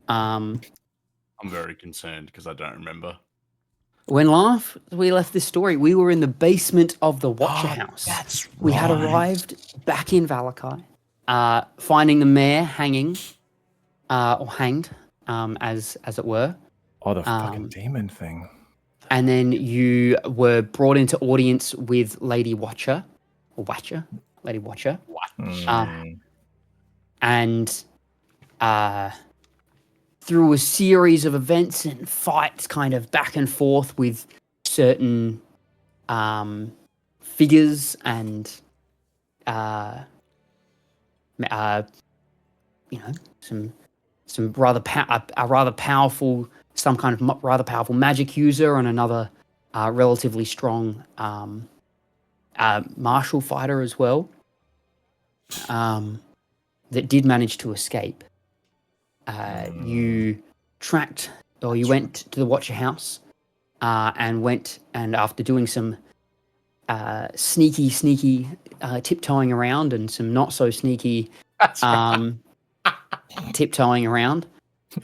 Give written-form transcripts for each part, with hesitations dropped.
I'm very concerned because I don't remember. When we left this story, we were in the basement of the Watcher House. That's right. We had arrived back in Valakai, finding the mayor hanging, or hanged, as it were. Oh, the fucking demon thing. And then you were brought into audience with Lady Watcher, or Lady Watcher. And through a series of events and fights kind of back and forth with certain figures and some rather powerful magic user and another relatively strong martial fighter as well, that did manage to escape. You went to the Watcher House, and after doing some sneaky tiptoeing around and some not so sneaky tiptoeing around.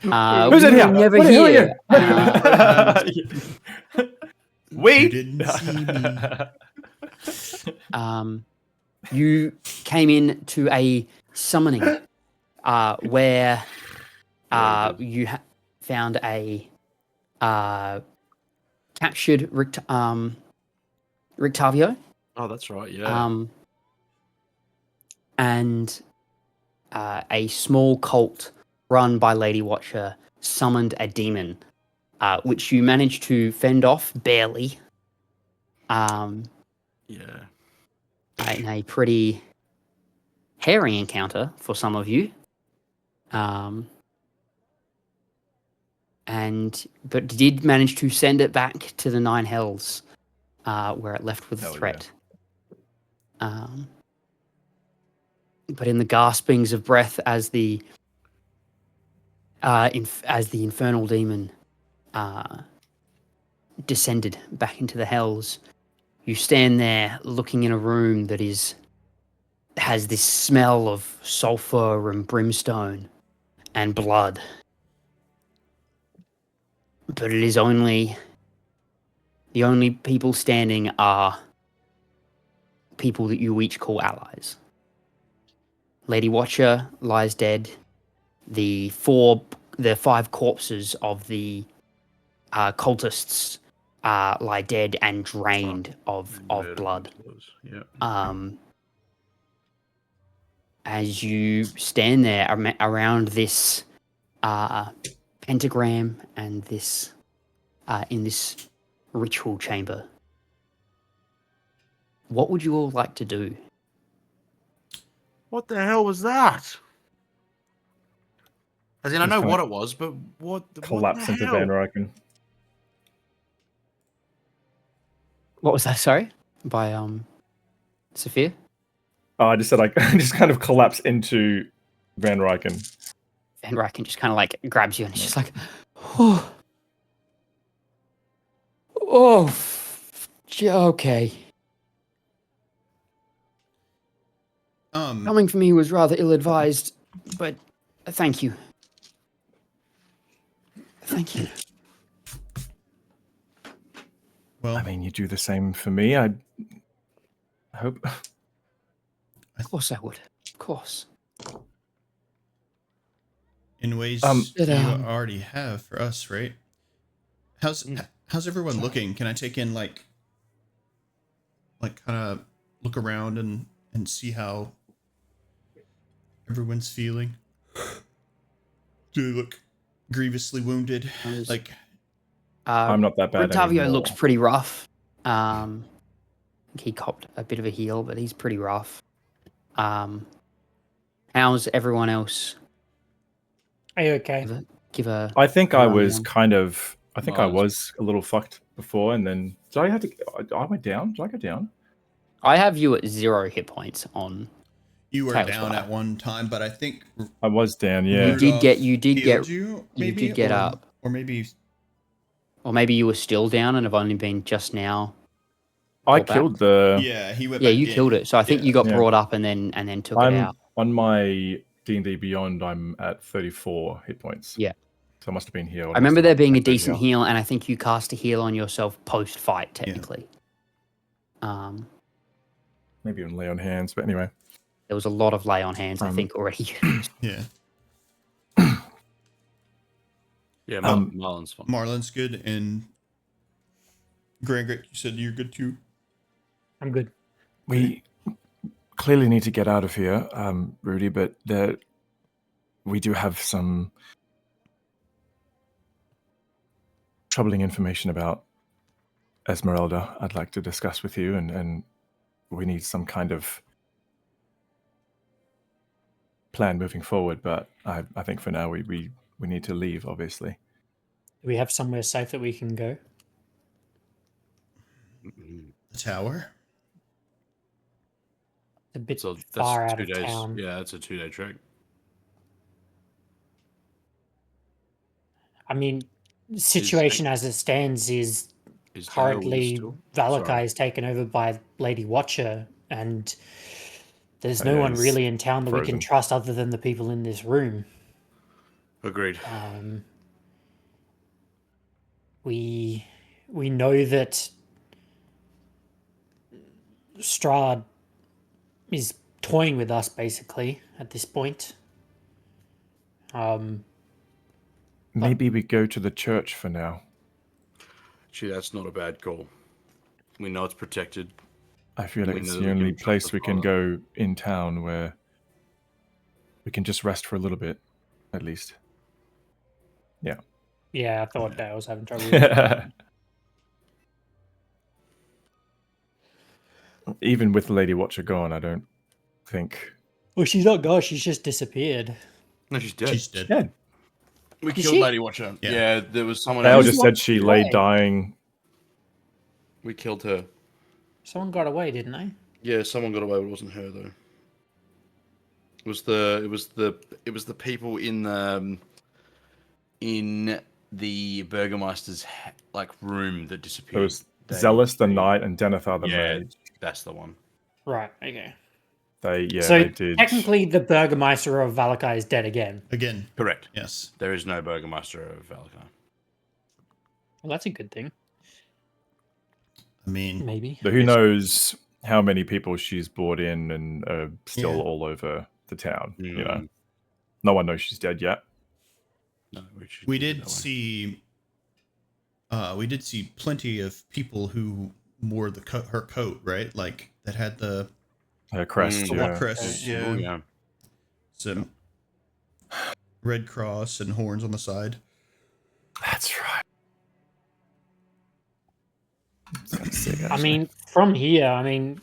Who's in here? Never what here. We didn't see me. You came in to a summoning where you found a captured Rictavio. Oh, that's right, yeah. And a small cult run by Lady Watcher summoned a demon, which you managed to fend off barely. Yeah. In a pretty hairy encounter for some of you. But did manage to send it back to the Nine Hells, where it left with a threat. Yeah. But in the gaspings of breath, as the infernal demon descended back into the Hells, you stand there looking in a room that has this smell of sulfur and brimstone and blood. But it is the only people standing are people that you each call allies. Lady Watcher lies dead. The five corpses of the cultists lie dead and drained of blood. Yeah. As you stand there around this pentagram and this in this ritual chamber, what would you all like to do? What the hell was that? As in, I know what it was, but what? Collapse what the into hell? Van Ryken. What was that? Sorry, by Sephir. Oh, I just said like just kind of collapse into Van Ryken. Van Ryken just kind of like grabs you and it's just like, okay. Coming from me was rather ill-advised, but thank you. Thank you. Well, I mean, you do the same for me. I hope. Of course I would. Of course. In ways you already have for us, right? How's everyone looking? Can I take in like kind of look around and see how everyone's feeling? Do they look grievously wounded? I'm not that bad. Rictavio looks pretty rough. He copped a bit of a heal, but he's pretty rough. How's everyone else? Are you okay? I think I was kind of. I think I was a little fucked before, and then I went down. Did I go down? I have you at 0 hit points on. You were down at one time, but I think I was down. Yeah, you did get up, or maybe you were still down and have only been just now. I killed the. Yeah, he went. Yeah, you killed it. So I think you got brought up and then took it out. On my D&D Beyond, I'm at 34 hit points. Yeah. So it must have been healed. I remember there being a decent heal, and I think you cast a heal on yourself post-fight, technically. Yeah. Maybe even lay on hands, but anyway. There was a lot of lay on hands, I think, already used. Yeah. Yeah, Marlon's fine. Marlon's good, and Grangrik, you said you're good too. I'm good. We clearly need to get out of here, Rudy, but we do have some troubling information about Esmeralda I'd like to discuss with you, and we need some kind of plan moving forward, but I think for now we need to leave, obviously. Do we have somewhere safe that we can go? The tower? A bit So far that's out 2 of days. town. Yeah, that's a 2-day trek. I mean, the situation as it stands is currently Valakai is taken over by Lady Watcher, and there's no one really in town that we can trust other than the people in this room. Agreed. We know that Strahd is toying with us, basically, at this point. Maybe we go to the church for now. Gee, that's not a bad call. We know it's protected. I feel like it's the only place we can go in town where we can just rest for a little bit, at least. Yeah. Yeah, I thought Dale was having trouble with that. Even with Lady Watcher gone, I don't think... Well, she's not gone, she's just disappeared. No, she's dead. She's dead. We killed Lady Watcher. Yeah, there was someone Dale else. just said she lay dying. We killed her. Someone got away, didn't they? Yeah, someone got away, but it wasn't her though. It was the people in the Burgermeister's room that disappeared. It was Zealous the Knight and Denethor the Mage. That's the one. Right, okay. They so did. Technically, the Burgermeister of Valakai is dead again. Again. Correct. Yes. There is no Burgermeister of Valakai. Well, that's a good thing. I mean, maybe. But who knows how many people she's brought in and are still all over the town. You know, no one knows she's dead yet. No, we did see plenty of people who wore her coat, right? Like that had her crest, crest, yeah. Some red cross and horns on the side. That's right. I mean, from here,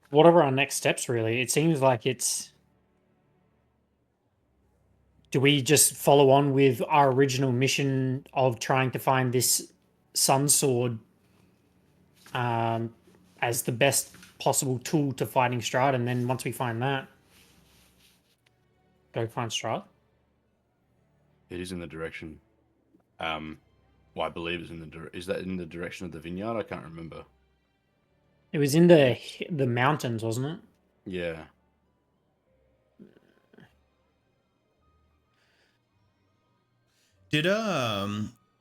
what are our next steps, really? It seems like it's... Do we just follow on with our original mission of trying to find this Sun Sword as the best possible tool to fighting Strahd, and then once we find that, go find Strahd? It is in the direction. Well, I believe it's is that in the direction of the vineyard? I can't remember. It was in the mountains, wasn't it? Yeah. Did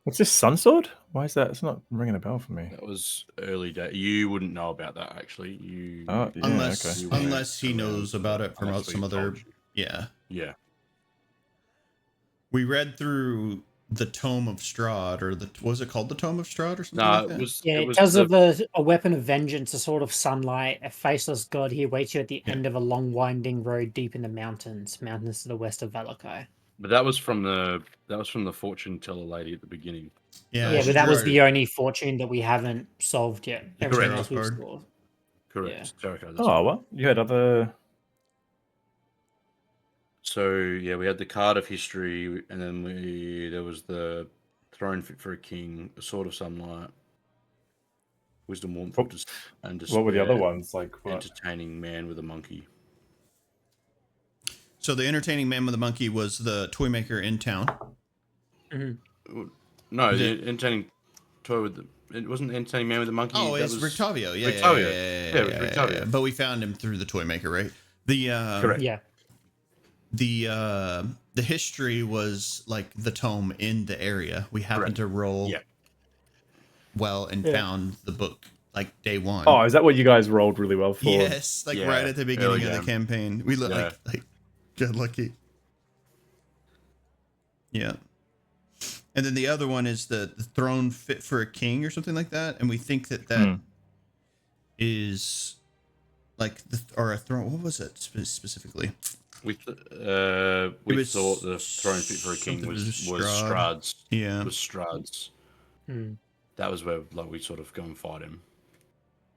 what's this Sun Sword? Why is that? It's not ringing a bell for me. That was early day. You wouldn't know about that actually. Unless he knows about it from some other. Yeah. Yeah. We read through the Tome of Strahd, or was it called the Tome of Strahd or something? No, like that? It tells of a weapon of vengeance, a sword of sunlight, a faceless god here waits you at the end of a long winding road deep in the mountains to the west of Valakai. But that was from the fortune teller lady at the beginning. Yeah, but that was the only fortune that we haven't solved yet. Everything else we've solved. Correct. Yeah. Oh well, you had other. So yeah, we had the card of history, and then there was the throne fit for a king, a sword of sunlight, wisdom, warmth, and despair. What were the other ones like? What? Entertaining man with a monkey. So the entertaining man with the monkey was the toy maker in town. Mm-hmm. No, the entertaining toy with it wasn't the entertaining man with the monkey. Oh, it's Rictavio. Yeah, Rictavio. Yeah, it was Rictavio. But we found him through the toy maker, right? Correct. Yeah. The the history was like the tome in the area. We happened to roll well and found the book like day one. Oh, is that what you guys rolled really well for? Yes, like right at the beginning of the campaign. We look like got lucky. Yeah. And then the other one is the throne fit for a king or something like that. And we think that is like or a throne. What was it specifically? We thought the throne fit for a king was Strahd's. Yeah, was Strahd's. That was where like we sort of go and fight him.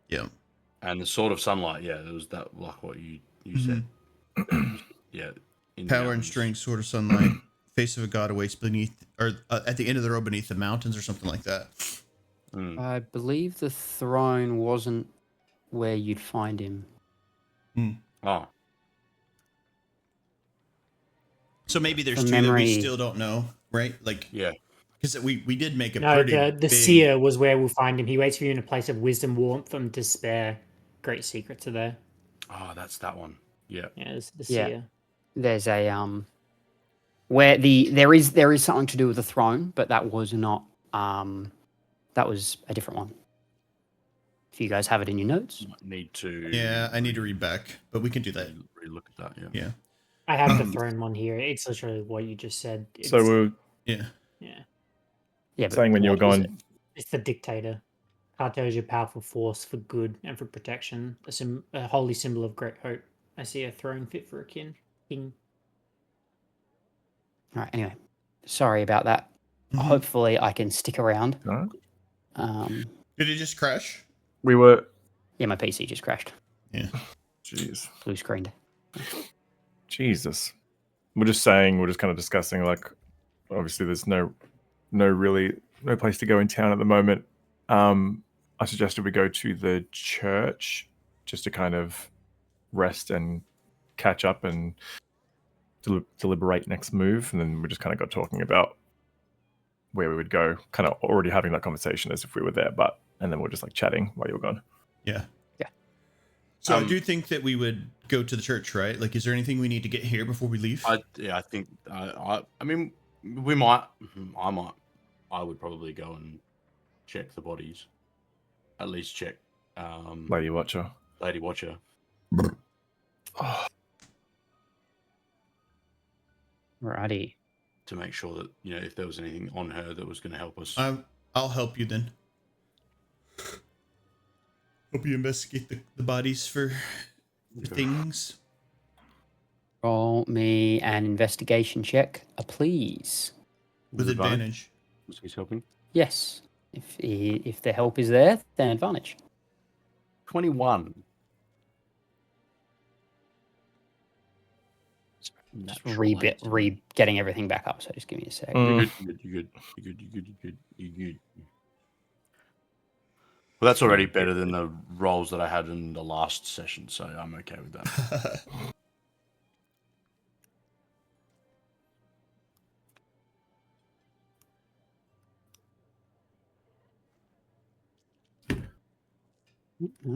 Yeah. And the sword of sunlight. Yeah, there was that like what you said. Yeah. Power and strength, sword of sunlight, face of a god awaits beneath, or at the end of the road beneath the mountains, or something like that. I believe the throne wasn't where you'd find him. Oh. So maybe there's two that we still don't know, right? Like, because we did make a the seer was where we'll find him. He waits for you in a place of wisdom, warmth, and despair. Great secrets are there. Oh, that's that one. Yeah. Yeah, it's the seer. There's a where there is something to do with the throne, but that was not that was a different one. If you guys have it in your notes, need to. Yeah, I need to read back, but we can do that. Relook at that. Yeah. I have the throne one here. It's literally what you just said. So we're saying when you were going, it's the dictator. Cartel is your powerful force for good and for protection. A holy symbol of great hope. I see a throne fit for a king. All right. Anyway, sorry about that. Hopefully, I can stick around. Did it just crash? We were. Yeah, my PC just crashed. Yeah. Jeez. Blue screened. Jesus. We're just kind of discussing, like, obviously there's no place to go in town at the moment. I suggested we go to the church just to kind of rest and catch up and deliberate next move. And then we just kind of got talking about where we would go, kind of already having that conversation as if we were there, and then we're just like chatting while you were gone. Yeah. So I do think that we would go to the church, right? Like, is there anything we need to get here before we leave? I think I mean I would probably go and check the bodies. At least check Lady Watcher. Oh. Righty. To make sure that, if there was anything on her that was going to help us. I'll help you then. Hope you investigate the bodies for things. Roll me an investigation check, please. With advantage. Was he helping? Yes. If the help is there, then advantage. 21. Just getting everything back up, so just give me a sec. You're good. Well, that's already better than the rolls that I had in the last session, so I'm okay with that.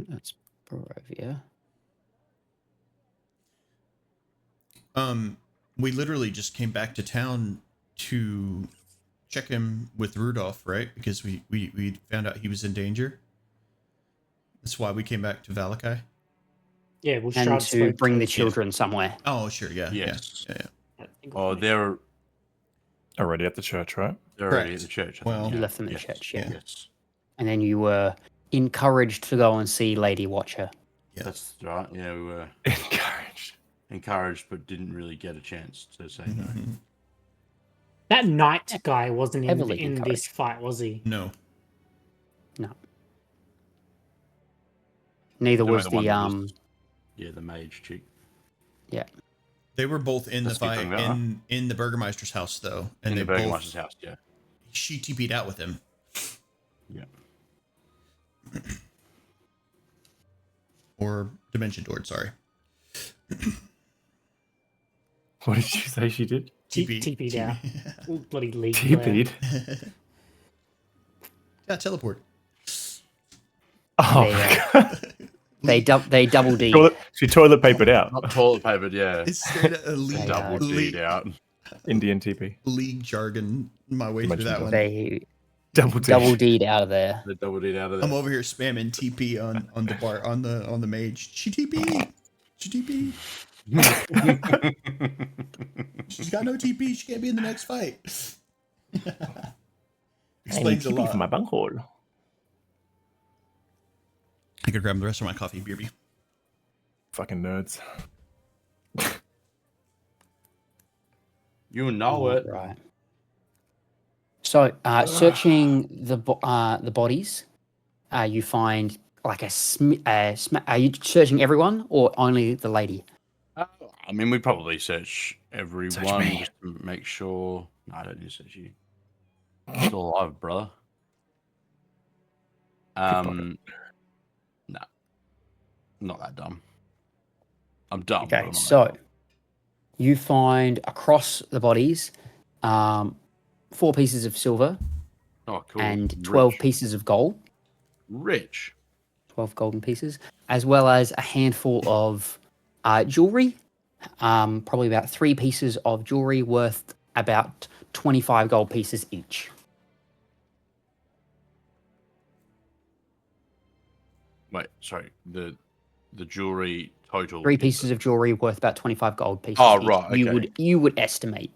That's Barovia. We literally just came back to town to check him with Rudolph, right? Because we found out he was in danger. That's why we came back to Valakai. Yeah, we'll and to bring the children somewhere. Oh, sure, yeah. Yes. Yeah. Oh, they're already at the church, right? They're already at the church. Well, you left them at the church, yeah. Yes. And then you were encouraged to go and see Lady Watcher. Yeah, that's right. Yeah, we were encouraged, but didn't really get a chance to say no. That knight guy wasn't in this fight, was he? No. Neither was the the mage chick. Yeah. They were both in the fight in the Burgermeister's house, though, and in the Burgermeister's house. Yeah. She TP'd out with him. Yeah. Or Dimension Dord, sorry. What did you say she did? TP'd out. Bloody league. TP'd? Yeah, teleport. Oh, they double D. She toilet papered out. Not toilet papered, yeah. It's straight up double D'd out. Indian TP. League jargon my way through that one. They Double D'd out of there. They doubled it out of there. I'm over here spamming TP on the bar on the mage. She TP. She TP. She's got no TP. She can't be in the next fight. Explains a lot. For my bunghole. I could grab the rest of my coffee, BRB. Fucking nerds. You know it. Right. So, searching the bodies, you find like are you searching everyone or only the lady? I mean, we probably search everyone Search me. just to make sure. No, I don't need to search you. Still alive, brother. No, not that dumb. I'm dumb. but I'm Okay, not that so dumb. you find across the bodies 4 pieces of silver Oh, cool. and 12 Rich. pieces of gold, Rich. 12 golden pieces, as well as a handful of jewelry, probably about 3 pieces of jewelry worth about 25 gold pieces each. Wait, sorry. The jewelry total. 3 pieces of jewelry worth about 25 gold pieces Oh, each. right, okay. You would estimate.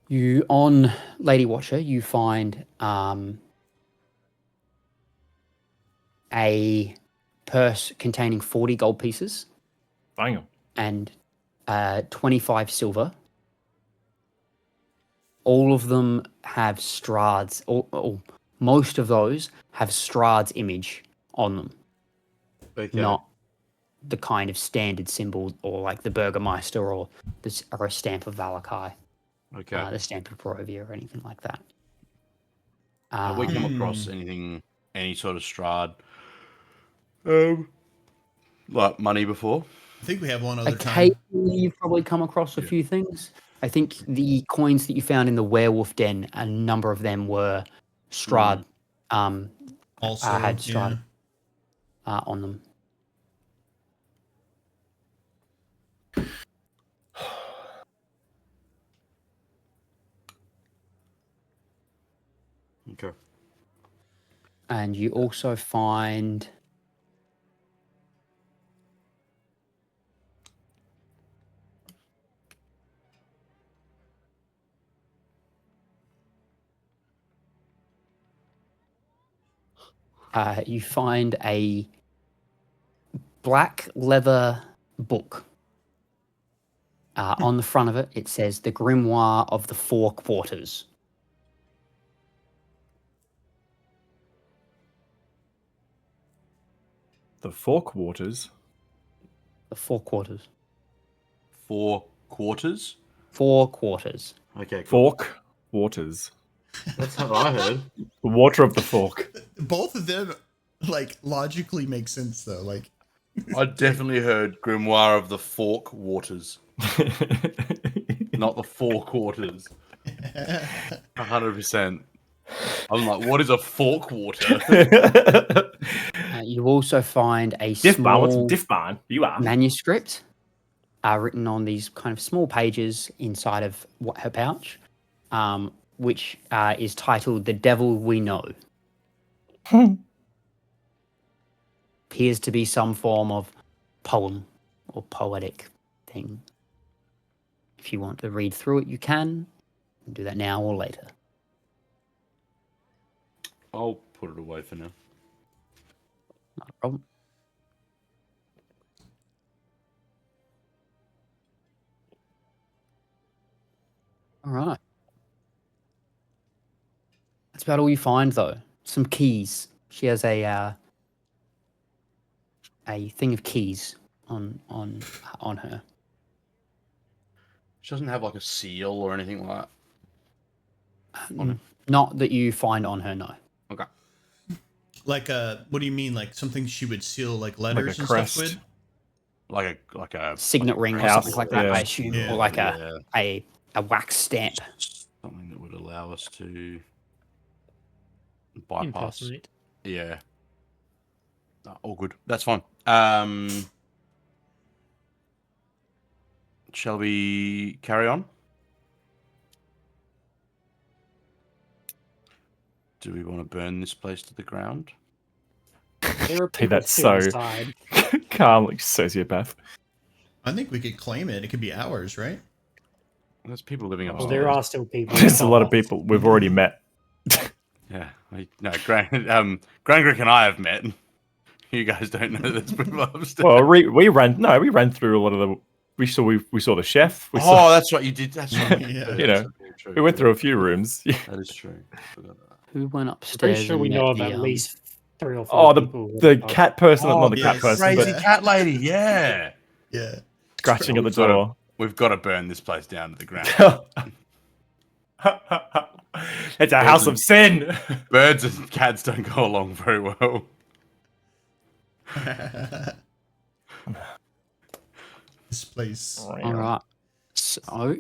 You on Lady Watcher, you find a purse containing 40 gold pieces Bang. and 25 silver. All of them have Strahd's, or most of those have Strahd's image on them, Okay. not the kind of standard symbol or like the Burgermeister or a stamp of Valakai. Okay. The stamp of Barovia or anything like that. Have we come across any sort of Strahd, like money before? I think we have one other time. Occasionally, you've probably come across a few things. I think the coins that you found in the werewolf den, a number of them were Strahd. Also, had Strahd on them. Okay. And you also find a black leather book. On the front of it, it says the Grimoire of the Four Quarters. The Fork Waters. The Four Quarters. 4 quarters? 4 quarters. Okay, cool. Fork Waters. That's what I heard. The water of the fork. Both of them, like, logically make sense, though. Like, I definitely heard Grimoire of the Fork Waters, not the 4 quarters. 100%. I'm like, what is a fork water? You also find a Diff man, what's a small diff man? You are. manuscript written on these kind of small pages inside of her pouch, which is titled "The Devil We Know." Appears to be some form of poem or poetic thing. If you want to read through it, you can. Do that now or later. I'll put it away for now. Not a problem. All right. That's about all you find, though. Some keys. She has a thing of keys on her. She doesn't have like a seal or anything like that. Not that you find on her, no. Okay. like what do you mean? Like something she would seal, like letters and crest. stuff with? Like a Signet ring or house, something like that, yeah. I assume, Yeah. or like Yeah. a wax stamp. Something that would allow us to bypass. Impersonate. Yeah. All good. That's fine. Shall we carry on? Do we want to burn this place to the ground? There are Hey, people that's still so inside. calm, like sociopath. I think we could claim it. It could be ours, right? There's people living Well, upstairs. there are still people. There's a lot of above us. people we've already met. Yeah. Grangrik and I have met. You guys don't know there's people upstairs. Well, we ran through a lot of the. We saw the chef. We saw, That's right. You did. That's right. Yeah. You know, we went through a few rooms. That is true. Forgot that. Who went I'm upstairs? pretty sure and we met know of the, at least 3 or 4 Oh, people. the cat person, not the yes. cat person, Crazy but cat lady. Yeah. Yeah. scratching at the door. We've got to burn this place down to the ground. It's a house of sin. Birds and cats don't go along very well. This place. All right. So,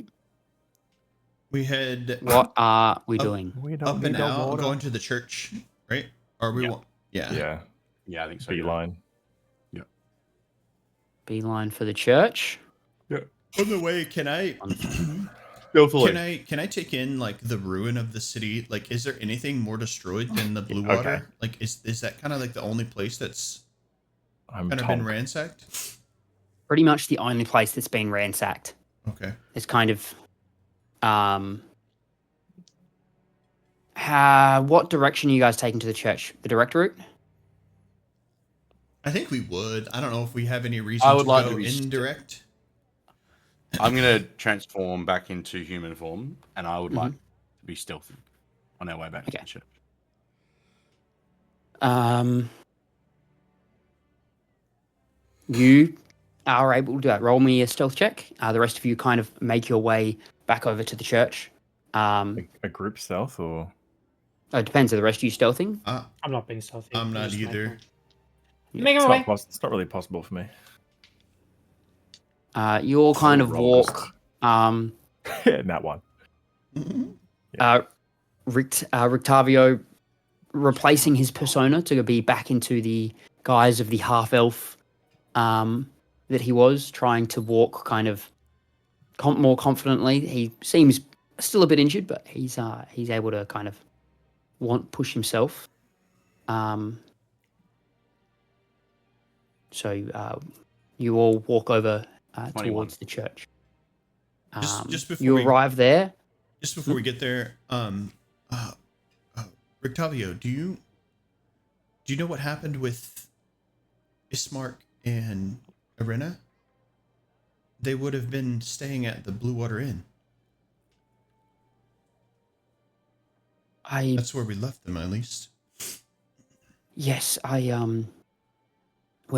We had what are we doing? We don't up need and no out water. going to the church, right? Or we Yeah. want? Yeah. Yeah, Yeah, I think so. beeline. Beeline for the church. On the way, can I take in like the ruin of the city? Like, is there anything more destroyed than the blue water? Okay. Like, is that kind of like the only place that's I'm kind of been Tonk. ransacked? Pretty much the only place that's been ransacked. Okay. It's kind of what direction are you guys taking to the church? The direct route? I think we would. I don't know if we have any reason I would to like go to be indirect. I'm going to transform back into human form, and I would like to be stealthy on our way back to the church. You are able to do that. Roll me a stealth check. The rest of you kind of make your way back over to the church. A group stealth or It depends. Are the rest of you stealthing? I'm not being stealthy. I'm not just either. Making it's my way. it's not really possible for me. You all kind of roll walk. That one. Rictavio replacing his persona to be back into the guise of the half elf that he was, trying to walk kind of more confidently. He seems still a bit injured, but he's able to kind of push himself. So you all walk over towards the church. Just before you we arrive there. Just before we get there, Rictavio, do you know what happened with Ismark and Irina? They would have been staying at the Blue Water Inn. That's where we left them, at least. Yes, when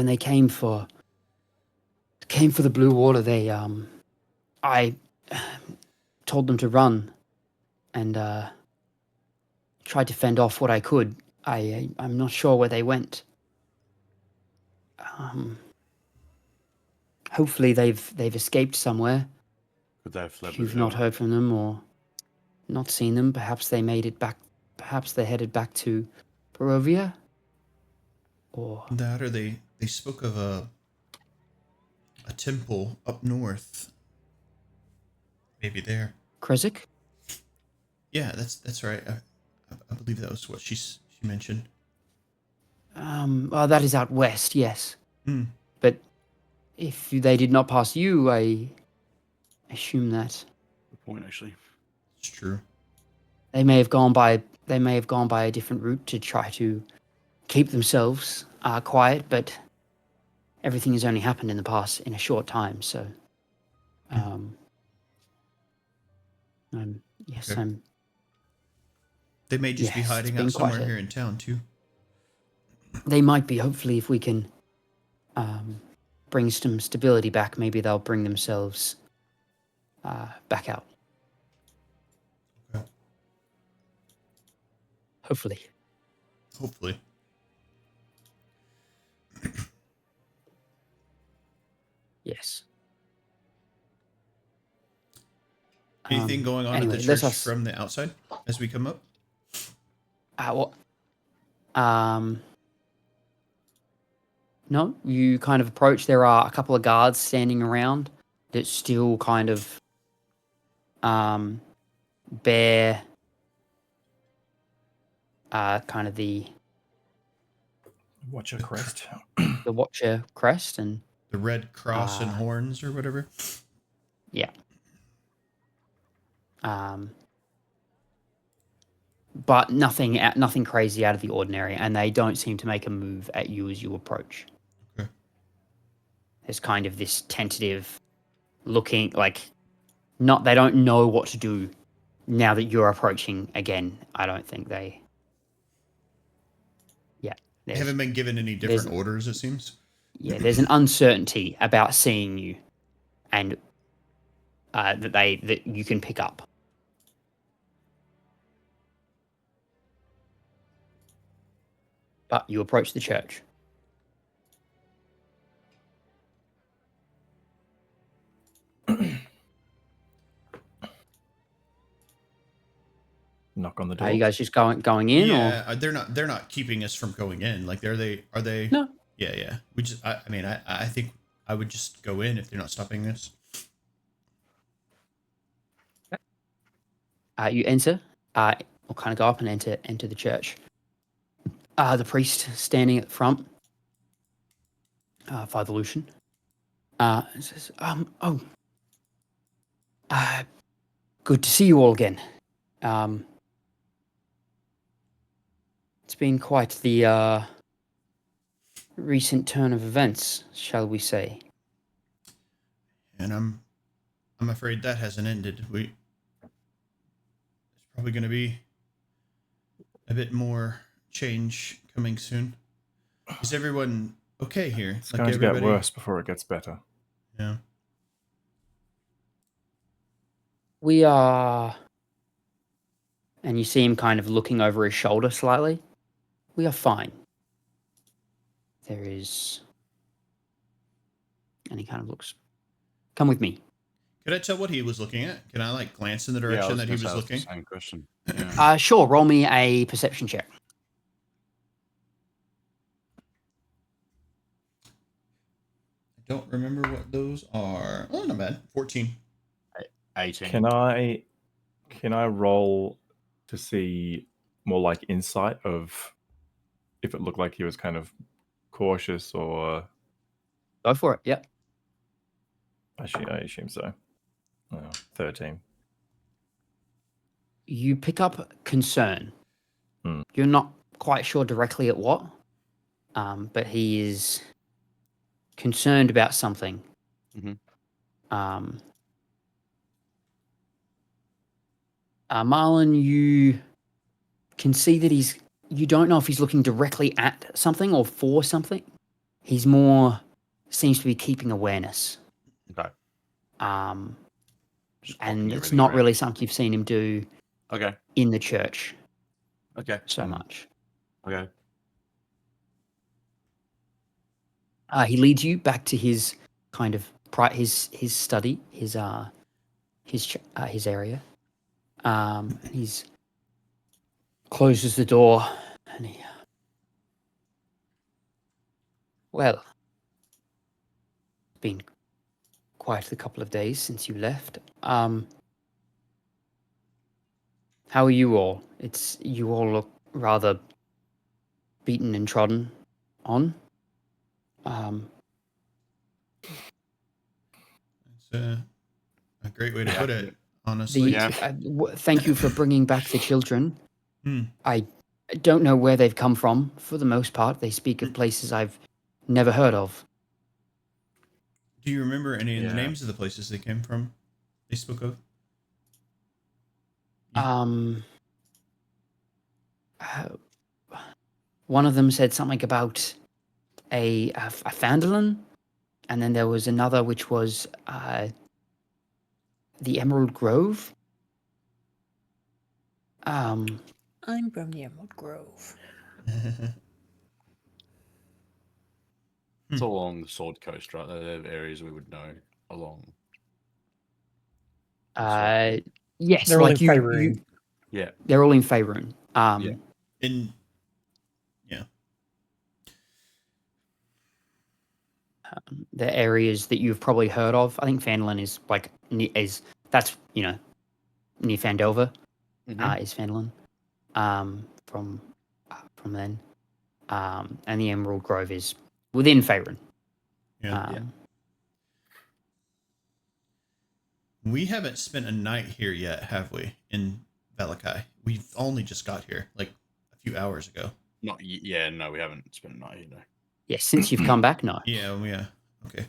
they came for the blue water, they I told them to run and tried to fend off what I could. I'm not sure where they went. Hopefully they've escaped somewhere. Could they have fled? If you've not heard from them or not seen them, perhaps they made it back. Perhaps they headed back to Barovia. Or that, or they spoke of a temple up north. Maybe there. Krezik? Yeah, that's right. I believe that was what she mentioned. Well, that is out west, yes. Hmm. But if they did not pass you, I assume that Good point, actually. It's true. they may have gone by a different route to try to keep themselves quiet, but everything has only happened in the past in a short time, so yes, Okay. They may just be Yes, hiding it's been out somewhere quite a- here in town too. they might be. Hopefully, if we can bring some stability back, maybe they'll bring themselves back out. Okay. Hopefully. Hopefully. Yes. Anything going on anyway, at the let church us- from the outside as we come up? Well, No, you kind of approach. There are a couple of guards standing around that still kind of bear kind of the Watcher crest. Watcher crest and the red cross and horns or whatever. Yeah. But nothing crazy out of the ordinary, and they don't seem to make a move at you as you approach. Okay. There's kind of this tentative looking, like, they don't know what to do now that you're approaching again. I don't think they. Yeah. They haven't been given any different orders, it seems. Yeah, there's an uncertainty about seeing you, and that you can pick up. But you approach the church. Knock on the door. Are you guys just going in? Yeah, or? they're not keeping us from going in. Like, are they? No. Yeah. We just. I mean, I think I would just go in if they're not stopping us. You enter. Or kind of go up and enter the church. The priest standing at the front. Father Lucian. Says, good to see you all again. It's been quite the recent turn of events, shall we say? And I'm afraid that hasn't ended. There's probably going to be a bit more change coming soon. Is everyone okay here? It's going to get worse before it gets better. Yeah. We are... And you see him kind of looking over his shoulder slightly. We are fine. There is... And he kind of looks... Come with me. Could I tell what he was looking at? Can I, like, glance in the direction that he was looking? Same question. Yeah. Sure, roll me a perception check. I don't remember what those are. Oh, not bad. 14. 18. Can I roll to see more like insight of if it looked like he was kind of cautious or... Go for it, yep. I assume so. 13. You pick up concern. You're not quite sure directly at what, but he is concerned about something. Marlon, you can see that you don't know if he's looking directly at something or for something. He's more, seems to be keeping awareness. Okay. And it's not really something you've seen him do in the church so much. Okay. He leads you back to his kind of his study, his area. He's closes the door and he... Well, it's been quite a couple of days since you left. How are you all? You all look rather beaten and trodden on. It's a great way to put it, honestly. Thank you for bringing back the children. I don't know where they've come from. For the most part, they speak of places I've never heard of. Do you remember any of the names of the places they came from? They spoke of? One of them said something about a Fandolin, and then there was another which was the Emerald Grove. I'm from the Emerald Grove. It's all along the Sword Coast, right? They're areas we would know along. Yes, they're all in Faerun. Yeah, they're all in Faerun. the areas that you've probably heard of. I think Fandolin is like that's near Fandover. Is Fandolin from then, and the Emerald Grove is within Faerun. Yeah. We haven't spent a night here yet, have we? In Valakai, we've only just got here, like a few hours ago. No, we haven't spent a night here. No. Yes, since you've come back, no. Yeah. Okay.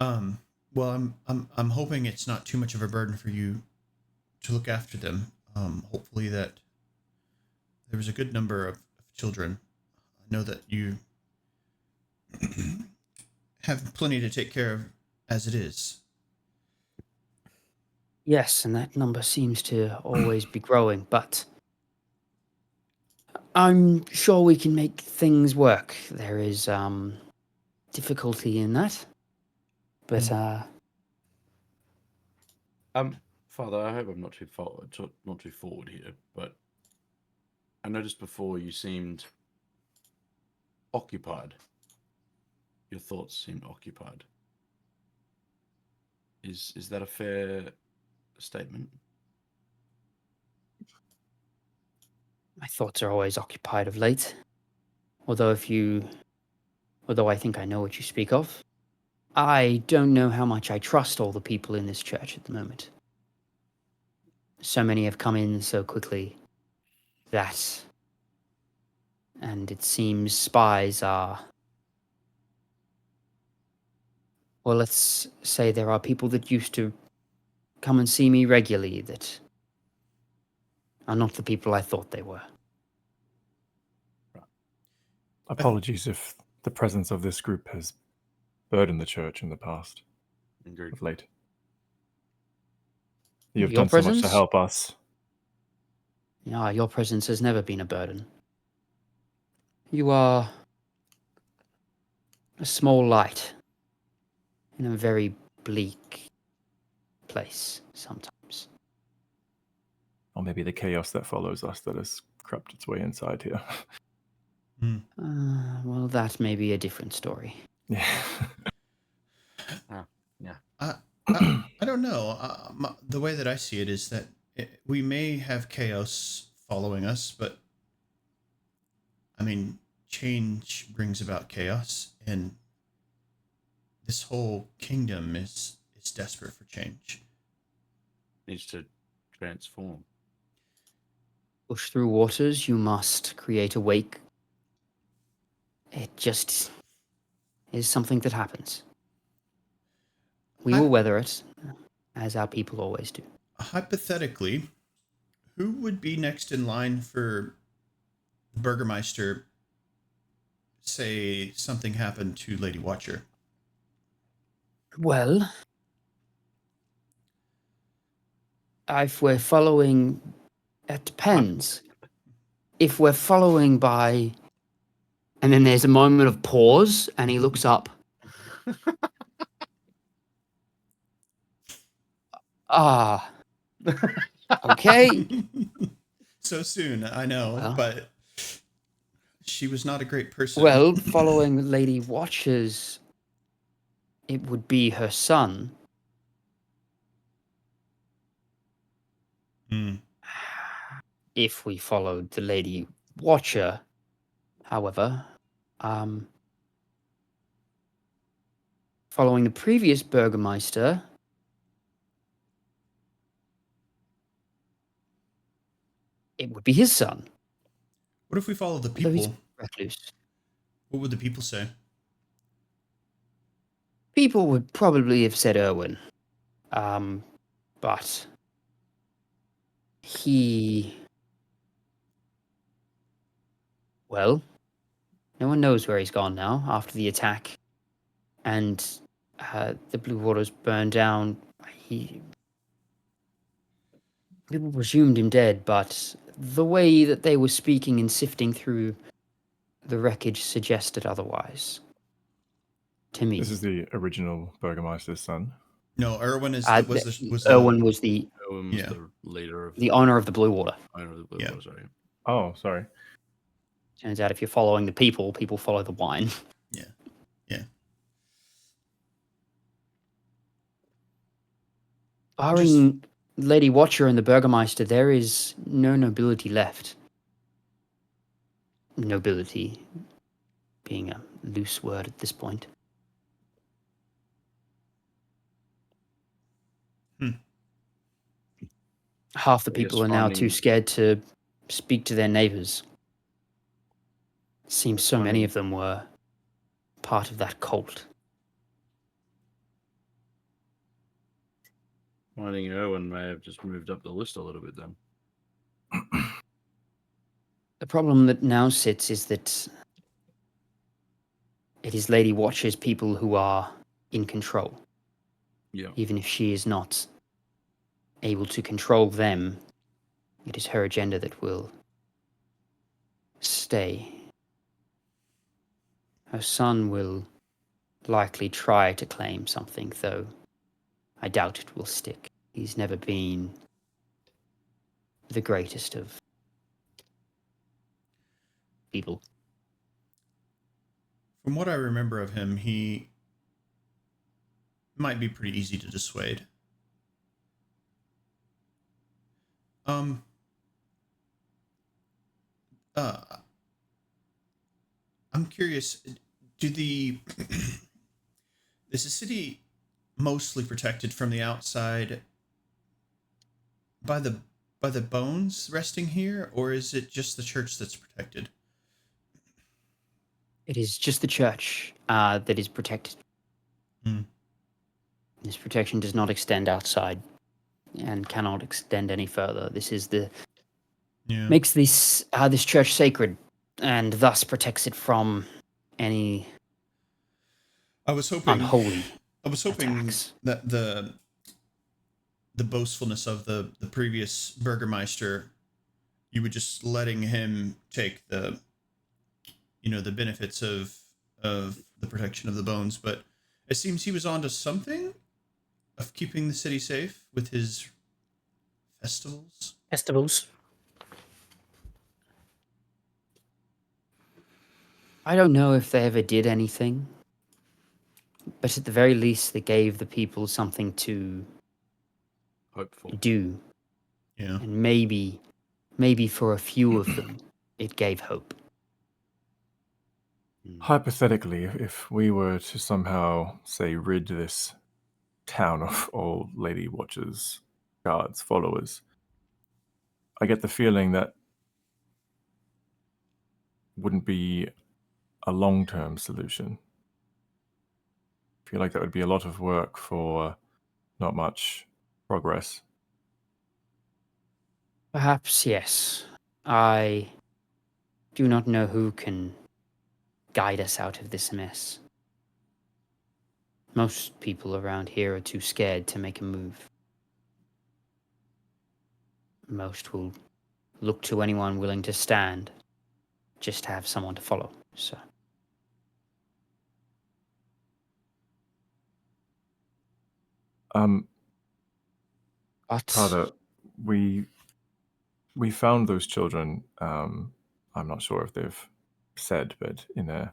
Well, I'm hoping it's not too much of a burden for you to look after them. Hopefully that there was a good number of children. I know that you have plenty to take care of as it is. Yes, and that number seems to always be growing, but I'm sure we can make things work. There is difficulty in that, but Father, I hope I'm not too forward here, but I noticed before you seemed occupied. Your thoughts seemed occupied. Is that a fair statement? My thoughts are always occupied of late. Although I think I know what you speak of, I don't know how much I trust all the people in this church at the moment. So many have come in so quickly and it seems spies are... Well, let's say there are people that used to come and see me regularly that are not the people I thought they were. Apologies if the presence of this group has burdened the church in the past. Agreed. Of late. You've Your done so much presence? to help us. Your presence has never been a burden. You are a small light in a very bleak place sometimes. Or maybe the chaos that follows us that has crept its way inside here. Well, that may be a different story. Yeah. I don't know. The way that I see it is that we may have chaos following us, but I mean, change brings about chaos, and this whole kingdom is desperate for change. Needs to transform. Push through waters, you must create a wake. It just is something that happens. We will weather it, as our people always do. Hypothetically, who would be next in line for the Burgermeister? Say something happened to Lady Watcher. Well, if we're following, it depends. If we're following by, and then there's a moment of pause, and he looks up. Okay. So soon, I know, but she was not a great person. Well, following Lady Watcher's, it would be her son. If we followed the Lady Watcher, however, following the previous Burgermeister, it would be his son. What if we follow the Although he's people? recluse. What would the people say? People would probably have said Erwin. But he... Well, no one knows where he's gone now after the attack. And the Blue Waters burned down. People presumed him dead, but the way that they were speaking and sifting through the wreckage suggested otherwise. To me. This is the original Burgermeister's son. No, Erwin Erwin was the leader of the owner of the Blue Water. Owner of the Blue Water, sorry. Oh, sorry. Turns out if you're following the people, people follow the wine. Yeah. Yeah. Barring Lady Watcher and the Burgermeister, there is no nobility left. Nobility being a loose word at this point. Half the people are now too scared to speak to their neighbors. Seems so many of them were part of that cult. Finding Erwin may have just moved up the list a little bit then. The problem that now sits is that it is Lady Watcher's people who are in control. Yeah. Even if she is not able to control them, it is her agenda that will stay. Her son will likely try to claim something, though I doubt it will stick. He's never been the greatest of people. From what I remember of him, he might be pretty easy to dissuade. I'm curious, is the city mostly protected from the outside by the bones resting here, or is it just the church that's protected? It is just the church that is protected. This protection does not extend outside and cannot extend any further. This is makes this church sacred and thus protects it from any unholy attacks. That the boastfulness of the previous burgermeister, you were just letting him take the benefits of the protection of the bones, but it seems he was onto something of keeping the city safe with his festivals. I don't know if they ever did anything, but at the very least they gave the people something to do. Yeah. And maybe for a few of them it gave hope. Hypothetically, if we were to somehow, say, rid this town of all Lady Watchers, guards, followers, I get the feeling that wouldn't be a long-term solution. I feel like that would be a lot of work for not much progress. Perhaps, yes. I do not know who can guide us out of this mess. Most people around here are too scared to make a move. Most will look to anyone willing to stand, just to have someone to follow. So, Father, we found those children. I'm not sure if they've said, but in a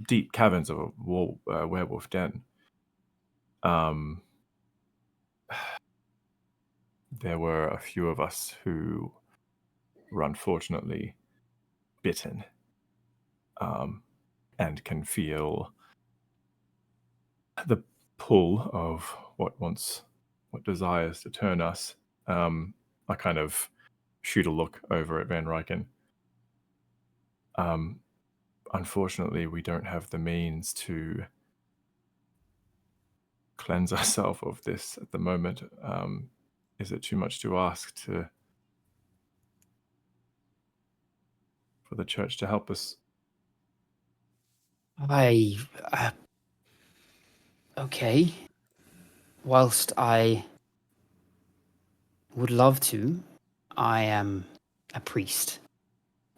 deep caverns of a werewolf den. There were a few of us who were unfortunately bitten, and can feel the pull of what desires to turn us. I kind of shoot a look over at Van Ryken. Unfortunately, we don't have the means to cleanse ourselves of this at the moment. Is it too much to ask for the church to help us? Okay. Whilst I would love to, I am a priest,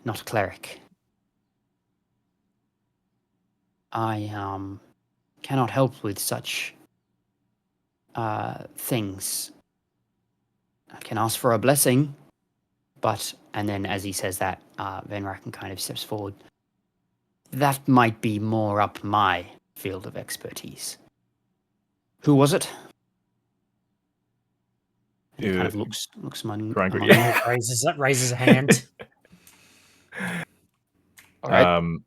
not a cleric. I cannot help with such things. I can ask for a blessing, and then as he says that, Van Racken kind of steps forward. that might be more up my field of expertise. Who was it? And he kind of looks among Grangrik, yeah. raises a hand. All right.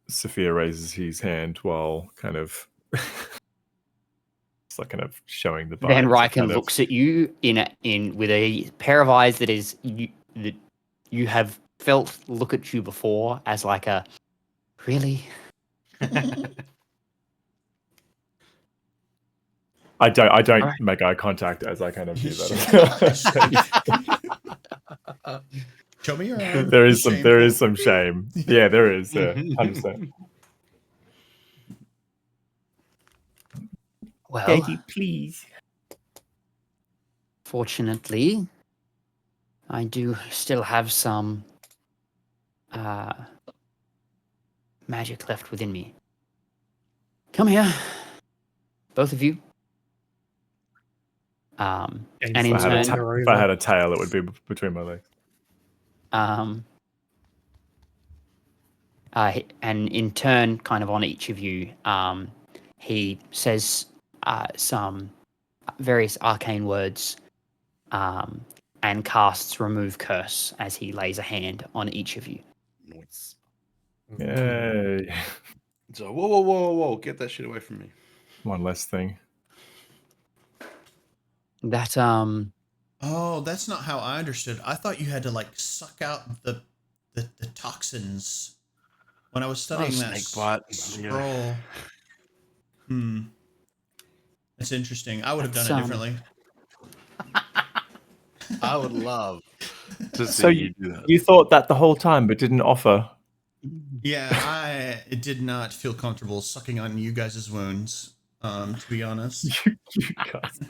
Sephir raises his hand while kind of it's like kind of showing the Van vines. Ryken looks at you in with a pair of eyes that you have felt look at you before as like a really. I don't Right. make eye contact as I kind of do that. Show me around. There is some shame. Yeah, there is. 100%. Well, Daddy, please. Fortunately, I do still have some magic left within me. Come here, both of you. And in If turn, I had a tail, it would be between my legs. And in turn, kind of on each of you, he says some various arcane words and casts Remove Curse as he lays a hand on each of you. Nice. Yay. So, whoa. Get that shit away from me. One less thing. That, Oh, that's not how I understood. I thought you had to like suck out the toxins when I was studying that scroll. That's interesting. I would have done it differently. I would love to see So you do that. You thought that the whole time, but didn't offer. Yeah, I did not feel comfortable sucking on you guys' wounds, to be honest. You guys.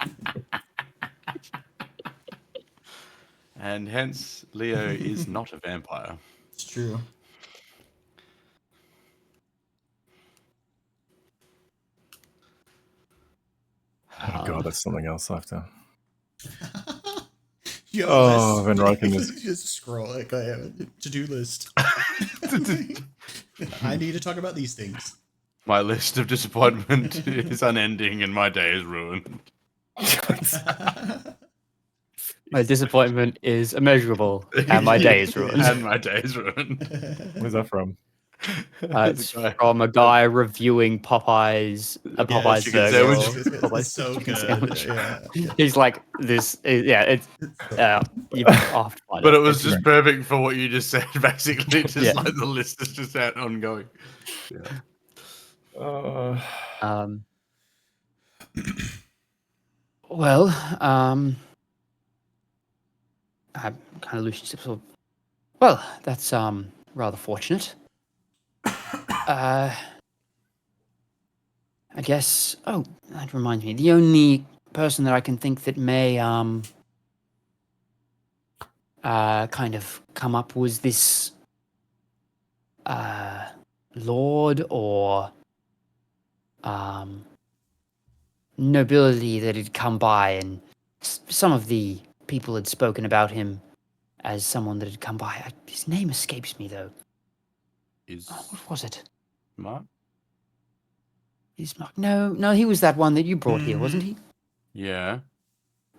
And hence, Leo is not a vampire. It's true. Oh god, that's something else I have to. Van Ryken is just scroll like I have a to-do list. I need to talk about these things. My list of disappointment is unending and my day is ruined. my disappointment is immeasurable, and my day is ruined. And my day is ruined. Where's that from? It's from a guy reviewing Popeye's Popeye's chicken burger. sandwich. Popeye's So chicken good. sandwich. Yeah. He's like this. It's you have to find But it it. was It's just perfect for what you just said, basically. Just Yeah. like the list is just out ongoing. Yeah. Well, I'm kind of losing steps. Well, that's rather fortunate. I guess. Oh, that reminds me. The only person that I can think that may kind of come up was this lord or nobility that had come by, and some of the people had spoken about him as someone that had come by. His name escapes me though. What was it? Mark? Is Mark? No, he was that one that you brought here, wasn't he? Yeah.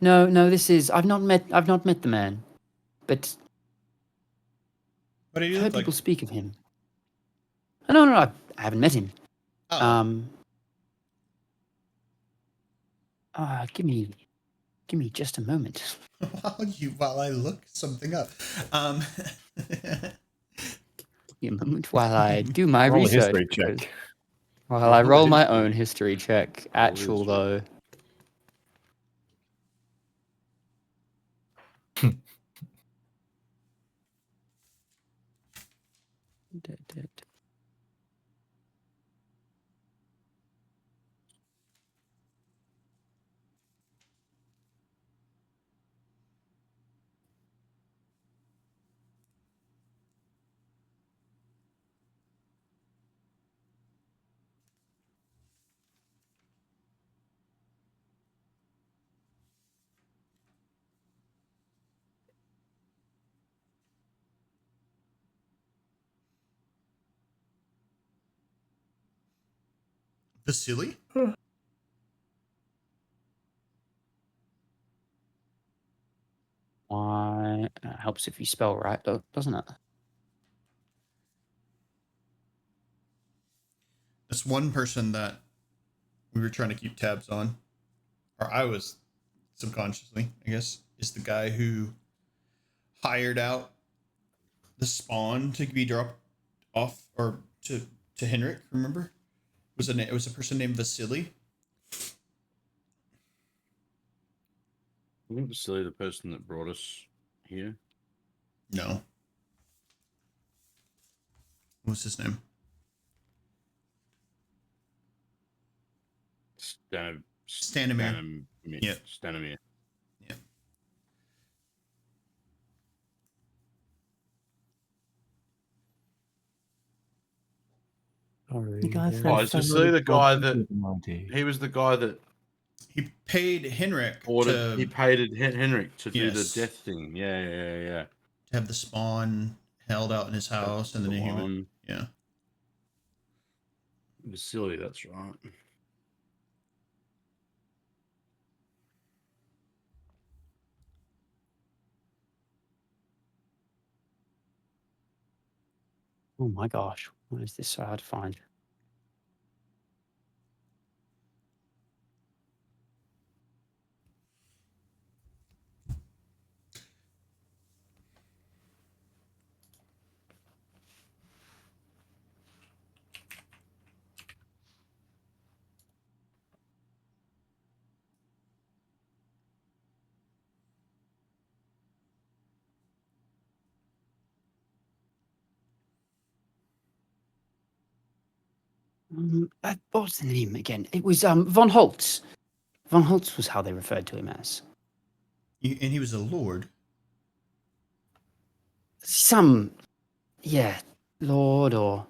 No, this is. I've not met the man, but What do you I've look heard like? people speak of him. No, I haven't met him. Oh. Give me just a moment. While I look something up. Give me a moment while I do my Roll a research. history check. While I roll my own history check. Actual though. Vasily? Why? Helps if you spell right, doesn't it? That's one person that we were trying to keep tabs on, or I was subconsciously, I guess, is the guy who hired out the spawn to be dropped off or to Henrik. Remember, it was a person named Vasily. Wasn't Vasily the person that brought us here? No. What was his name? Stanimir. Yeah. Stanimir. Yeah. The guy from Oh, is Vasily the guy that he was the guy that he paid Henrik he paid Henrik to do the Yes. death thing. Yeah. to have the spawn held out in his house, and then he went. Yeah. Vasily, that's right. Oh my gosh, why is this so hard to find? What was the name again? It was von Holtz. Von Holtz was how they referred to him as. And he was a lord. Lord or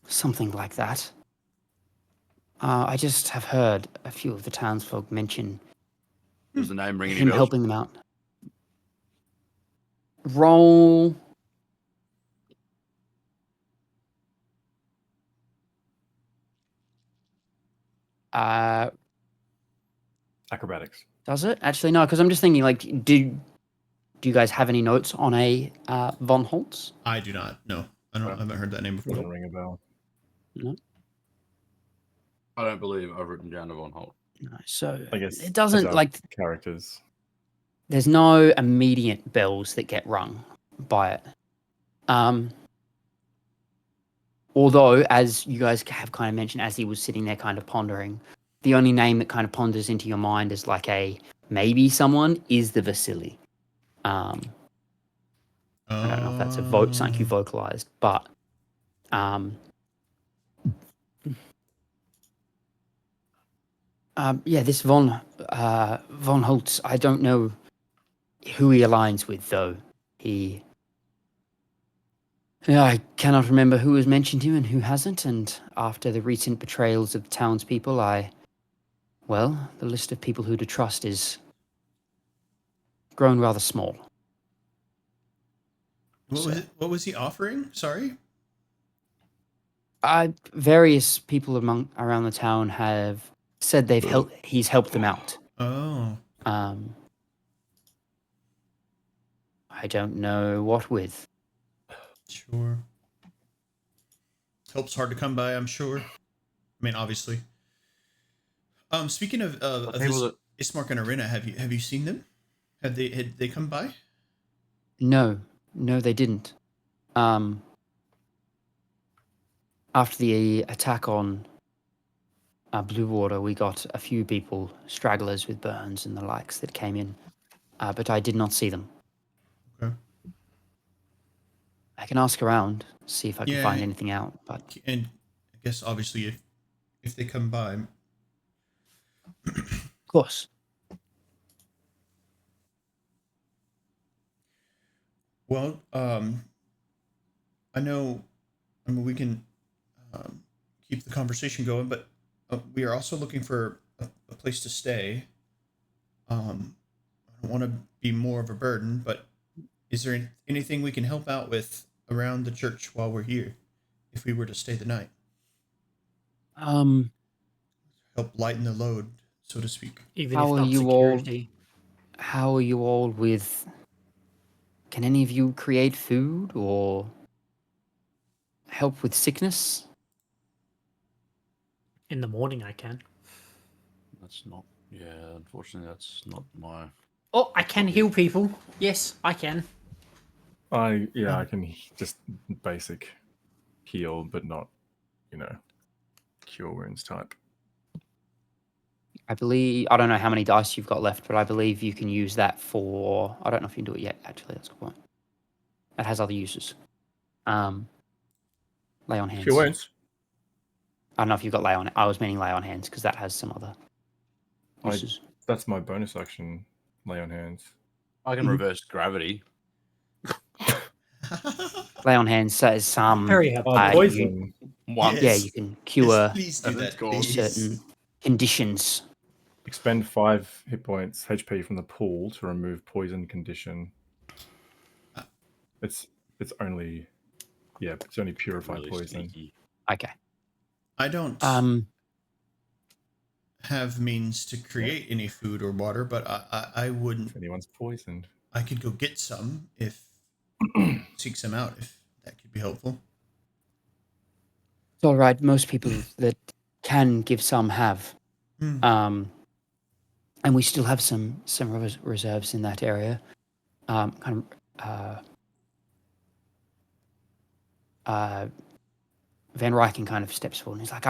something like that. I just have heard a few of the townsfolk mention Does the name ring any him bells? helping them out. Roll. Acrobatics. Does it? Actually, no, because I'm just thinking, like, do you guys have any notes on a von Holtz? I do not. No, I haven't heard that name before. Doesn't ring a bell. No. I don't believe I've written down a Von Holt. No. So I guess it doesn't like characters. There's no immediate bells that get rung by it. Although, as you guys have kind of mentioned, as he was sitting there kind of pondering, the only name that kind of ponders into your mind is like a maybe someone is the Vasily. I don't know if that's something you vocalized, but this Von Holtz, I don't know who he aligns with, though. I cannot remember who has mentioned him and who hasn't, and after the recent betrayals of townspeople, the list of people who to trust is grown rather small. What was he offering? Sorry? Various people around the town have said he's helped them out. Oh. I don't know what with. Sure. Help's hard to come by, I'm sure. I mean, obviously. Speaking of this Ismark and Arena, have you seen them? Had they come by? No, they didn't. After the attack on Blue Water, we got a few people, stragglers with burns and the likes, that came in, but I did not see them. Okay. I can ask around, see if I can find anything out. And I guess obviously if they come by, of course. Well, I know. I mean, we can keep the conversation going, but we are also looking for a place to stay. I don't want to be more of a burden, but is there anything we can help out with around the church while we're here, if we were to stay the night? help lighten the load, so to speak. Even How if are not you all? security. How are you all with? Can any of you create food or help with sickness? In the morning, I can. That's not. Yeah, unfortunately, that's not my. Oh, I can heal people. Yes, I can. I can just basic heal, but not, cure wounds type. I believe I don't know how many dice you've got left, but I believe you can use that for. I don't know if you can do it yet. Actually, that's a good point. It has other uses. Lay on hands. Cure wounds. I don't know if you've got lay on. I was meaning lay on hands because that has some other uses. That's my bonus action. Lay on hands. I can reverse gravity. Lay on hands says some Very helpful. Poison. One. Yeah, you can cure Please do that. Cool. Please. certain conditions. Expend 5 hit points HP from the pool to remove poison condition. It's only purified Really poison. sneaky. Okay. I don't have means to create any food or water, but I wouldn't. If anyone's poisoned, I could go get some if seek some out if that could be helpful. It's all right. Most people that can give some have. And we still have some reserves in that area. Van Ryken kind of steps forward and he's like,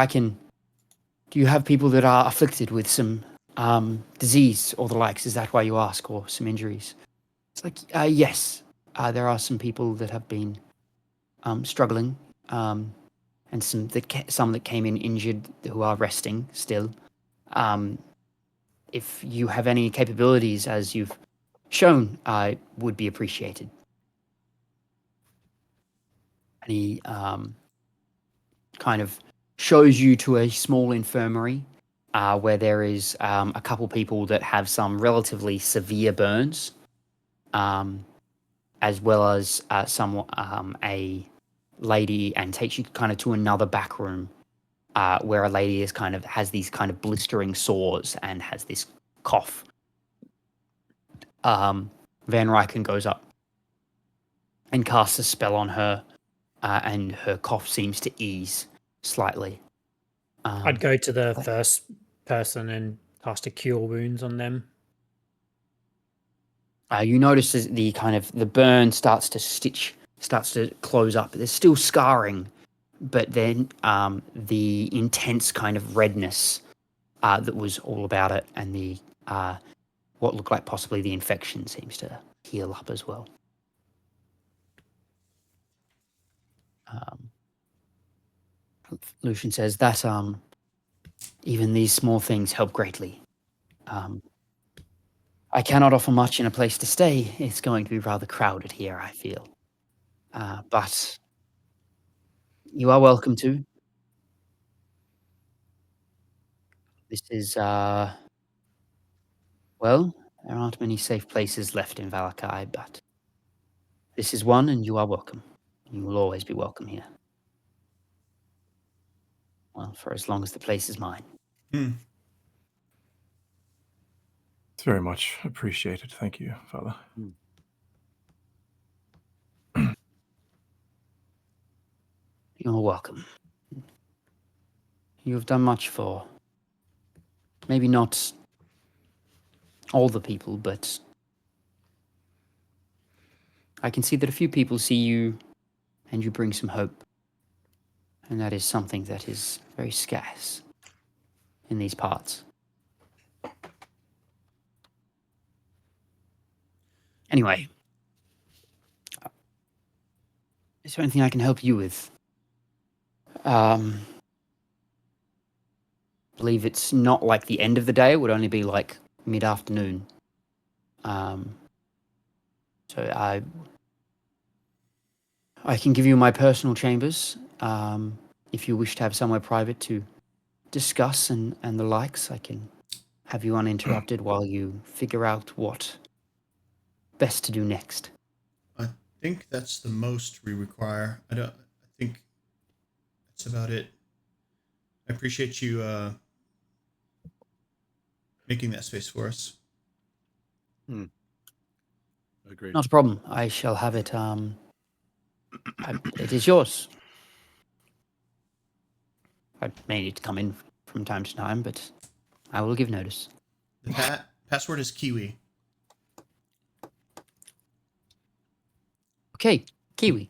do you have people that are afflicted with some disease or the likes? Is that why you ask? Or some injuries? It's like, yes. There are some people that have been struggling, and some that came in injured who are resting still. If you have any capabilities as you've shown, I would be appreciated. And he kind of shows you to a small infirmary where there is a couple people that have some relatively severe burns, as well as a lady, and takes you kind of to another back room where a lady has these kind of blistering sores and has this cough. Van Ryken goes up and casts a spell on her, and her cough seems to ease slightly. I'd go to the first person and cast a cure wounds on them. You notice as the burn starts to close up. There's still scarring, but then the intense kind of redness that was all about it, and the what looked like possibly the infection seems to heal up as well. Lucian says that even these small things help greatly. I cannot offer much in a place to stay. It's going to be rather crowded here, I feel. But you are welcome to. This is, well, there aren't many safe places left in Valakai, but this is one, and you are welcome. You will always be welcome here. Well, for as long as the place is mine. It's very much appreciated. Thank you, Father. You're welcome. You have done much for maybe not all the people, but I can see that a few people see you and you bring some hope. And that is something that is very scarce in these parts. Anyway, is there anything I can help you with? Believe it's not like the end of the day. It would only be like mid-afternoon. So I can give you my personal chambers. If you wish to have somewhere private to discuss and the likes, I can have you uninterrupted while you figure out what best to do next. I think that's the most we require. I think that's about it. I appreciate you making that space for us. Agreed. Not a problem. I shall have it. It is yours. I may need to come in from time to time, but I will give notice. The password is Kiwi. Okay, Kiwi.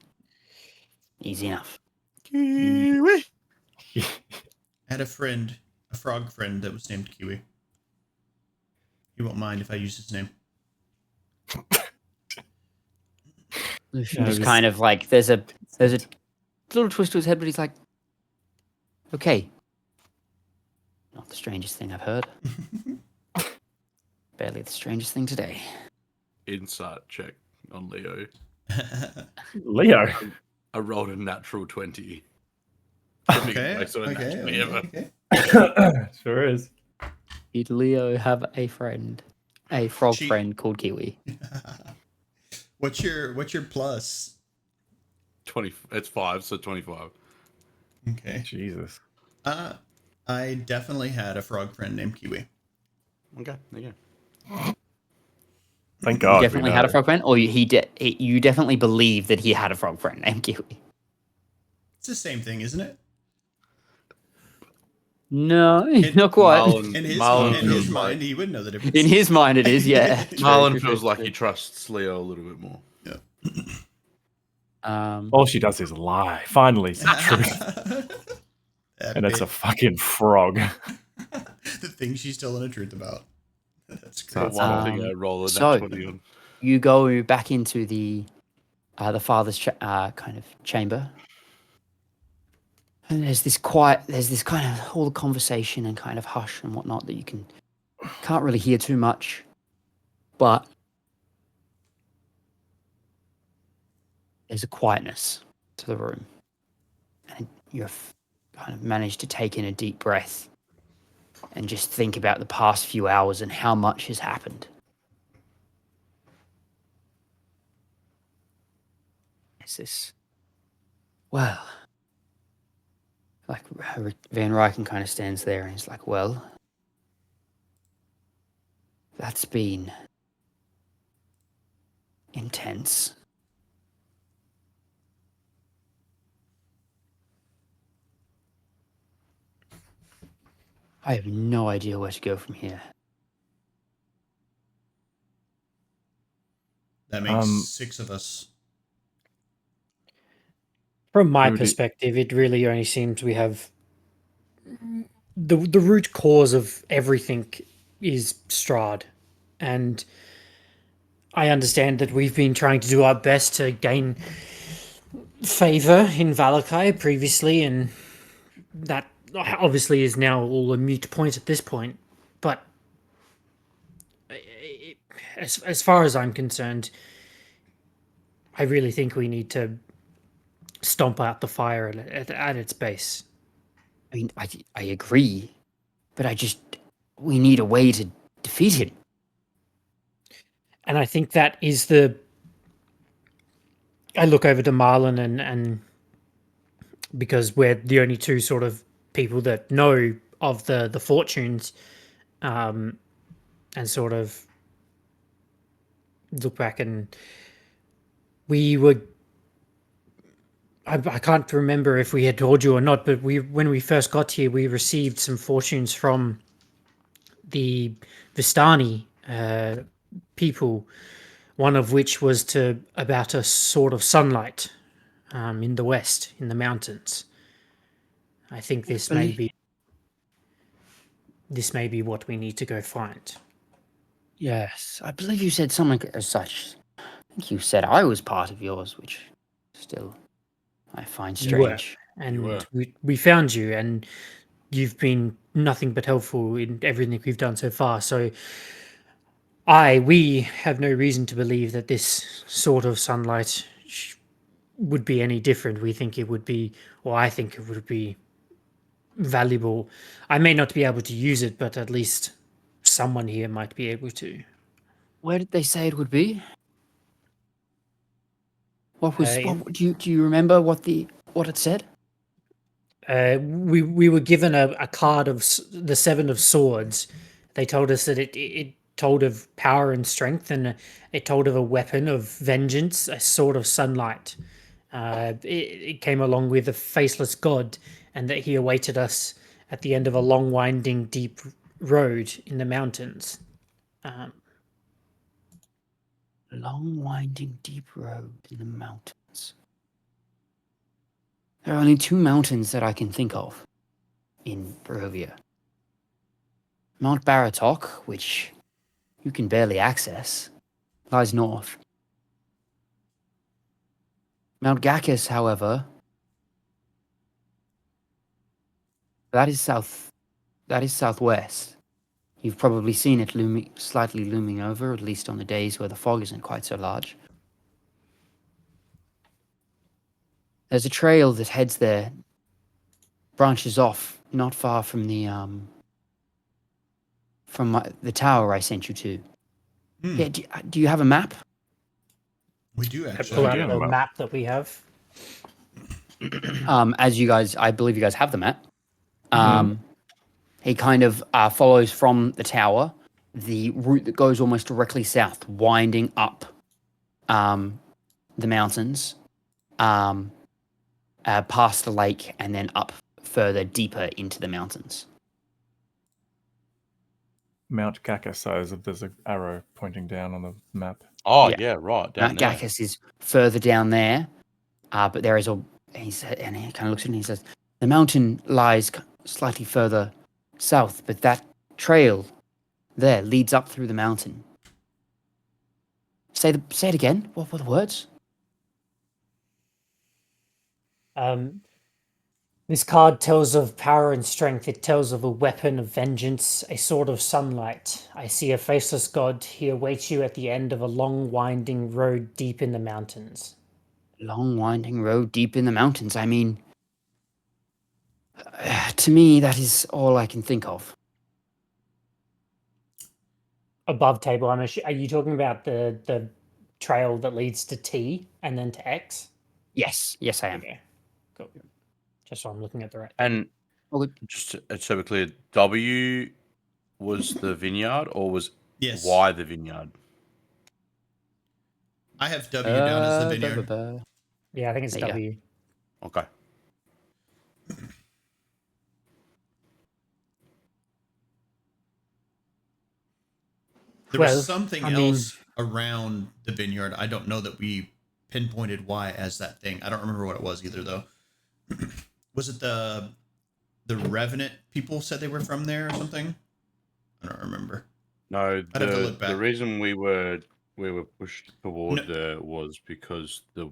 Easy enough. Kiwi. I had a frog friend that was named Kiwi. He won't mind if I use his name. Lucian just kind of like there's a little twist to his head, but he's like, okay. Not the strangest thing I've heard. Barely the strangest thing today. Insight check on Leo. Leo. I rolled a natural 20. Okay. Sure is. Did Leo have a friend? A frog friend called Kiwi. What's your plus? 20. It's 5, so 25. Okay. Jesus. I definitely had a frog friend named Kiwi. Okay, there you go. Thank God. You definitely had a frog friend, or you definitely believe that he had a frog friend named Kiwi. It's the same thing, isn't it? No, not quite. In his mind, he would know the difference. In his mind, it is, yeah. Marlon feels like he trusts Leo a little bit more. Yeah. All she does is lie. Finally, it's the truth. And it's a fucking frog. The thing she's telling the truth about. That's For great. one thing, I roll a so- nat 20 on. You go back into the father's kind of chamber, and there's this kind of all the conversation and kind of hush and whatnot that you can't really hear too much, but there's a quietness to the room, and you've kind of managed to take in a deep breath and just think about the past few hours and how much has happened. Is this... Well... Like, Van Ryken kind of stands there and he's like, well... That's been... intense. I have no idea where to go from here. That makes 6 of us. From my perspective, it really only seems we have the root cause of everything is Strahd, and I understand that we've been trying to do our best to gain favor in Valakai previously, and that obviously is now all a moot point at this point. But as far as I'm concerned, I really think we need to stomp out the fire at its base. I mean, I agree, but we need a way to defeat him. And I think that is I look over to Marlon and because we're the only two sort of people that know of the fortunes, and sort of look back, and we were... I can't remember if we had told you or not, but when we first got here, we received some fortunes from the Vistani people, one of which was about a sort of sunlight in the west, in the mountains. I think this may be what we need to go find. Yes, I believe you said something as such. I think you said I was part of yours, which still... I find strange. And we found you, and you've been nothing but helpful in everything we've done so far. So we have no reason to believe that this sort of sunlight would be any different. We think it would be, or I think it would be valuable. I may not be able to use it, but at least someone here might be able to. Where did they say it would be? What do you remember what it said? We were given a card of the 7 of Swords They told us that it told of power and strength, and it told of a weapon of vengeance, a sword of sunlight. It came along with a faceless god, and that he awaited us at the end of a long, winding, deep road in the mountains. Long, winding, deep road in the mountains. There are only 2 mountains that I can think of in Barovia. Mount Baratok, which you can barely access, lies north. Mount Gakis, however, that is southwest. You've probably seen it slightly looming over, at least on the days where the fog isn't quite so large. There's a trail that heads there, branches off not far from the tower I sent you to. Yeah, do you have a map? We do I actually. pull out the map that we have. I believe you guys have the map. He kind of follows from the tower, the route that goes almost directly south, winding up the mountains, past the lake, and then up further, deeper into the mountains. Mount Gakis, there's an arrow pointing down on the map. Oh, yeah, right. Down Mount there. Gakis is further down there, but there is and he kind of looks at it and he says, the mountain lies slightly further south, but that trail there leads up through the mountain. Say it again. What were the words? This card tells of power and strength. It tells of a weapon of vengeance, a sword of sunlight. I see a faceless god. He awaits you at the end of a long, winding road deep in the mountains. Long, winding road deep in the mountains. I mean, to me, that is all I can think of. Above table, are you talking about the trail that leads to T and then to X? Yes, I am. Okay, cool. Just so I'm looking at the right. And just so we're clear, W was the vineyard, or was Y the vineyard? I have W down as the vineyard. Yeah, I think it's W. Okay. There was something else around the vineyard. I don't know that we pinpointed Y as that thing. I don't remember what it was either, though. Was it the Revenant people said they were from there or something? I don't remember. No, the reason we were pushed toward there was because the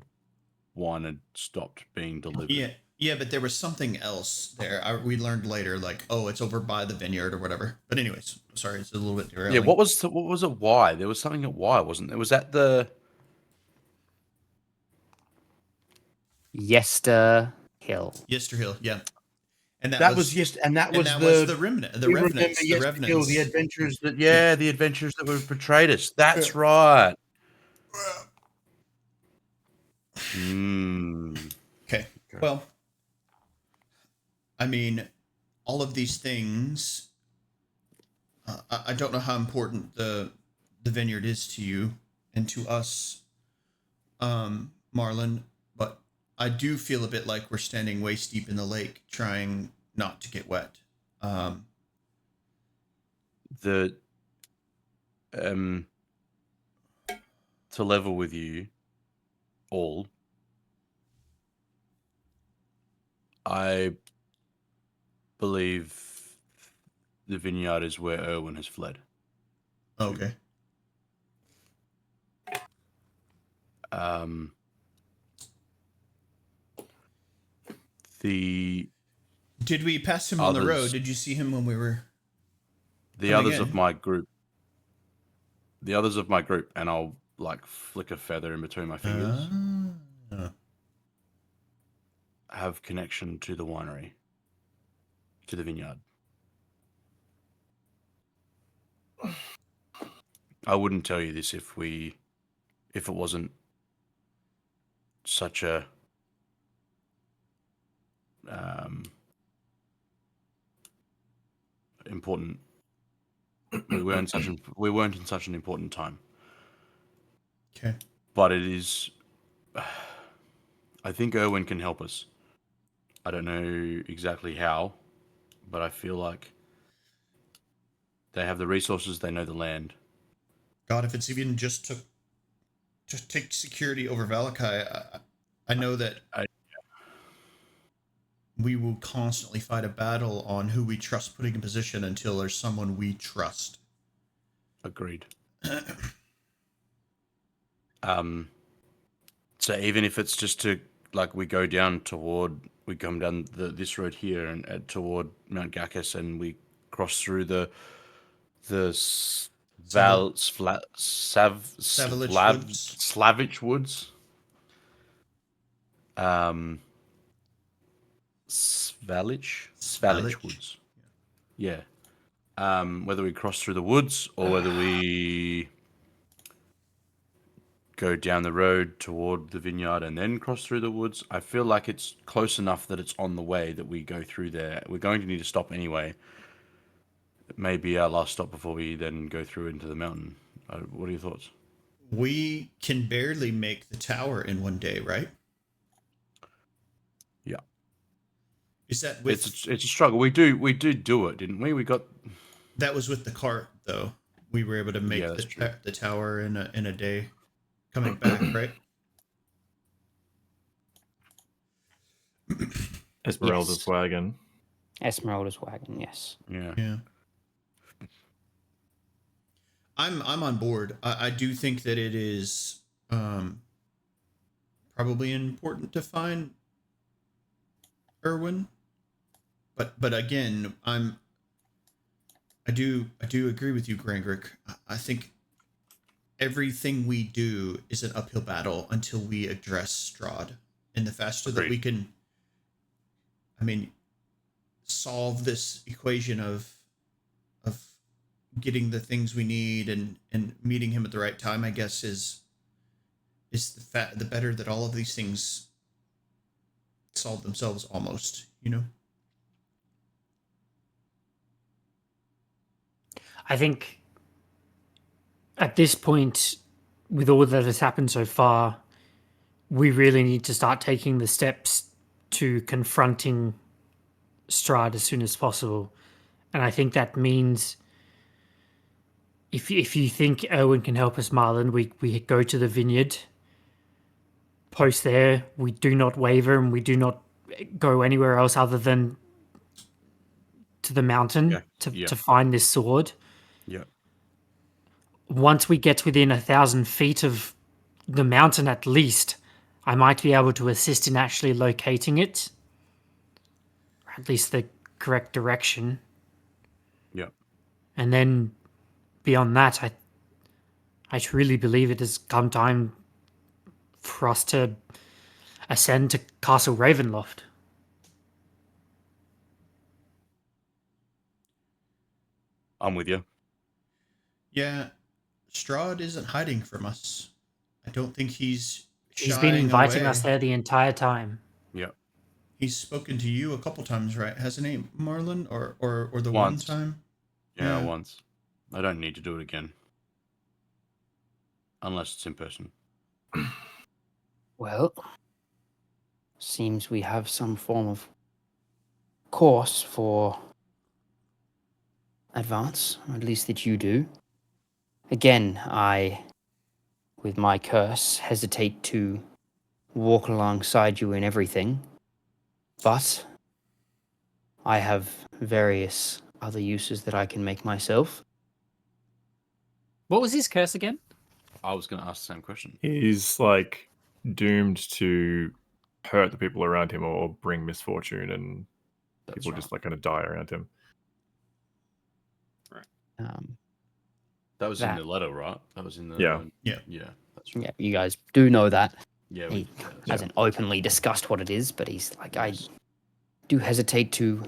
wine had stopped being delivered. Yeah, but there was something else there. We learned later, like, oh, it's over by the vineyard or whatever. But anyways, sorry, it's a little bit derailing. Yeah, what was it? Y? There was something at Y, wasn't there? Was that the Yester Hill? Yester Hill, yeah. And that was the remnant. The Revenants. The Revenants. The adventures the adventures that were portrayed us. That's right. Okay. Well, I mean, all of these things. I don't know how important the vineyard is to you and to us, Marlon, but I do feel a bit like we're standing waist deep in the lake, trying not to get wet. To level with you all, I believe the vineyard is where Erwin has fled. Okay. Did we pass him on the road? Did you see him when we were? The others of my group, and I'll like flick a feather in between my fingers, have connection to the winery, to the vineyard. I wouldn't tell you this if it wasn't such a important We weren't in such an important time. Okay. But it is. I think Erwin can help us. I don't know exactly how, but I feel like they have the resources. They know the land. God, if it's even just to take security over Valakai, I know that we will constantly fight a battle on who we trust putting in position until there's someone we trust. Agreed. So even if it's just to we go down we come down this road here and toward Mount Gakis and we cross through the Slavich Woods. Svalich Woods. Yeah. Whether we cross through the woods or whether we go down the road toward the vineyard and then cross through the woods, I feel like it's close enough that it's on the way that we go through there. We're going to need to stop anyway. It may be our last stop before we then go through into the mountain. What are your thoughts? We can barely make the tower in one day, right? Yeah. Is that with... It's a struggle. We do it, didn't we? We got... That was with the cart, though. We were able to make the tower in a day. Coming back, right? Esmeralda's wagon. Esmeralda's wagon, yes. Yeah. I'm on board. I do think that it is probably important to find Erwin, but again, I do agree with you, Grangrik. I think everything we do is an uphill battle until we address Strahd, and the faster that we can, solve this equation of getting the things we need and meeting him at the right time, I guess is the better that all of these things solve themselves almost, I think at this point, with all that has happened so far, we really need to start taking the steps to confronting Strahd as soon as possible. And I think that means if you think Erwin can help us, Marlon, we go to the vineyard, post there, we do not waver, and we do not go anywhere else other than to the mountain to find this sword. Yeah. Once we get within 1,000 feet of the mountain at least, I might be able to assist in actually locating it. Or at least the correct direction. Yeah. And then beyond that, I truly believe it has come time for us to ascend to Castle Ravenloft. I'm with you. Yeah, Strahd isn't hiding from us. I don't think he's been inviting us there the entire time. Yeah. He's spoken to you a couple times, right? Hasn't he, Marlon? Or the once. one time? Yeah, once. I don't need to do it again. Unless it's in person. Well, seems we have some form of course for advance, or at least that you do. Again, I, with my curse, hesitate to walk alongside you in everything, but I have various other uses that I can make myself. What was his curse again? I was going to ask the same question. He's doomed to hurt the people around him or bring misfortune, and people just going to die around him. Right. That was in the letter, right? That was in the yeah. That's right. Yeah, you guys do know that. Yeah, he hasn't openly discussed what it is, but he's like, I do hesitate to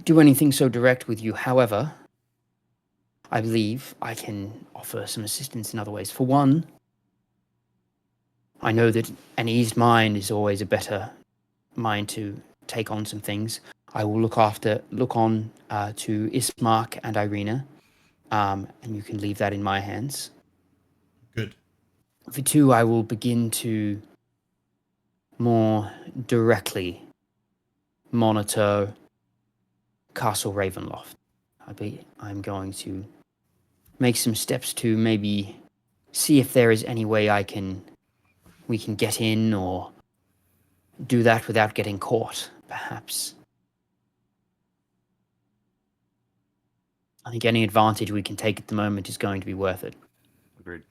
do anything so direct with you. However, I believe I can offer some assistance in other ways. For one, I know that an eased mind is always a better mind to take on some things. I will look on to Ismark and Irina, and you can leave that in my hands. Good. For 2, I will begin to more directly monitor Castle Ravenloft. I'm going to make some steps to maybe see if there is any way we can get in or do that without getting caught, perhaps. I think any advantage we can take at the moment is going to be worth it. Agreed.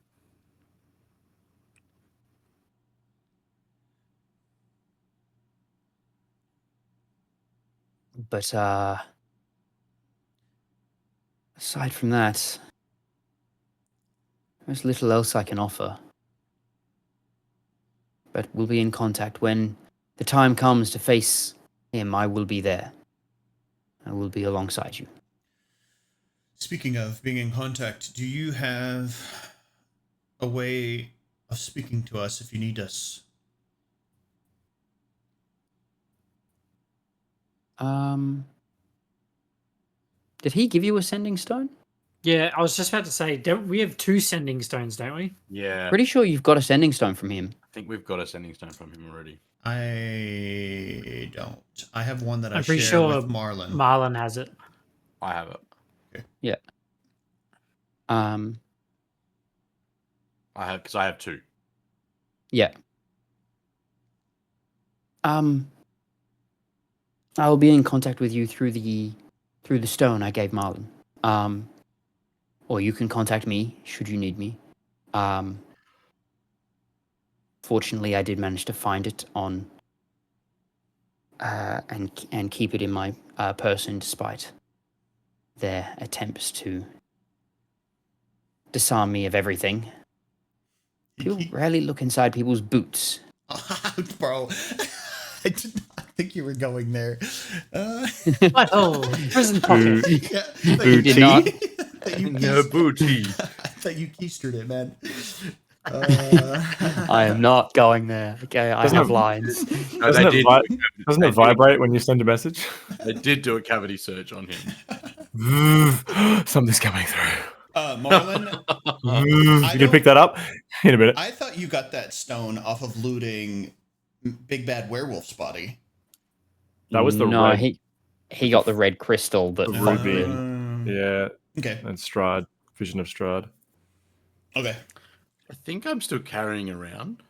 But aside from that, there's little else I can offer. But we'll be in contact when the time comes to face him. I will be there. I will be alongside you. Speaking of being in contact, do you have a way of speaking to us if you need us? Did he give you a sending stone? Yeah, I was just about to say, don't we have 2 sending stones, don't we? Yeah. Pretty sure you've got a sending stone from him. I think we've got a sending stone from him already. I don't. I have one that I'm I pretty share sure with Marlon. Marlon has it. I have it. Okay. Yeah. I have, because I have 2. Yeah. I'll be in contact with you through the stone I gave Marlon. Or you can contact me should you need me. Fortunately, I did manage to find it on and keep it in my person despite their attempts to disarm me of everything. People rarely look inside people's boots. Bro, I did not think you were going there. Oh, prison pocket. Yeah, You did not. No booty. I thought you keistered it, man. I am not going there. Okay, I Doesn't have it- lines. No, Doesn't they it, did. doesn't it vibrate when you send a message? They did do a cavity search on him. Something's coming through. Marlon, You gonna pick that up in a minute? I thought you got that stone off of looting Big Bad Werewolf's body. That was the no. red. He got the red crystal that The fucked ruby. him. Yeah, Okay. and Strahd, Vision of Strahd. Okay. I think I'm still carrying around.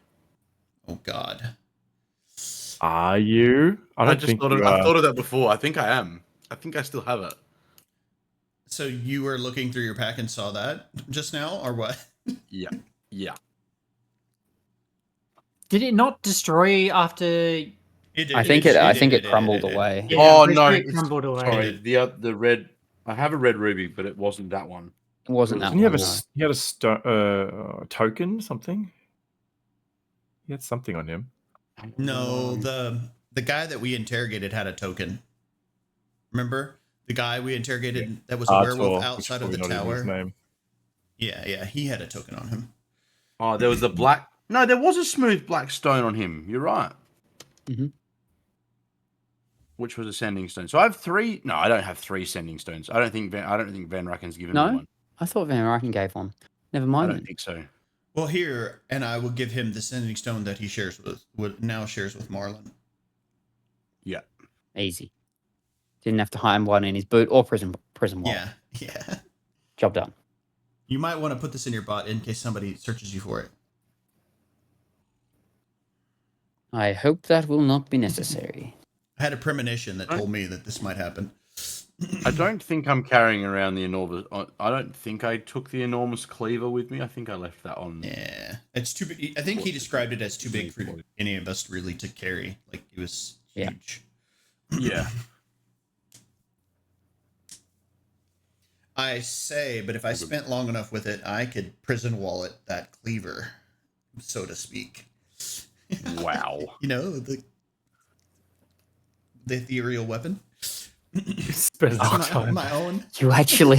Oh God. Are you? I I've think thought you of, are. I've thought of that before. I think I am. I think I still have it. So you were looking through your pack and saw that just now, or what? Yeah. Yeah. Did it not destroy after? It did, I think it crumbled did. away. Yeah, Oh, I'm pretty no, sure it it's- crumbled away. Sorry, the red. I have a red ruby, but it wasn't that one. It wasn't that Didn't he have one. a? He had a token, something. He had something on him. No, the guy that we interrogated had a token. Remember the guy we interrogated that was a werewolf outside of the tower? Name. Yeah, he had a token on him. Oh, there was the black. No, there was a smooth black stone on him. You're right. Mhm. Which was a sending stone. So I have 3. No, I don't have 3 sending stones. I don't think Van Racken's given No? me one. I thought Van Ryken gave one. Never I mind. don't Then. think so. Well, here, and I will give him the sending stone that he shares with Marlon. Yeah. Easy. Didn't have to hide one in his boot or prison wallet. Yeah. Job done. You might want to put this in your bot in case somebody searches you for it. I hope that will not be necessary. I had a premonition that told me that this might happen. I don't think I'm carrying around the enormous. I don't think I took the enormous cleaver with me. I think I left that on. Yeah, it's too big. I think he described it as too big for any of us really to carry. Like it was huge. Yeah. I say, but if I spent long enough with it, I could prison wallet that cleaver, so to speak. Wow. You know, the ethereal weapon. Spend our time. My own. You actually,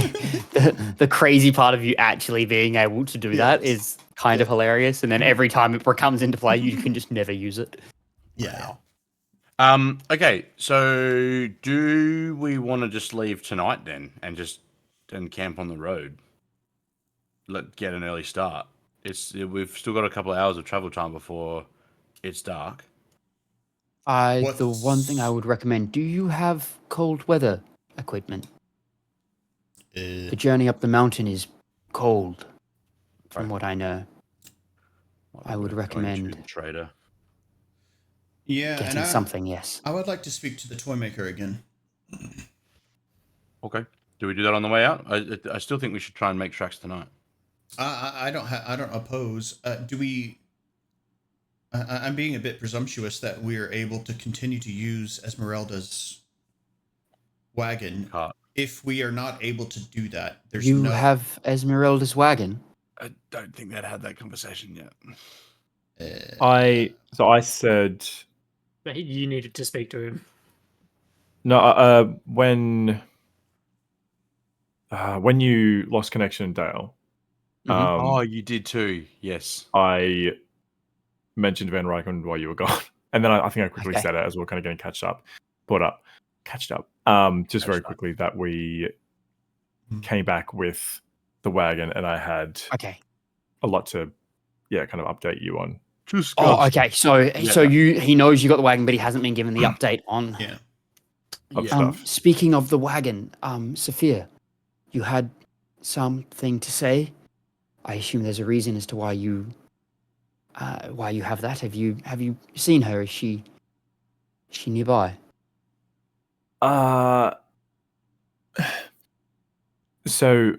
the crazy part of you actually being able to do that is kind of hilarious. And then every time it comes into play, you can just never use it. Yeah. Okay, so do we want to just leave tonight then, and camp on the road? Get an early start. We've still got a couple of hours of travel time before it's dark. The one thing I would recommend: do you have cold weather equipment? The journey up the mountain is cold, from what I know. I would recommend the trader. Yeah, getting something. Yes. I would like to speak to the toy maker again. Okay. Do we do that on the way out? I still think we should try and make tracks tonight. I don't oppose. Do we? I'm being a bit presumptuous that we are able to continue to use Esmeralda's wagon. Cart. If we are not able to do that, You have Esmeralda's wagon. I don't think they'd had that conversation yet. I said. But you needed to speak to him. No, when you lost connection, Dale. Oh, you did too. Yes. I mentioned Van Ryken while you were gone, and then I think I quickly said it as we were kind of getting catched up. Just very quickly that we came back with the wagon, and I had a lot to, kind of update you on. Oh, okay. So he knows you got the wagon, but he hasn't been given the update on. Stuff. Speaking of the wagon, Sephir, you had something to say. I assume there's a reason as to why you have that. Have you seen her? Is she nearby? So,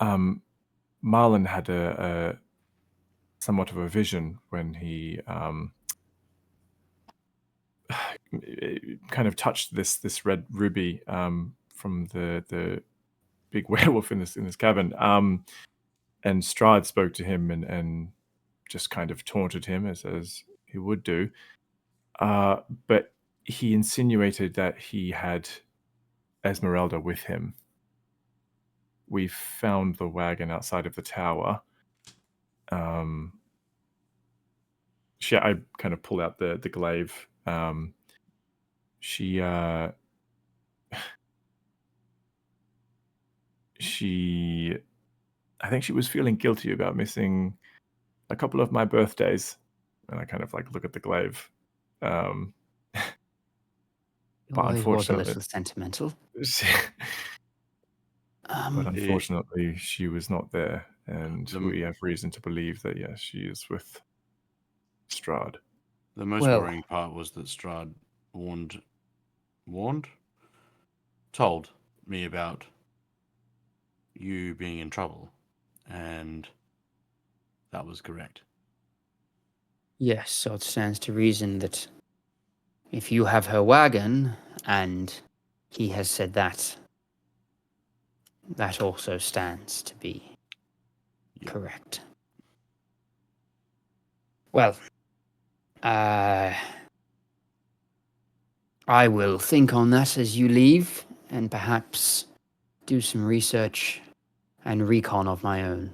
Merlon had a somewhat of a vision when he kind of touched this red ruby from the big werewolf in this cabin. And Strahd spoke to him and just kind of taunted him as he would do. But he insinuated that he had Esmeralda with him. We found the wagon outside of the tower. I kind of pulled out the glaive. She I think she was feeling guilty about missing a couple of my birthdays, and I kind of look at the glaive. But unfortunately, was a little sentimental. But unfortunately, she was not there, and we have reason to believe that yes, she is with Strahd. The most worrying part was that Strahd told me about you being in trouble, and that was correct. Yes, so it stands to reason that if you have her wagon, and he has said that also stands to be correct. Well, I will think on that as you leave, and perhaps do some research and recon of my own.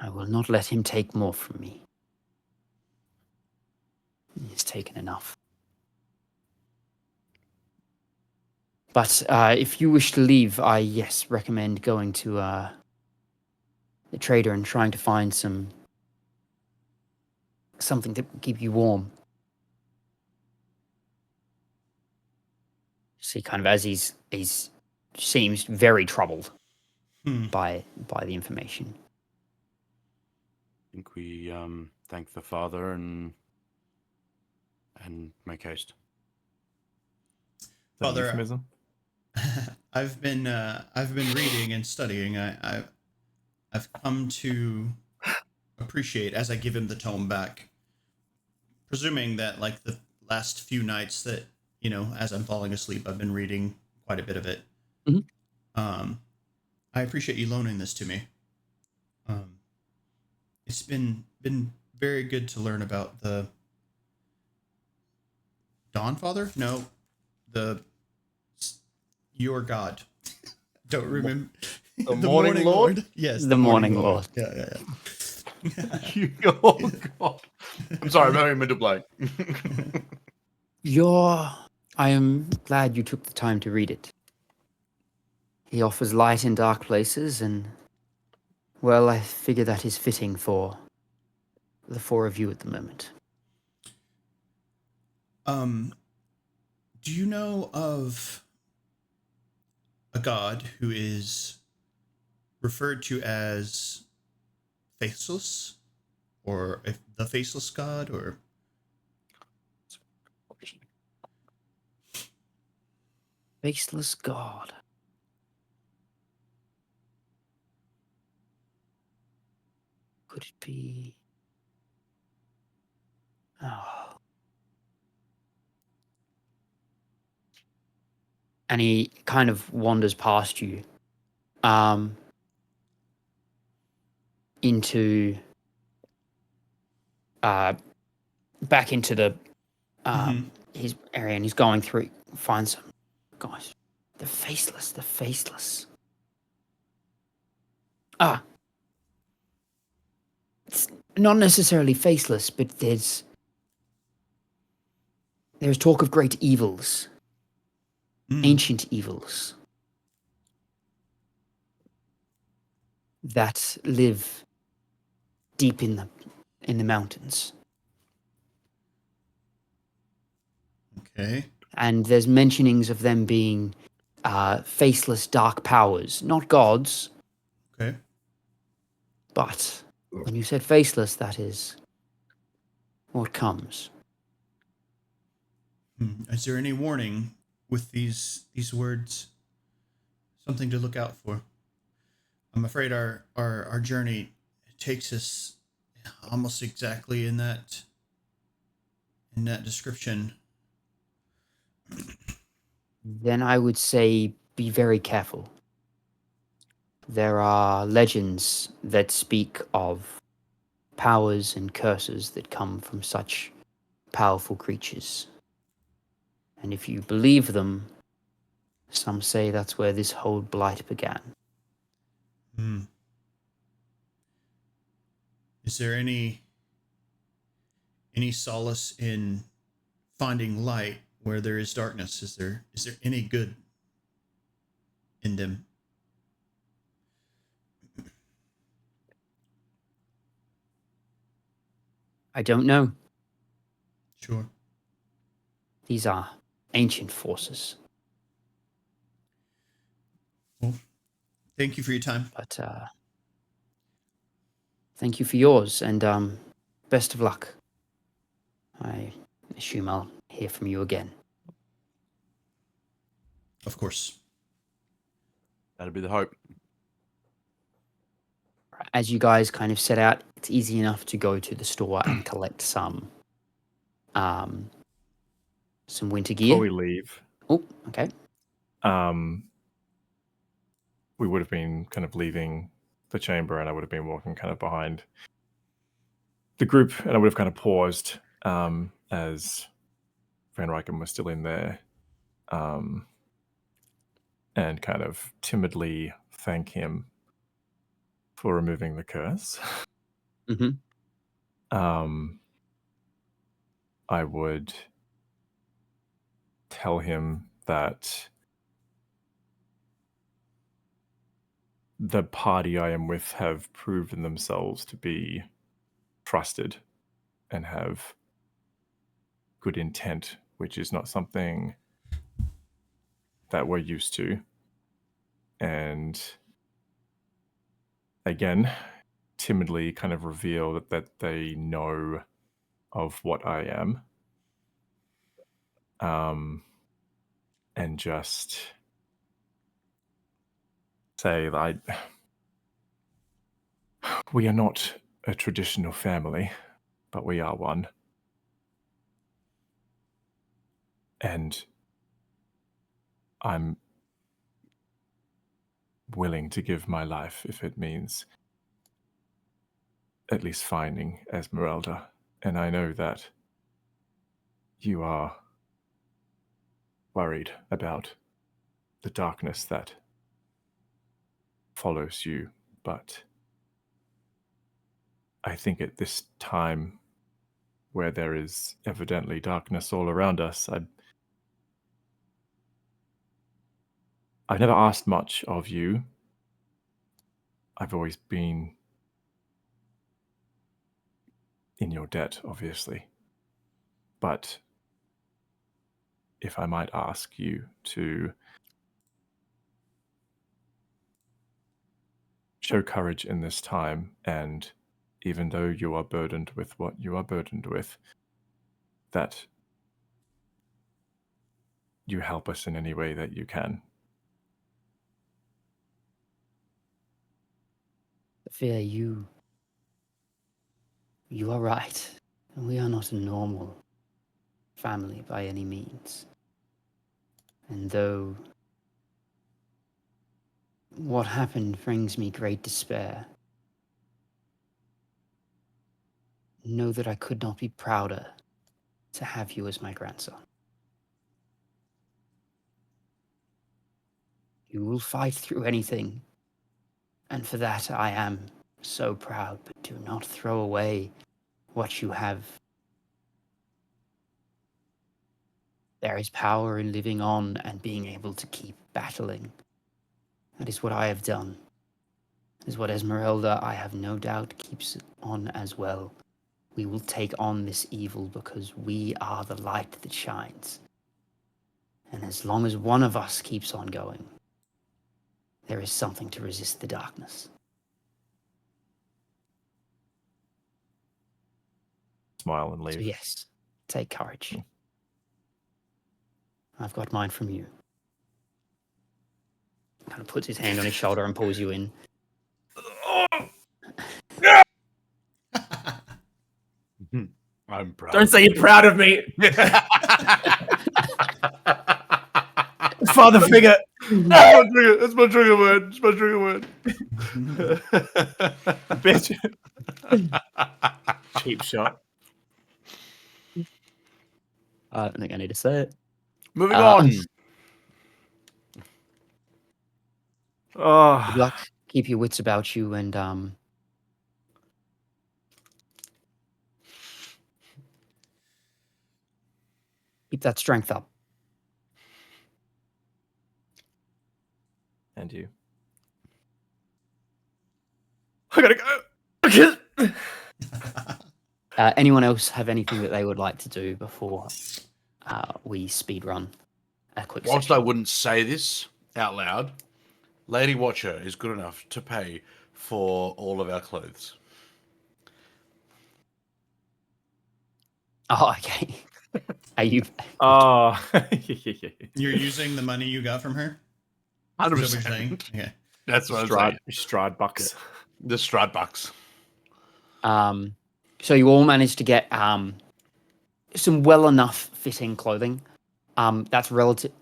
I will not let him take more from me. He's taken enough. But if you wish to leave, I recommend going to the trader and trying to find something to keep you warm. See, kind of as he's seems very troubled by the information. I think we thank the father and make haste. Father, I've been reading and studying. I've come to appreciate, as I give him the tome back, presuming that the last few nights that as I'm falling asleep, I've been reading quite a bit of it. Mm-hmm. I appreciate you loaning this to me. It's been very good to learn about the Dawnfather? No, your god. Don't remember. The Morning Lord? Yes, the Morning Lord. Yeah. Oh god. I'm sorry, I'm having a mental blank. I am glad you took the time to read it. He offers light in dark places, and, well, I figure that is fitting for the four of you at the moment. Do you know of a god who is referred to as faceless, or if the faceless god, or Faceless god. Could it be? Oh. And he kind of wanders past you, into, back into the, his area, and he's going through, finds some guys. The faceless. It's not necessarily faceless, but there's talk of great evils. Ancient evils that live deep in the mountains. Okay. And there's mentionings of them being faceless dark powers, not gods. Okay. But when you said faceless, that is what comes. Is there any warning with these words? Something to look out for. I'm afraid our journey takes us almost exactly in that description. Then I would say be very careful. There are legends that speak of powers and curses that come from such powerful creatures. And if you believe them, some say that's where this whole blight began. Is there any solace in finding light where there is darkness? Is there any good in them? I don't know. Sure. These are ancient forces. Well, thank you for your time. But thank you for yours, and best of luck. I assume I'll hear from you again. Of course. That'd be the hope. As you guys kind of set out, it's easy enough to go to the store and collect some winter gear. Before we leave, Oh, okay. We would have been kind of leaving the chamber, and I would have been walking kind of behind the group, and I would have kind of paused as Van Ryken was still in there, and kind of timidly thank him for removing the curse. I would tell him that the party I am with have proven themselves to be trusted and have good intent, which is not something that we're used to. And again, timidly kind of reveal that they know of what I am. And just say that we are not a traditional family, but we are one. And I'm willing to give my life if it means at least finding Esmeralda. And I know that you are worried about the darkness that follows you, but I think at this time where there is evidently darkness all around us. I've never asked much of you. I've always been in your debt, obviously. But if I might ask you to show courage in this time, and even though you are burdened with what you are burdened with, that you help us in any way that you can. Fear, you are right. We are not a normal family by any means. And though what happened brings me great despair, know that I could not be prouder to have you as my grandson. You will fight through anything, and for that I am so proud, but do not throw away what you have. There is power in living on and being able to keep battling. That is what I have done. That is what Esmeralda, I have no doubt, keeps on as well. We will take on this evil because we are the light that shines. And as long as one of us keeps on going, there is something to resist the darkness. Smile and leave. So yes, take courage. I've got mine from you. Kind of puts his hand on his shoulder and pulls you in. I'm proud. Don't say you're proud of me. Father figure. That's my trigger word. It's my trigger word. Bitch. Cheap shot. I don't think I need to say it. Moving on. Oh, Good luck. Keep your wits about you and keep that strength up. and you. I gotta go. Anyone else have anything that they would like to do before we speed run a quick Whilst section? I wouldn't say this out loud, Lady Watcher is good enough to pay for all of our clothes. Oh, okay. Are you? Oh, You're using the money you got from her? Is that what you're saying? 100%. Okay. That's what I'm saying. Strahd bucks. The Strahd bucks. So you all managed to get some well enough fitting clothing. That's relative.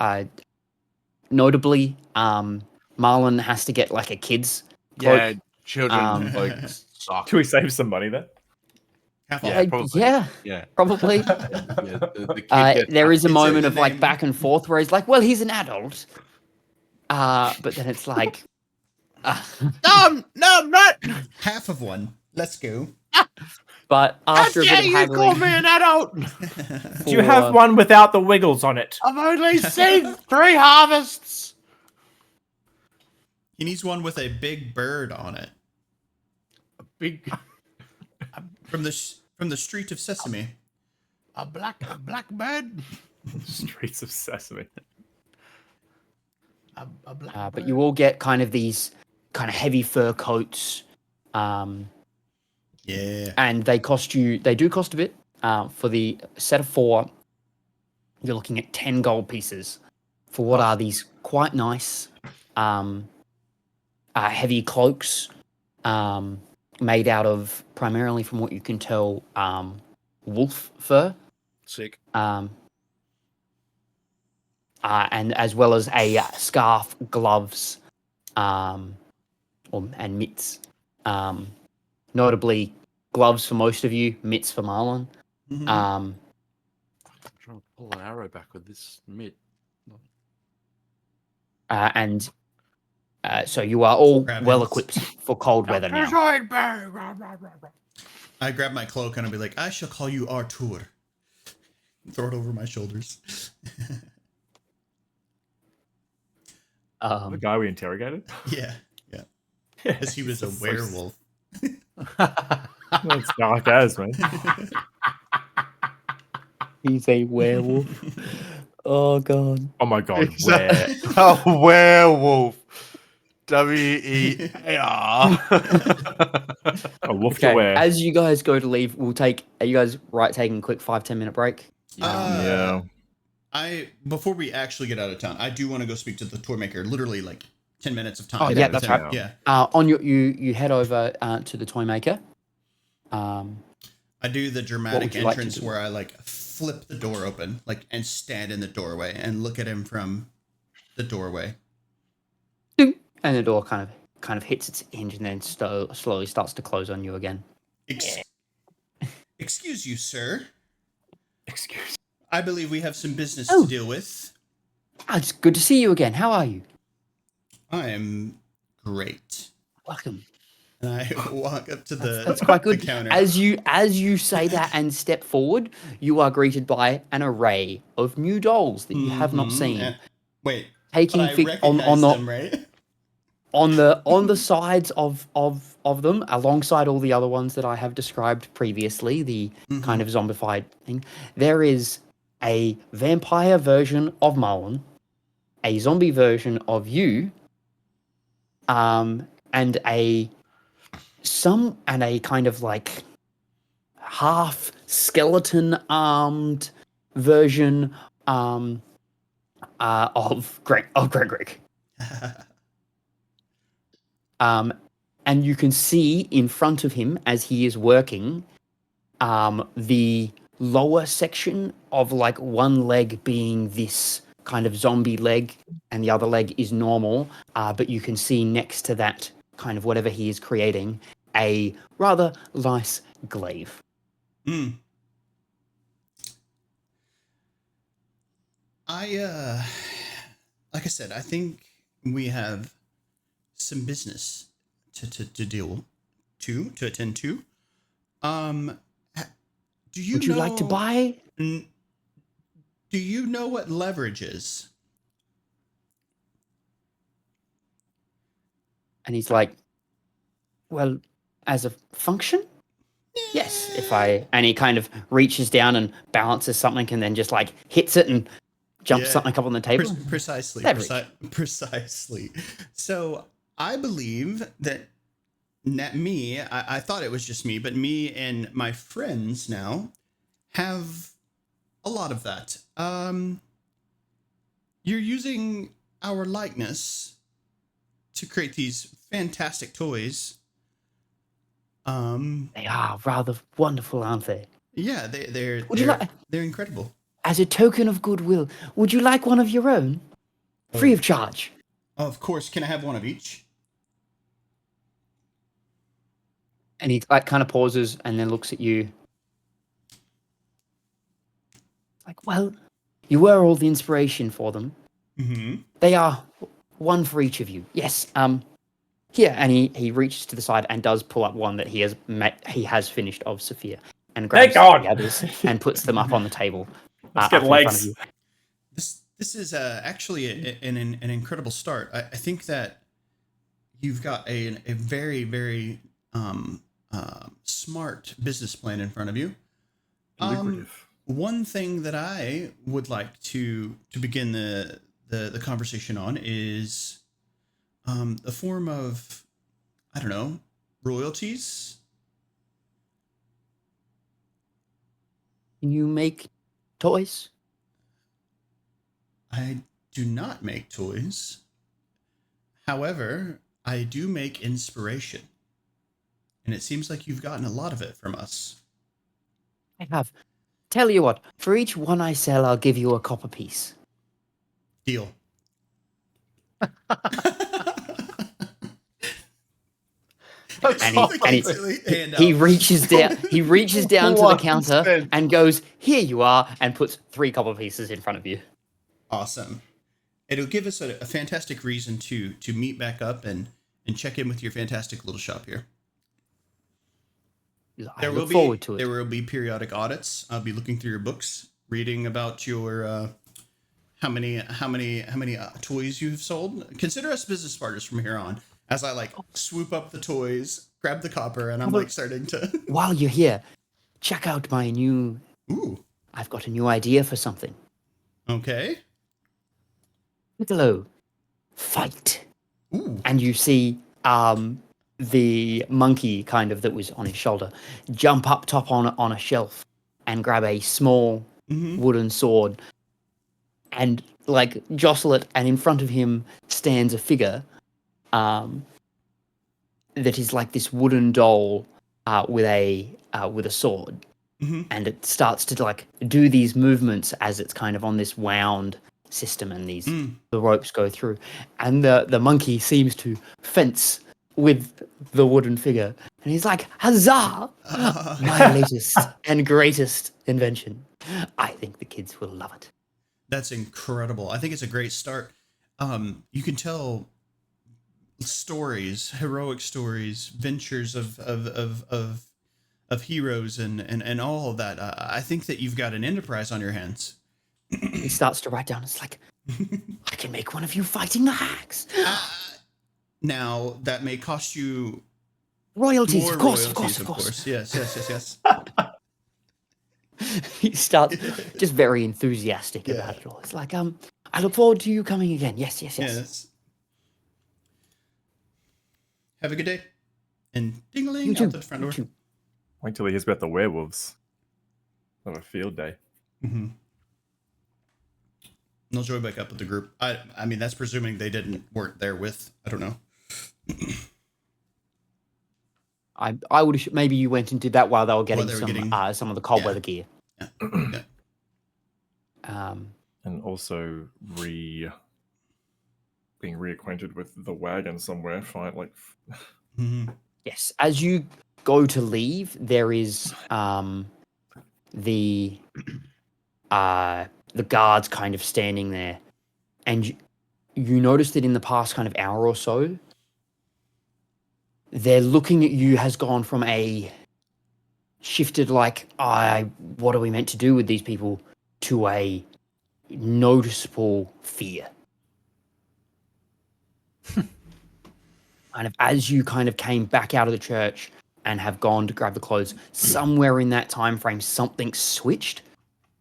Notably, Marlon has to get like a kid's cloak. Yeah, children like suck. Do we save some money there? Half Yeah, off. probably. Yeah, Yeah. probably. Yeah, the kid gets There is a It's moment in of the like name. back and forth where he's like, "Well, he's an adult," but then it's like, No, I'm not. Half of one. Let's go. but after a bit of You call me haggling, an adult? Do you have one without the wiggles on it? I've only seen 3 harvests. He needs one with a big bird on it. Big, From the street of Sesame. a black bird. Streets of Sesame. A black but bird. you all get kind of these kind of heavy fur coats, Yeah. and they do cost a bit. For the set of 4, you're looking at 10 gold pieces for what are these quite nice heavy cloaks, made out of primarily, from what you can tell, wolf fur. Sick. And as well as a scarf, gloves, and mitts. Notably, gloves for most of you, mitts for Marlon. Mhm. I'm trying to pull an arrow back with this mitt. And So you are all Grab well hands. equipped for cold weather now. I grab my cloak and I'll be like, I shall call you Artur. Throw it over my shoulders. The guy we interrogated? Yeah. Because he was a werewolf. That's dark as, man. He's a werewolf. Oh god. Oh my god, where? A werewolf. W-E-A-R. A wolf to wear. As you guys go to leave, are you guys taking a quick 5-10 minute break? Yeah. Before we actually get out of town, I do want to go speak to the toy maker. Literally like 10 minutes of time. Oh yeah, that's right. Yeah. You head over to the toy maker. I do the dramatic like entrance where I like flip the door open, like, and stand in the doorway and look at him from the doorway. And the door kind of hits its hinge and then slowly starts to close on you again. Excuse you, sir. Excuse. I believe we have some business to deal with. It's good to see you again. How are you? I am great. Welcome. And I walk up to That's quite good. the counter. As you say that and step forward, you are greeted by an array of new dolls that you have not seen. Wait, Taking but I recognize them, right? on the sides of them, alongside all the other ones that I have described previously, the kind of zombified thing, there is a vampire version of Merlon, a zombie version of you, and a kind of like half skeleton armed version of Grangrik. And you can see in front of him as he is working, the lower section of like one leg being this kind of zombie leg and the other leg is normal. But you can see next to that kind of whatever he is creating, a rather nice glaive. Like I said, I think we have some business to attend to. Would you like to buy? Do you know what leverage is? And he's like, well, as a function? Yes, and he kind of reaches down and balances something and then just like hits it and jumps something up on the table. Precisely. Precisely. So I believe that I thought it was just me, but me and my friends now have a lot of that. You're using our likeness to create these fantastic toys. They are rather wonderful, aren't they? Yeah, they're incredible. As a token of goodwill, would you like one of your own? Free of charge. Of course. Can I have one of each? And he like kind of pauses and then looks at you. Like, well, you were all the inspiration for them. Mm-hmm. They are one for each of you. Yes. Here, and he reaches to the side and does pull up one that he has finished of Sephir and grabs the others and puts them up on the table. Let's get legs. This is actually an incredible start. I think that you've got a very, very smart business plan in front of you. One thing that I would like to begin the conversation on is a form of, I don't know, royalties. Can you make toys? I do not make toys. However, I do make inspiration. And it seems like you've gotten a lot of it from us. I have. Tell you what, for each one I sell, I'll give you a copper piece. Deal. He reaches down. He reaches down to the counter and goes, "Here you are," and puts 3 copper pieces in front of you. Awesome. it'll give us a fantastic reason to meet back up and check in with your fantastic little shop here. I look forward to it. There will be periodic audits. I'll be looking through your books, reading about your how many toys you've sold. Consider us business partners from here on. As I swoop up the toys, grab the copper, and I'm starting to. While you're here, check out my new. Ooh. I've got a new idea for something. Okay. Piccolo, fight. Ooh. And you see the monkey kind of that was on his shoulder jump up top on a shelf and grab a small wooden sword and jostle it, and in front of him stands a figure that is like this wooden doll with a sword, and it starts to do these movements as it's kind of on this wound system, and the ropes go through, and the monkey seems to fence with the wooden figure, and he's like, huzzah, my latest and greatest invention. I think the kids will love it. That's incredible. I think it's a great start. You can tell stories, heroic stories, ventures of heroes and all of that. I think that you've got an enterprise on your hands. He starts to write down. It's like, I can make one of you fighting the hags. Now that may cost you royalties, more of course. Yes. He starts just very enthusiastic about it all. It's like, I look forward to you coming again. Yes. Have a good day. And ding-a-ling out the front door. Wait till he hears about the werewolves. Have a field day. Mm-hmm. They'll join back up with the group. I mean, that's presuming they weren't there with. I don't know. I would maybe you went and did that while they were getting some of the cold weather gear. Yeah. And also being reacquainted with the wagon somewhere. Yes, as you go to leave, there is the guards kind of standing there, and you notice that in the past kind of hour or so, their looking at you has gone from a shifted what are we meant to do with these people, to a noticeable fear. Kind of as you kind of came back out of the church and have gone to grab the clothes, somewhere in that time frame something switched,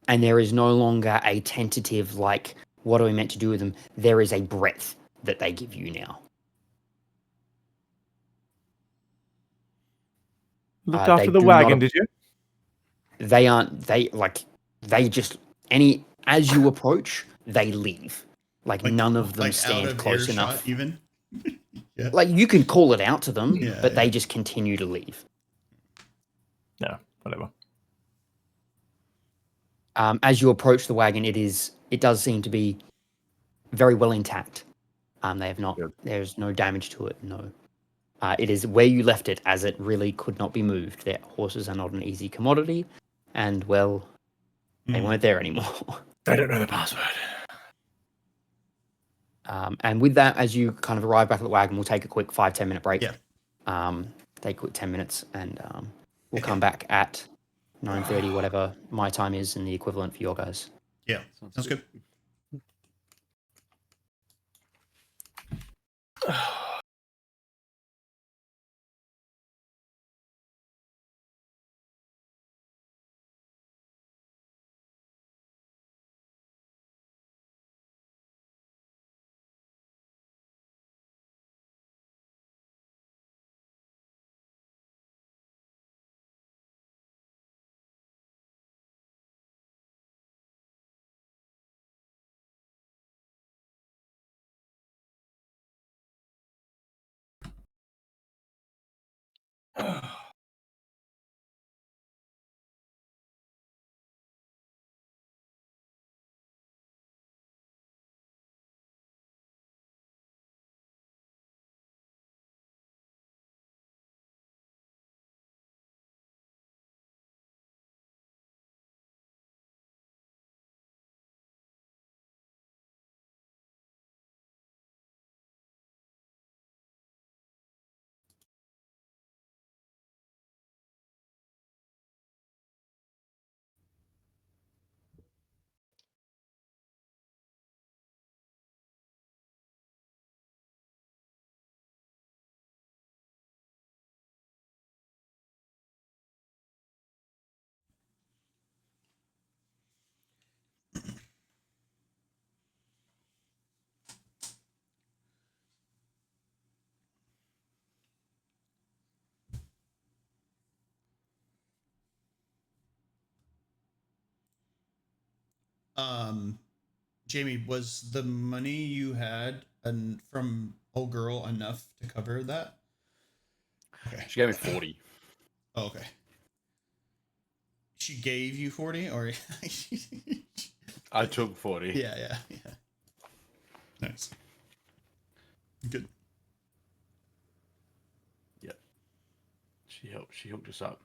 and there is no longer a tentative what are we meant to do with them. There is a breadth that they give you now. Looked after the wagon, did you? They aren't. They just as you approach, they leave. None of them stand close enough. Even. Yeah. You can call it out to them, but they just continue to leave. Yeah, whatever. As you approach the wagon, it does seem to be very well intact. They have not. Good. There's no damage to it. No. It is where you left it, as it really could not be moved. Their horses are not an easy commodity, and they weren't there anymore. They don't know the password. And with that, as you kind of arrive back at the wagon, we'll take a quick 5-10 minute break. Yeah. Take a quick 10 minutes, and we'll come back at 9:30, whatever my time is, and the equivalent for your guys. Yeah, sounds good. Jamie, was the money you had from old girl enough to cover that? Okay. She gave me 40. Oh, okay. She gave you 40, or I took 40. Yeah. Nice. Good. Yep. She hooked us up.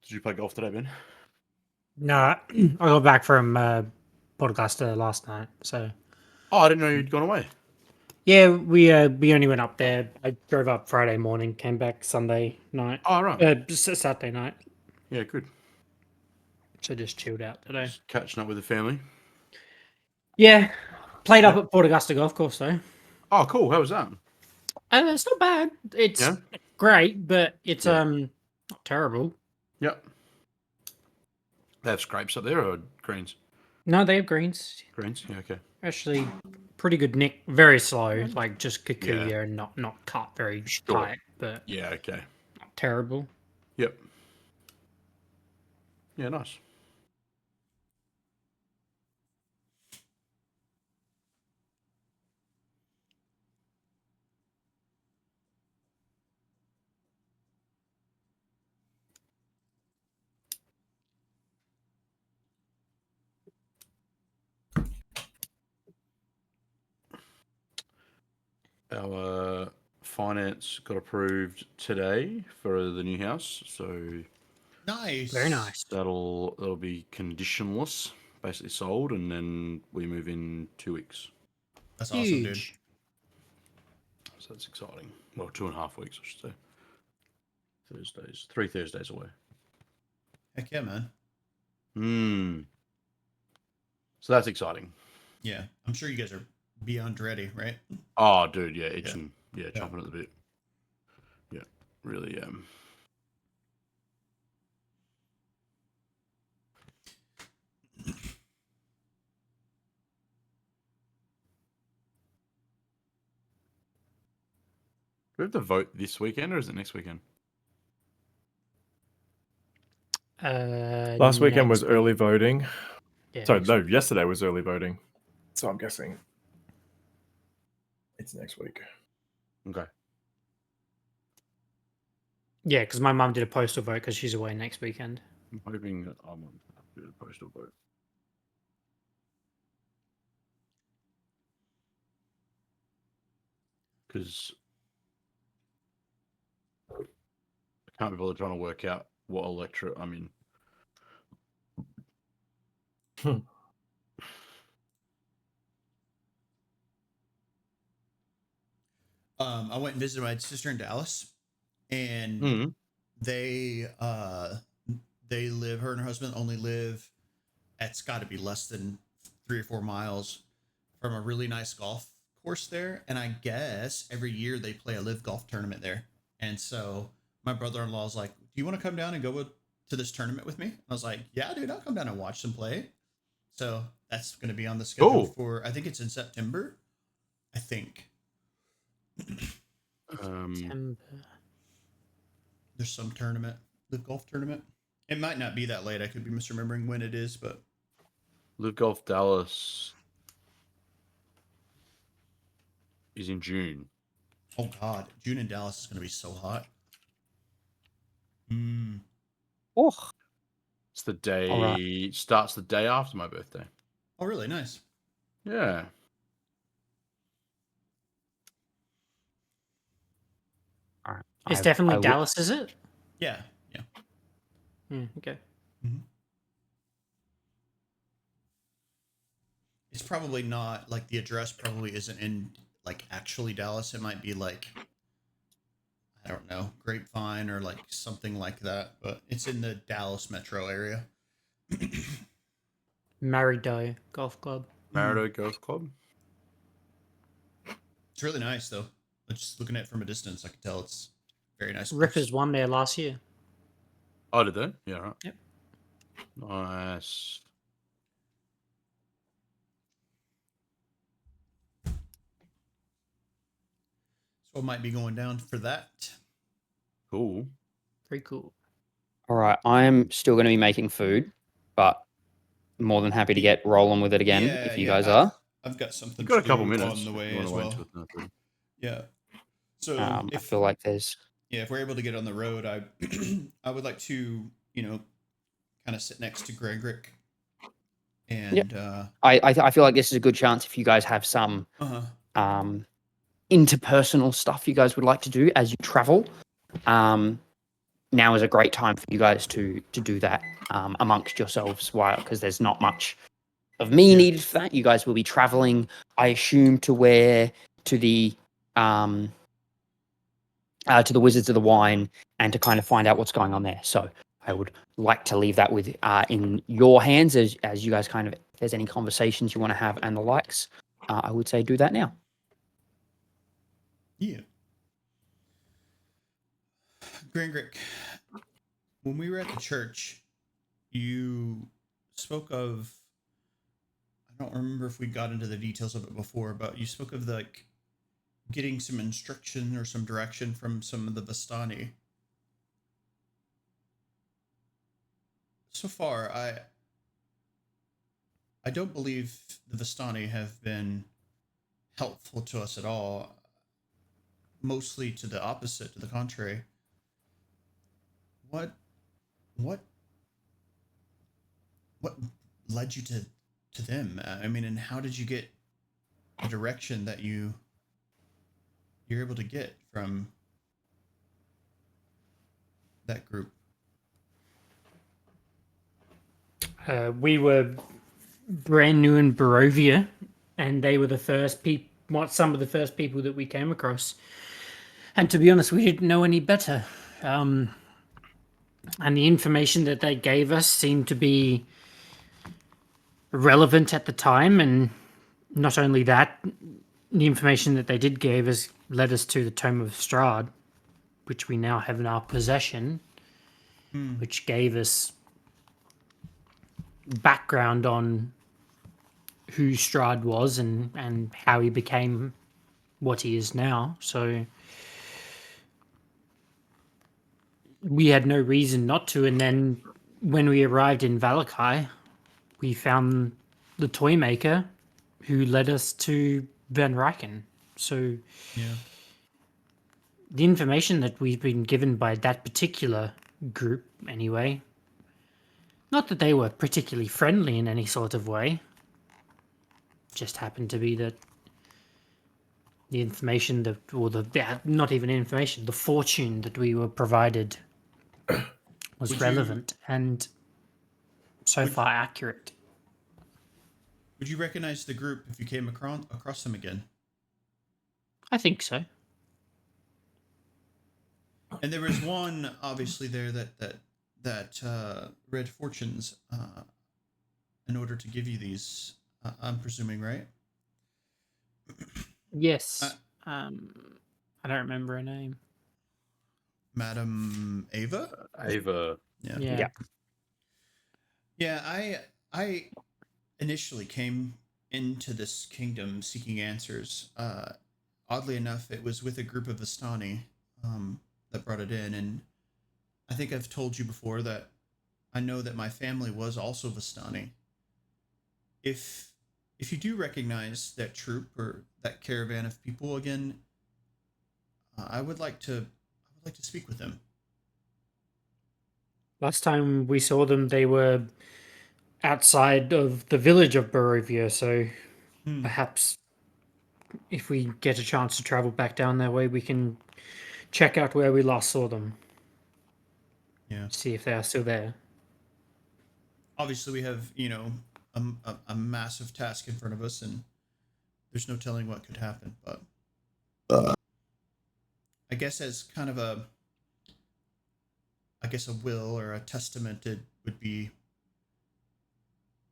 Did you play golf today, Ben? No, I got back from Podcaster last night, so. Oh, I didn't know you'd gone away. Yeah, we only went up there. I drove up Friday morning, came back Sunday night. Oh, right. Saturday night. Yeah, good. So just chilled out today. Just catching up with the family. Yeah, played up at Port Augusta Golf Course though. Oh, cool. How was that? It's not bad. It's great, but it's not terrible. Yep. They have scrapes up there or greens? No, they have greens. Greens, yeah, okay. Actually, pretty good nick. Very slow, like just Kikuya and not cut very tight, but yeah, okay. Not terrible. Yep. Yeah, nice. Our finance got approved today for the new house, so nice, very nice. That'll be conditionless, basically sold, and then we move in 2 weeks. That's awesome, dude. So that's exciting. Well, 2.5 weeks, I should say. 3 Thursdays away. Heck yeah, man. So that's exciting. Yeah, I'm sure you guys are beyond ready, right? Oh, dude, yeah, itching, chomping at the bit. Yeah, really. Do we have to vote this weekend or is it next weekend? Last weekend was early voting. Yeah, Sorry, no, yesterday was early voting. So I'm guessing it's next week. Okay. Yeah, because my mum did a postal vote because she's away next weekend. I'm hoping that I'm on do a postal vote. Because I can't be bothered trying to work out what electorate I'm in. I went and visited my sister in Dallas, and they live. Her and her husband only live. It's got to be less than 3 or 4 miles from a really nice golf course there. And I guess every year they play a live golf tournament there. And so my brother-in-law is like, "Do you want to come down and go to this tournament with me?" I was like, "Yeah, dude, I'll come down and watch them play." So that's going to be on the schedule for. I think it's in September. I think. There's some tournament, live golf tournament. It might not be that late. I could be misremembering when it is, but Live Golf Dallas is in June. Oh God, June in Dallas is going to be so hot. Oh, it's the day. Starts the day after my birthday. Oh, really? Nice. Yeah. All right. It's definitely Dallas, is it? Yeah. Okay. Mm-hmm. It's probably not like the address probably isn't in like actually Dallas. It might be like, I don't know, Grapevine or like something like that, but it's in the Dallas metro area. Marido Golf Club. Marido Golf Club. It's really nice though. Just looking at it from a distance, I can tell it's very nice. Rippers won there last year. Oh, did they? Yeah, right. Yep. Nice. So I might be going down for that. Cool. Very cool. All right, I'm still going to be making food, but more than happy to get rolling with it again if you guys are. I've got something. You've got a couple do minutes on the way as well. Yeah. So I feel like there's. Yeah, if we're able to get on the road, I I would like to, kind of sit next to Grangrik. And yep. I feel like this is a good chance if you guys have some interpersonal stuff you guys would like to do as you travel. Now is a great time for you guys to do that amongst yourselves, because there's not much of me needed for that. You guys will be traveling, I assume, to the Wizards of the Wine, and to kind of find out what's going on there. So I would like to leave that with in your hands as you guys kind of, if there's any conversations you want to have and the likes, I would say do that now. Yeah. Grangrik, when we were at the church, you spoke of, I don't remember if we got into the details of it before, but you spoke of getting some instruction or some direction from some of the Vistani. So far, I don't believe the Vistani have been helpful to us at all. Mostly to the opposite, to the contrary. What led you to them? I mean, and how did you get the direction that you're able to get from that group? We were brand new in Barovia, and they were the first some of the first people that we came across. And to be honest, we didn't know any better. And the information that they gave us seemed to be relevant at the time. And not only that, the information that they did give us led us to the Tome of Strahd, which we now have in our possession, which gave us background on who Strahd was and how he became what he is now. So we had no reason not to. And then when we arrived in Valakai, we found the toy maker who led us to Van Ryken. So the information that we've been given by that particular group, anyway, not that they were particularly friendly in any sort of way, just happened to be that the information not even information, the fortune that we were provided was relevant and so far accurate. Would you recognize the group if you came across them again? I think so. And there was one obviously there that read fortunes in order to give you these. I'm presuming, right? Yes. I don't remember her name. Madam Ava? Ava. Yeah. Yeah, I initially came into this kingdom seeking answers. Oddly enough, it was with a group of Vistani that brought it in, and I think I've told you before that I know that my family was also Vistani. If you do recognize that troop or that caravan of people again, I would like to speak with them. Last time we saw them, they were outside of the village of Barovia, so perhaps if we get a chance to travel back down that way, we can check out where we last saw them. Yeah. See if they are still there. Obviously, we have, a massive task in front of us, and there's no telling what could happen, but I guess as kind of a will or a testament, it would be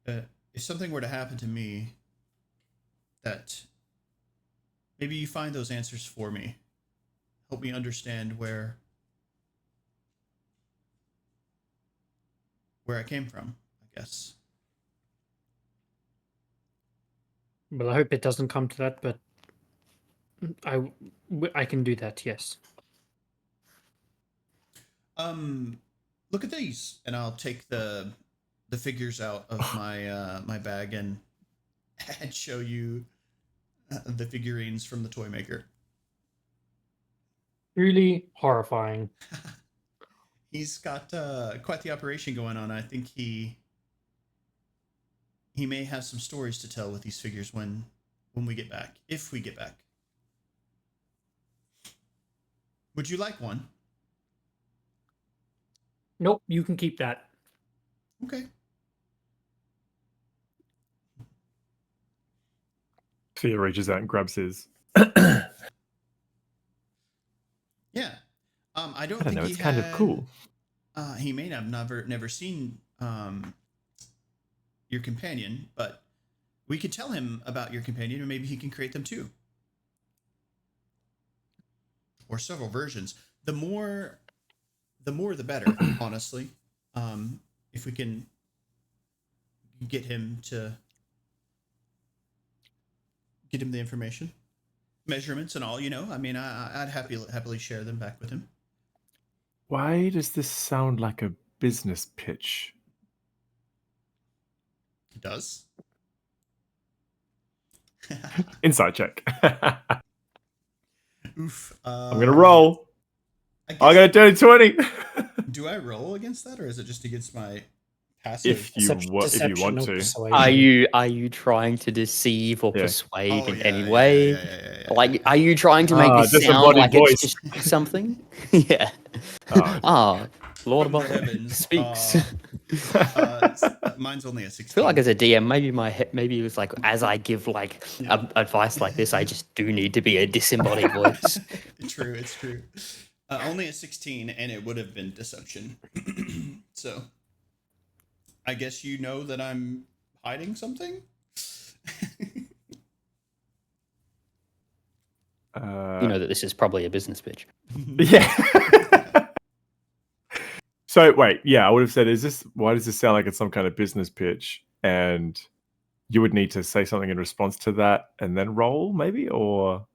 if something were to happen to me, that maybe you find those answers for me. Help me understand where I came from, I guess. Well, I hope it doesn't come to that, but I can do that, yes. Look at these, and I'll take the figures out of my my bag and show you the figurines from the toy maker. Really horrifying. He's got quite the operation going on. I think he may have some stories to tell with these figures when we get back, if we get back. Would you like one? Nope, you can keep that. Okay. Thea reaches out and grabs his. Yeah. I don't know. think It's kind of cool. He may have never seen your companion, but we could tell him about your companion, and maybe he can create them too, or several versions. The more, the better. Honestly, if we can get him the information, measurements, and all. I mean, I'd happily share them back with him. Why does this sound like a business pitch? It does. Insight check. Oof. I'm gonna roll. I got a dirty 20. Do I roll against that, or is it just against my passive? If you want to. Are you trying to deceive or persuade in any way? Like, are you trying to make this sound like voice. it's just something? Yeah. Lord above heavens speaks. Mine's only a 16. I feel like as a DM, maybe it was like as I give like advice like this, I just do need to be a disembodied voice. True, it's true. Only a 16, and it would have been deception. So, I guess you know that I'm hiding something. You know that this is probably a business pitch. Yeah. So wait, I would have said, why does this sound like it's some kind of business pitch? And you would need to say something in response to that and then roll, maybe, or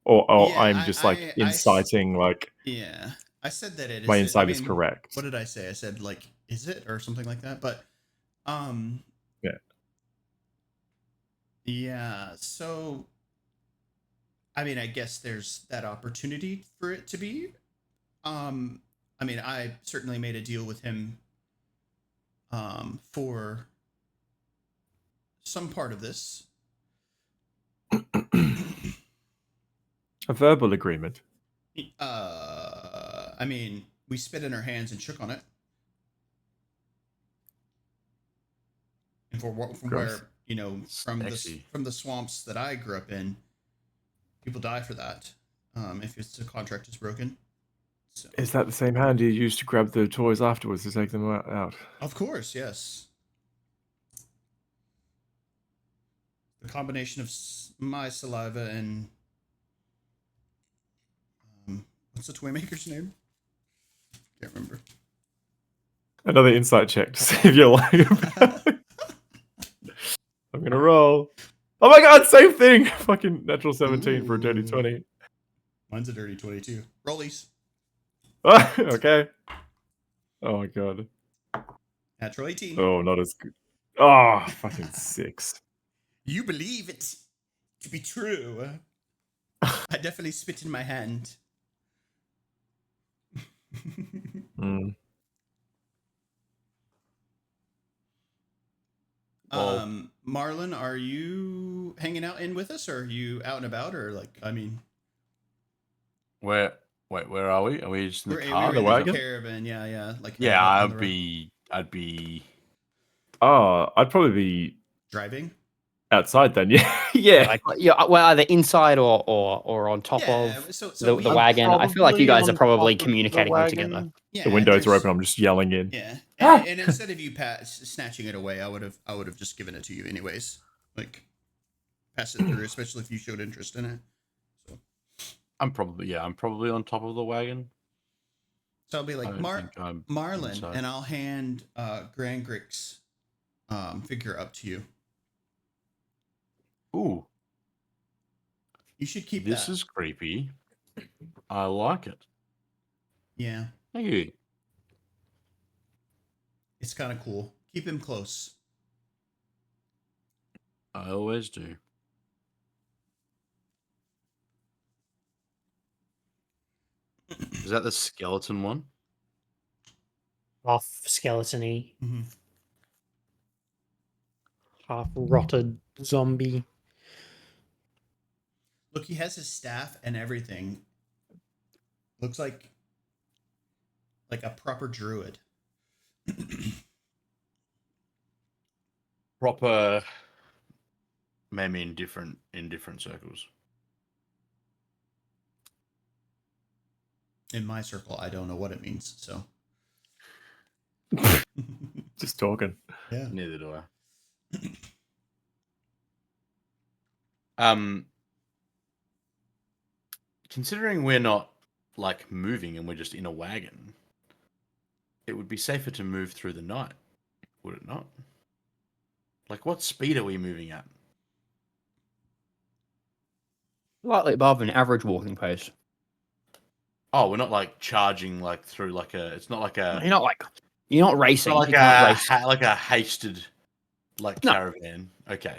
I'm just inciting. Yeah, I said that it is. My insight is correct. What did I say? I said is it or something like that? But yeah. So, I mean, I guess there's that opportunity for it to be. I mean, I certainly made a deal with him for some part of this. A verbal agreement. I mean, we spit in our hands and shook on it. And from where, from the swamps that I grew up in, people die for that. If the contract is broken. So. Is that the same hand you used to grab the toys afterwards to take them out? Of course, yes. The combination of my saliva and what's the toy maker's name? Can't remember. Another insight check to see if you're lying about it. I'm gonna roll. Oh my god, same thing! Fucking natural 17 for a dirty 20. Mine's a dirty 22. Rollies. Okay. Oh my god. Natural 18. Oh, not as good. Oh, fucking 6. You believe it to be true. I definitely spit in my hand. Merlon, are you hanging out in with us, or are you out and about, or Where are we? Are we just in the car? The wagon? Caravan, yeah. I'd be. Oh, I'd probably be driving. outside then. Yeah. Well, either inside or on top Yeah, of so the we- wagon. I feel like you Probably guys are on probably top of the communicating them wagon. together. yeah, The windows are there's- open. I'm just yelling in. Yeah, and instead of you snatching it away, I would have just given it to you anyways. Like, pass it through, especially if you showed interest in it. So I'm probably on top of the wagon. I'll be like I don't think I'm Marlon, inside. and I'll hand Grangrik's figure up to you. Ooh, You should keep this that. is creepy. I like it. Yeah, Thank you. it's kind of cool. Keep him close. I always do. Is that the skeleton one? Half skeleton-y, Mm-hmm. half rotted zombie. Look, he has his staff and everything. Looks like a proper druid. Proper. Maybe in different circles. In my circle, I don't know what it means. So, Just talking. yeah. Neither do I. Considering we're not like moving and we're just in a wagon, it would be safer to move through the night, would it not? Like, what speed are we moving at? Slightly above an average walking pace. Oh, we're not like charging like through like a. It's not like a. You're not racing. Not like you can't race. like a hasted like No. caravan. Okay,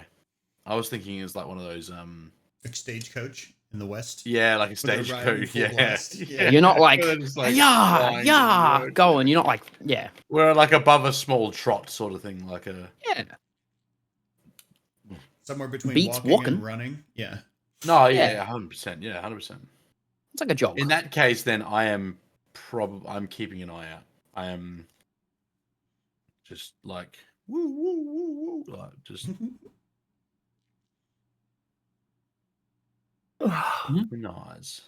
I was thinking it's like one of those Like stagecoach in the West. yeah, like a Where they're riding stagecoach. full Yeah. blast. Yeah. You're not like, They're just, like, yeah, flying yeah, down the road. going. You're not like, yeah, We're like above a small trot sort of thing, like a. yeah. Somewhere between Beats walking walking. and running. Yeah. No, Yeah. yeah, 100%. Yeah, 100%. It's like a jog. In that case, then I'm keeping an eye out. I am just like woo woo woo woo, like just nice.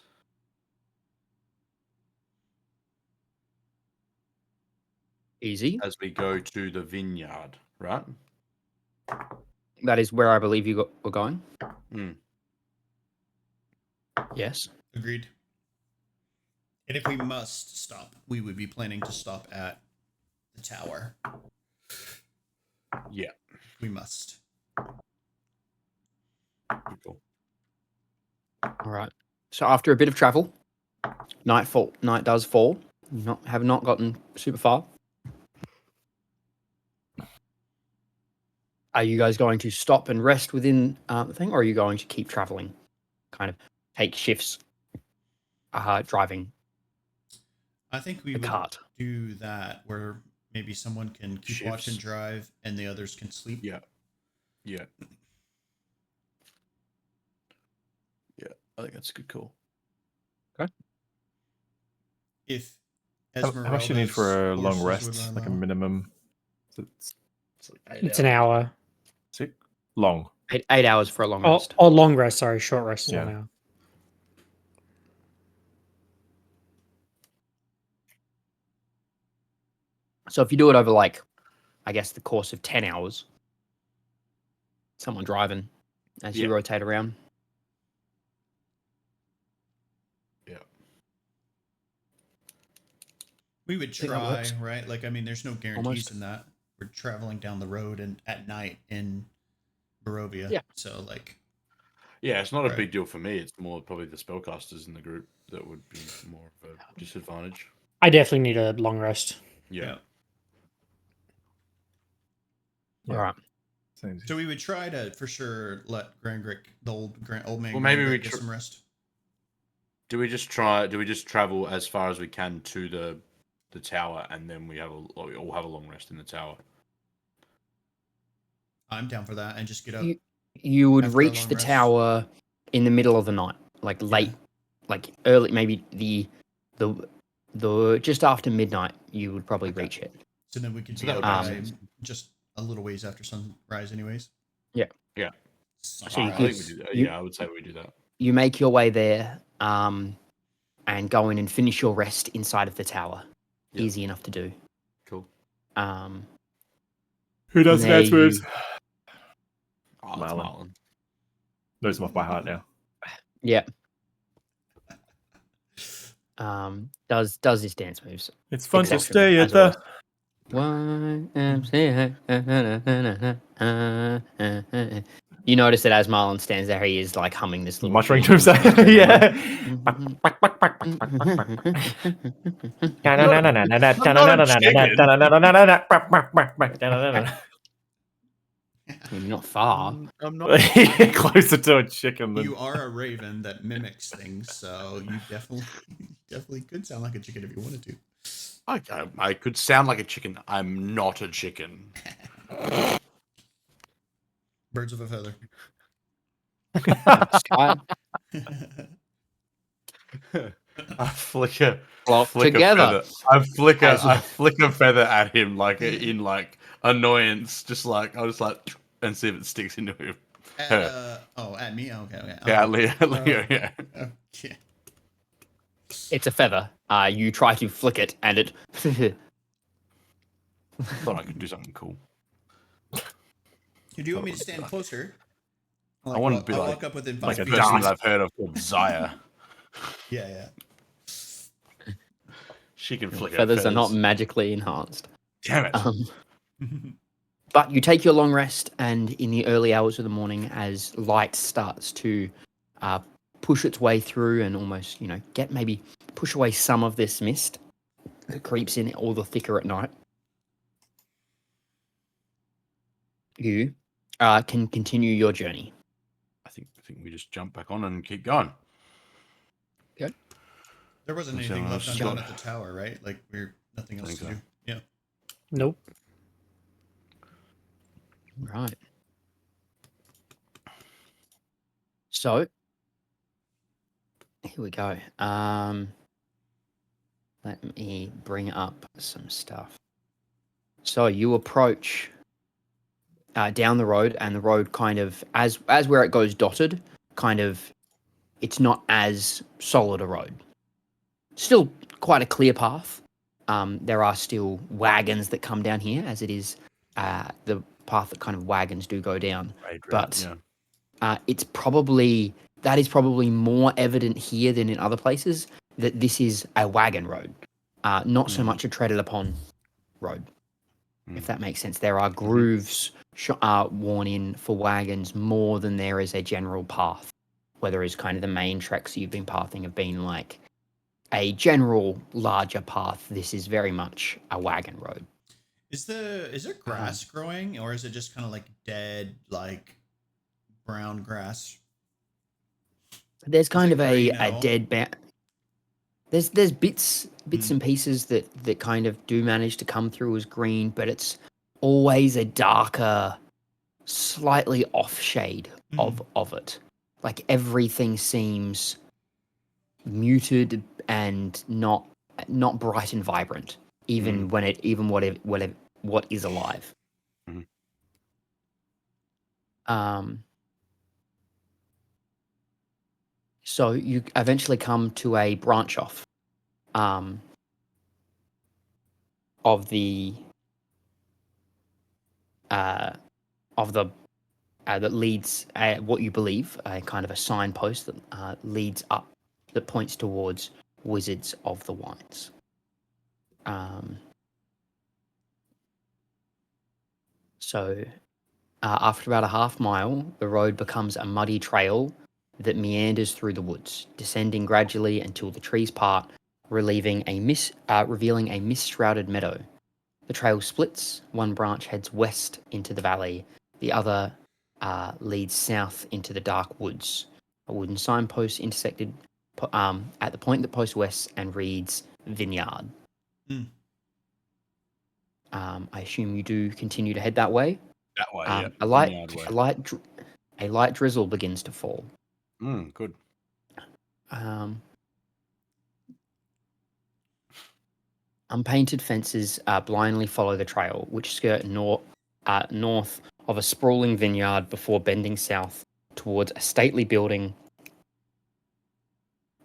Easy. As we go to the vineyard, right? That is where I believe you were going. Mm. Yes. Agreed. And if we must stop, we would be planning to stop at the tower. Yeah. We must. Cool. All right. So after a bit of travel, night does fall. You have not gotten super far. Are you guys going to stop and rest within the thing, or are you going to keep traveling? Kind of take shifts driving I think we the would cart. do that where maybe someone can keep watch and Shifts. drive and the others can sleep. Yeah. Yeah. Yeah. I think that's a good call. If How much do you need for a long horses rest? would Like a allow. minimum? It's like It's an hour. Six? Long. 8 hours for a long Oh, rest. long rest. Sorry, short rest is 1 Yeah. hour. So if you do it over I guess the course of 10 hours, someone driving as you Yeah. rotate around. We would think that try, works. right? Like, I mean, there's no guarantees Almost. in that. We're traveling down the road and at night in Barovia. Yeah. So, like, Yeah, it's not a Right. big deal for me. It's more probably the spellcasters in the group that would be more of a disadvantage. I definitely need a long rest. Yeah. Yeah. All right. Same. So we would try to, for sure, let Grangrik, the old man, Well, maybe Grangrik we get some rest. Do we just travel as far as we can to the tower, and then we all have a long rest in the tower? I'm down for that, and just get up. You would After a reach long the rest. tower in the middle of the night, like late, like early, maybe the just after midnight. You would probably Okay. reach it. So then we could So be that up would make by just a little ways after sunrise, anyways. Yeah. Yeah. So I think we do that. Yeah, I would say we do that. You make your way there, and go in and finish your rest inside of the tower. Yep. Easy enough to do. Cool. Who does dance moves? Oh, it's Marlon. Knows them off by heart now. Yeah. Does his dance moves. It's fun to stay at the You notice that as Marlon stands there, he is like humming this little muttering to himself. Yeah. You're not far. I'm not closer to a chicken. You are a raven that mimics things, so you definitely could sound like a chicken if you wanted to. I could sound like a chicken. I'm not a chicken. Birds of a feather. I flicker together. I flick a feather at him like in like annoyance, just like I'll just like and see if it sticks into him. At me? Okay. Yeah, Leo, yeah. Okay. It's a feather. You try to flick it, and it. Thought I could do something cool. Do you want me to stand closer? I want to be I'll like walk up within 5 like a feet. person that I've heard of called Zaya. Yeah. She can flick feathers are not magically enhanced. Damn it. But you take your long rest, and in the early hours of the morning, as light starts to push its way through and almost, push away some of this mist that creeps in all the thicker at night, you can continue your journey. I think we just jump back on and keep going. Okay. There wasn't anything left undone at the tower, right? Like nothing else to do. Yeah. Nope. Right. So here we go. Let me bring up some stuff. So you approach down the road, and the road kind of, as where it goes dotted, kind of, it's not as solid a road. Still quite a clear path. There are still wagons that come down here, as it is the path that kind of wagons do go down. Right, but yeah. It's probably more evident here than in other places that this is a wagon road, not so much a treaded upon road. If that makes sense. There are grooves worn in for wagons more than there is a general path, whereas kind of the main treks you've been pathing have been like a general larger path. This is very much a wagon road. Is there grass growing, or is it just kind of like dead, like brown grass? There's kind of a dead There's bits and pieces that kind of do manage to come through as green, but it's always a darker, slightly off shade of it. Like everything seems muted and not bright and vibrant, even what is alive. So you eventually come to a branch off of the that leads what you believe a kind of a signpost that leads up, that points towards Wizards of the Wines. So after about a half mile, the road becomes a muddy trail that meanders through the woods, descending gradually until the trees part, revealing a mist-shrouded meadow. The trail splits. One branch heads west into the valley. The other leads south into the dark woods. A wooden signpost intersected at the point that posts west and reads Vineyard. I assume you do continue to head that way. That way, yeah. A light drizzle begins to fall. Good. Unpainted fences blindly follow the trail, which skirt north of a sprawling vineyard before bending south towards a stately building.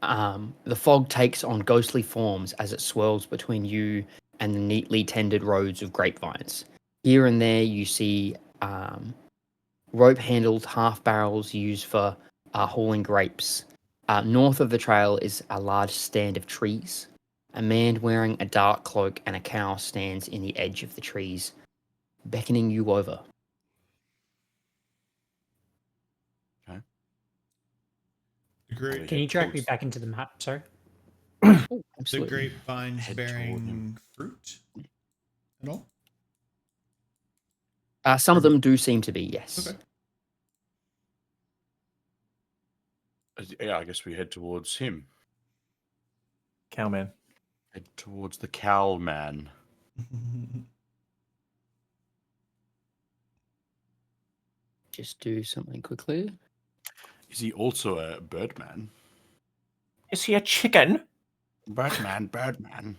The fog takes on ghostly forms as it swirls between you and the neatly tended rows of grapevines. Here and there you see rope-handled half-barrels used for hauling grapes. North of the trail is a large stand of trees. A man wearing a dark cloak and a cowl stands in the edge of the trees, beckoning you over. Great. Can you track me back into the map, sorry? Oh, The absolutely. grapevines Head toward bearing him. fruit at all? Some of them do seem to be, yes. Okay. Yeah, I guess we head towards him. Cowman. Head towards the cowl man. Just do something quickly. Is he also a birdman? Is he a chicken? Birdman, birdman.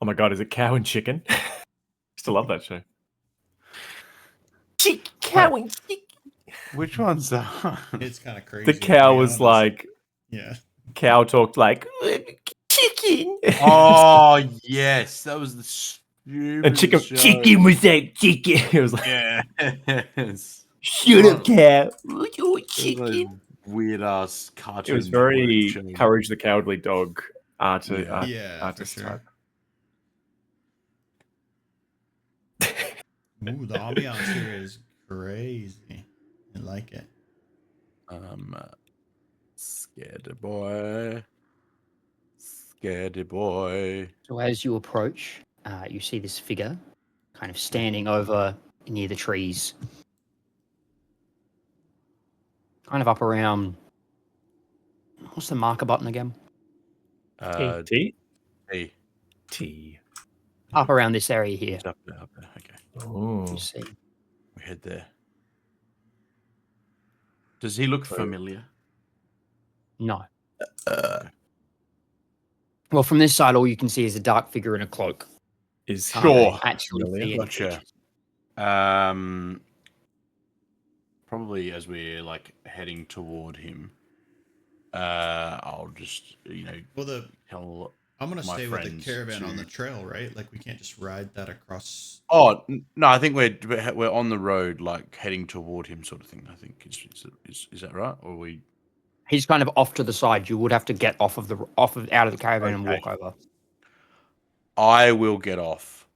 Oh my god, is it Cow and Chicken? Used to love that show. Cow and chicken. Which one's that? It's kind of crazy. The cow to be was honest. like, Yeah. Cow talked like, chicken. Oh yes, that was the stupid And Chicken, show. chicken was that chicken. It was like, Yes. shut up, Cow. You're Chicken. Weird ass cartoon. It was very network show. Courage the Cowardly Dog artist Yeah, for artist sure. type. Ooh, the ambiance here is crazy. I like it. Scaredy boy. Scaredy boy. So as you approach, you see this figure kind of standing over near the trees. Kind of up around... What's the marker button again? T? Hey. T. Up around this area here. It's up there, Okay. Oh. You see. We head there. Does he look familiar? No. Well, from this side, all you can see is a dark figure in a cloak. Is he Sure. Actually, familiar? see any Gotcha. features. Probably as we're like heading toward him, I'll just Well, tell I'm gonna my stay with the friends caravan on to- the trail, right? Like we can't just ride that across. Oh no, I think we're on the road, like heading toward him, sort of thing. I think is that right? Or we? He's kind of off to the side. You would have to get out of the caravan and Okay. walk over. I will get off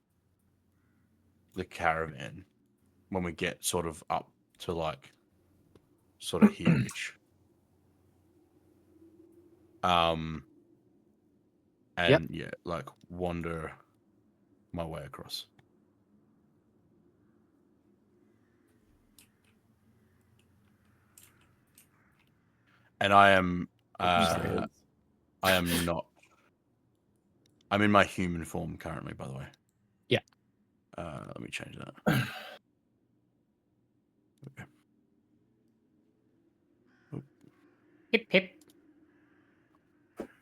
the caravan when we get sort of up to like sort of here-ish. And yeah, like wander my way across. And I am not. I'm in my human form currently, by the way. Yeah. Let me change that. Okay. Hip hip.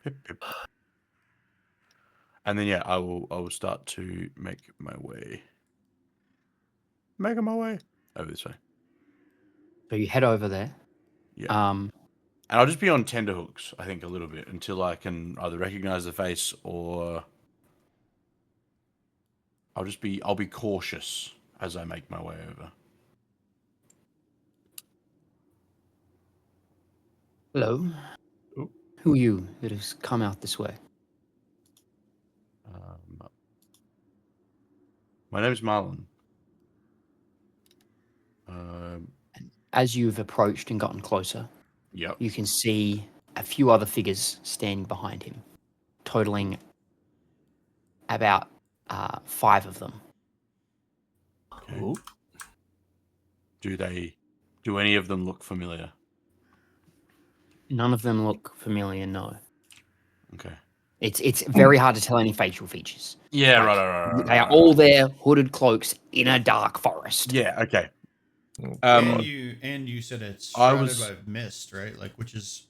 Pip, pip. And then yeah, I will start to make my way. Making my way over this way. So you head over there. Yeah. And I'll just be on tenterhooks, I think, a little bit until I can either recognize the face or I'll be cautious as I make my way over. Hello. Ooh. Who are you that has come out this way? My name is Merlon. As you've approached and gotten closer, Yep. you can see a few other figures standing behind him, totaling about 5 of them. Okay. Do any of them look familiar? None of them look familiar, no. Okay. It's very hard to tell any facial features. Yeah, Like, right. They are all there, hooded cloaks, in a dark forest. Yeah, okay. And you said it's shrouded by mist, right? Like which is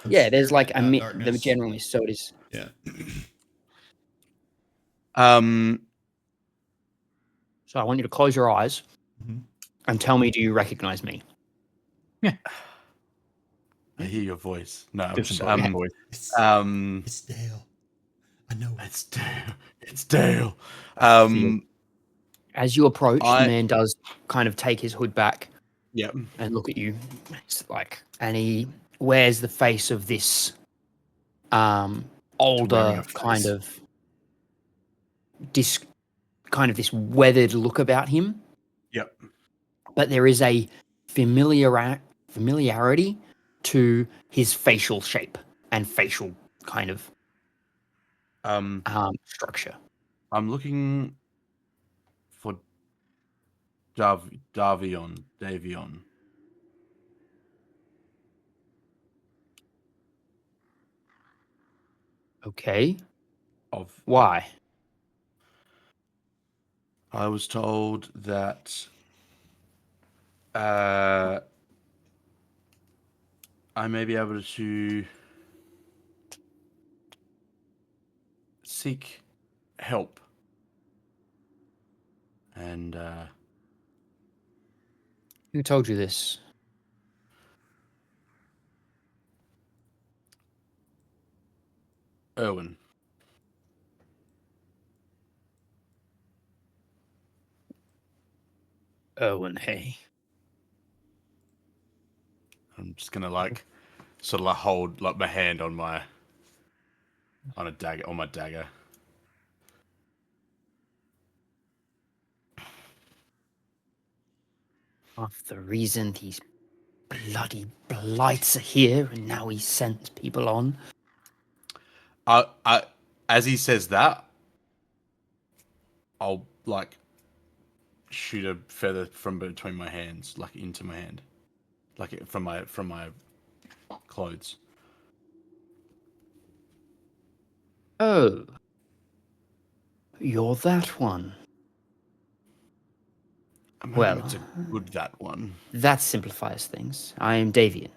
Yeah, there's like the darkness. general mist, so it is. Yeah. So I want you to close your eyes and tell me, do you recognize me? I hear your voice. No, I'm just, Disembodied voice. It's Dale. I know it's Dale. It's Dale. As you approach, the man does kind of take his hood back and look at you. It's like, and he wears the face of this older kind of this weathered look about him. Yep. But there is a familiarity to his facial shape and facial kind of structure. I'm looking for Davion. Okay. Why? I was told that I may be able to seek help. And who told you this? Erwin. Erwin, hey. I'm just gonna sort of hold my hand on my dagger. Half the reason these bloody blights are here, and now he sends people on. As he says that, I'll shoot a feather from between my hands, into my hand, from my clothes. Oh, you're that one. I'm well, hoping it's a good that one. That simplifies things. I am Davian.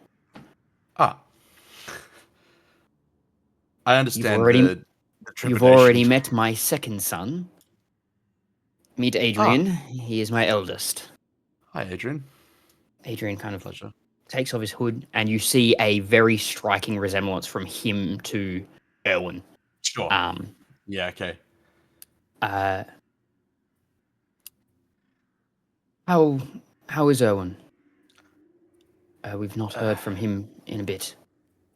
I understand the You've already met my second son. Meet Adrian. He is my eldest. Hi, Adrian. Adrian kind of takes off his hood, and you see a very striking resemblance from him to Erwin. Sure. Yeah. Okay. How is Erwin? We've not heard from him in a bit.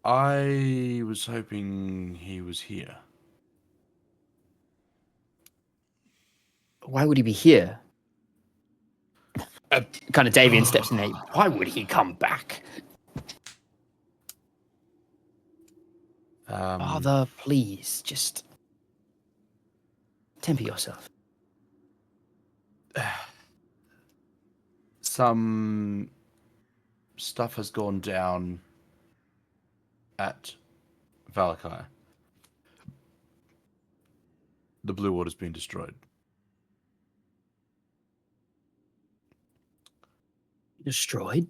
I was hoping he was here. Why would he be here? Kind of Davian steps in there. Why would he come back? Father, please, just temper yourself. Some stuff has gone down at Valakai. The Blue Water's been destroyed. Destroyed?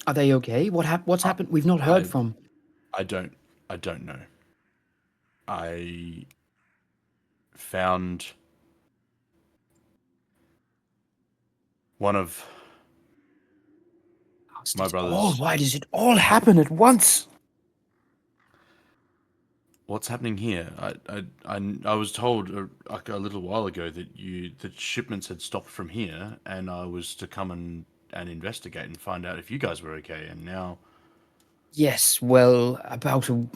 Are they okay? What's happened? We've not heard from. I don't know. I found one of my brothers. Why does it all happen at once? What's happening here? I was told a little while ago that shipments had stopped from here, and I was to come and investigate and find out if you guys were okay. And now, yes, well, about a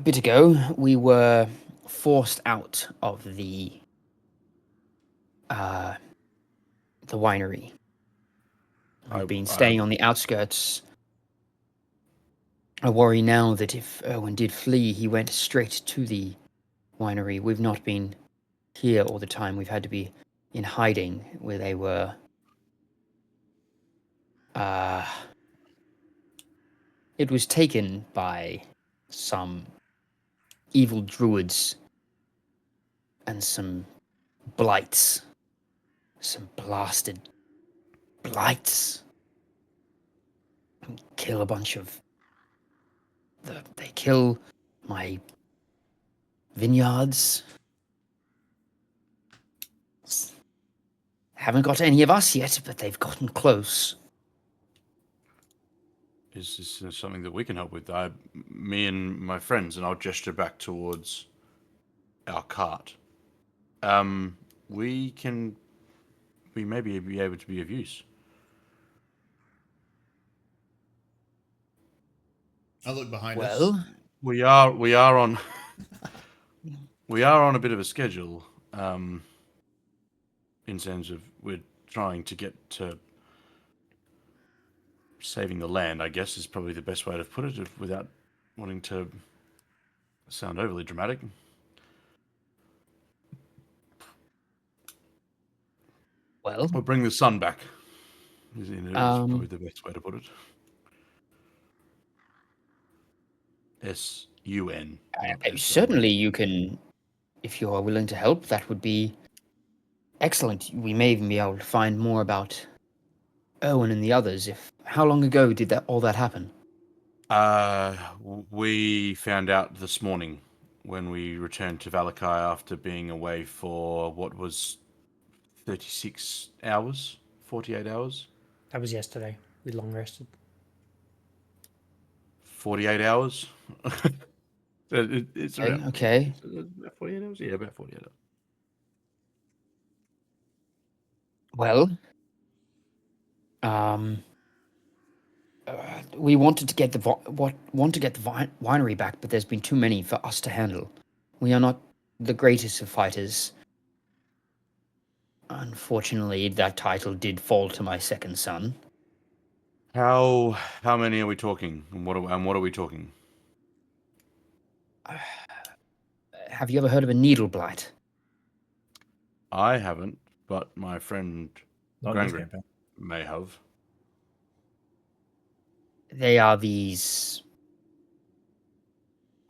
bit ago, we were forced out of the winery. I've been staying on the outskirts. I worry now that if Erwin did flee, he went straight to the winery. We've not been here all the time. We've had to be in hiding where they were. It was taken by some evil druids and some blights. Some blasted blights. Kill a bunch of... They kill my vineyards. Haven't got any of us yet, but they've gotten close. Is this something that we can help with? Me and my friends, and I'll gesture back towards our cart. We maybe be able to be of use. I look behind us. Well, we are on we are on a bit of a schedule. In terms of we're trying to get to saving the land, I guess is probably the best way to put it, without wanting to sound overly dramatic. well, Or bring the sun back. Is probably the best way to put it. S-U-N. certainly you can, if you are willing to help, that would be excellent. We may even be able to find more about Owen and the others. How long ago did all that happen? We found out this morning when we returned to Valakai after being away for what was 36 hours, 48 hours. That was yesterday. We long rested. 48 hours. It's around. Okay. About 48 hours? Yeah, about 48 hours. Well, we wanted to get the winery back, but there's been too many for us to handle. We are not the greatest of fighters. Unfortunately, that title did fall to my second son. How many are we talking? And what are we talking? Have you ever heard of a needle blight? I haven't, but my friend Not in this Grangrik campaign. may have. They are these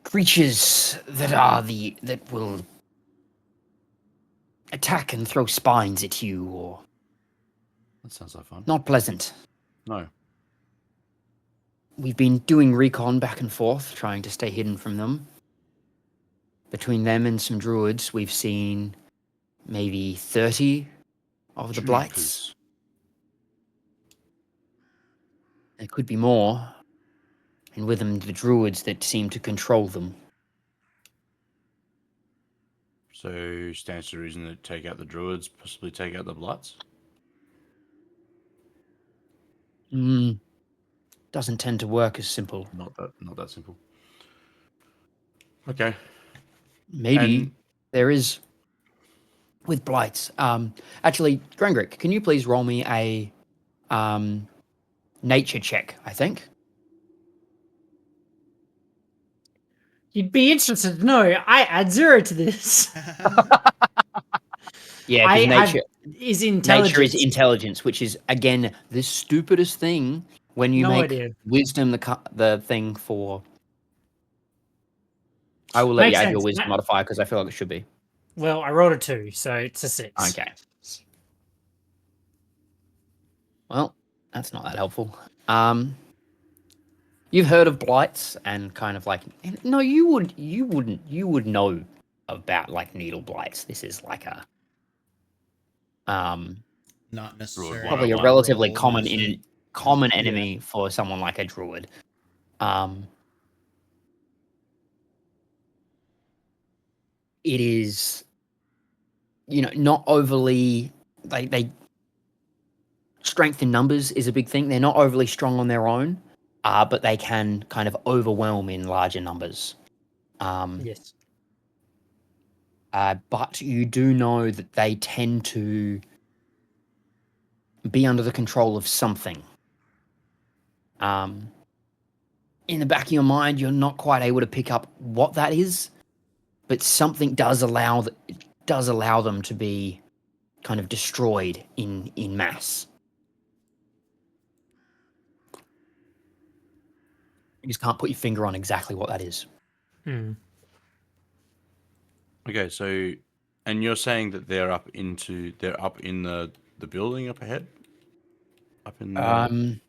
creatures that will attack and throw spines at you, or That sounds like fun. not pleasant. No. We've been doing recon back and forth, trying to stay hidden from them. Between them and some druids, we've seen maybe 30 of the blights. There could be more. And with them, the druids that seem to control them. So stands to reason that take out the druids, possibly take out the blights? Doesn't tend to work as simple. Not that simple. Okay. Maybe there is with blights. Actually, Grangrik, can you please roll me a nature check, I think? You'd be interested to know I add 0 to this. Yeah, because is intelligence. Nature is intelligence, which is, again, the stupidest thing when you make wisdom the thing for... I will let you add your wisdom modifier because I feel like it should be. Well, I rolled a 2, so it's a 6. Okay. Well, that's not that helpful. You've heard of blights and kind of like... No, you would know about like needle blights. This is like a... not necessarily probably a relatively common enemy for someone like a druid. It is, not overly. They strength in numbers is a big thing. They're not overly strong on their own, but they can kind of overwhelm in larger numbers. Yes. But you do know that they tend to be under the control of something. In the back of your mind, you're not quite able to pick up what that is, but something does allow them to be kind of destroyed in mass. You just can't put your finger on exactly what that is. Okay, so, and you're saying that they're up in the building up ahead? Up in the...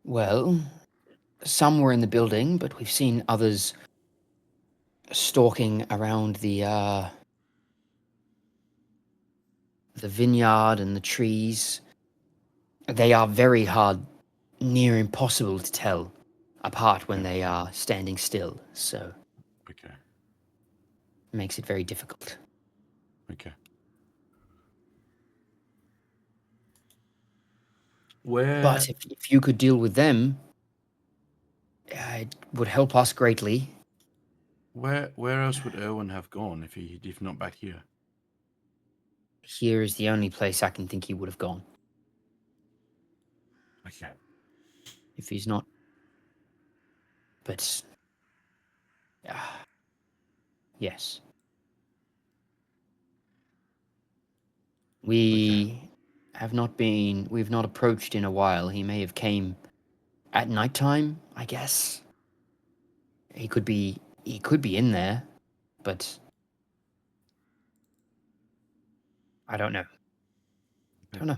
Well, some were in the building, but we've seen others stalking around the the vineyard and the trees, they are very hard, near impossible to tell apart when they are standing still. So Okay. it makes it very difficult. Okay. Where? But if you could deal with them, it would help us greatly. Where else would Erwin have gone if not back here? Here is the only place I can think he would have gone. Okay. If he's not. But yes. We've not approached in a while. He may have came at nighttime, I guess. He could be in there, but I don't know. Don't know.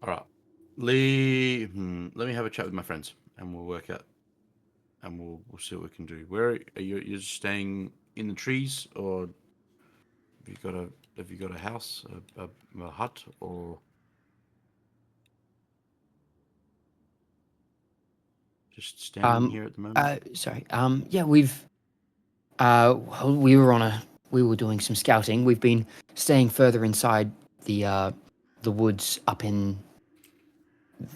All right. Lee, let me have a chat with my friends, and we'll work out, and we'll see what we can do. Where are you? You're staying in the trees, or have you got a house, a hut, or just standing here at the moment? Sorry. Yeah, we were doing some scouting. We've been staying further inside the woods up in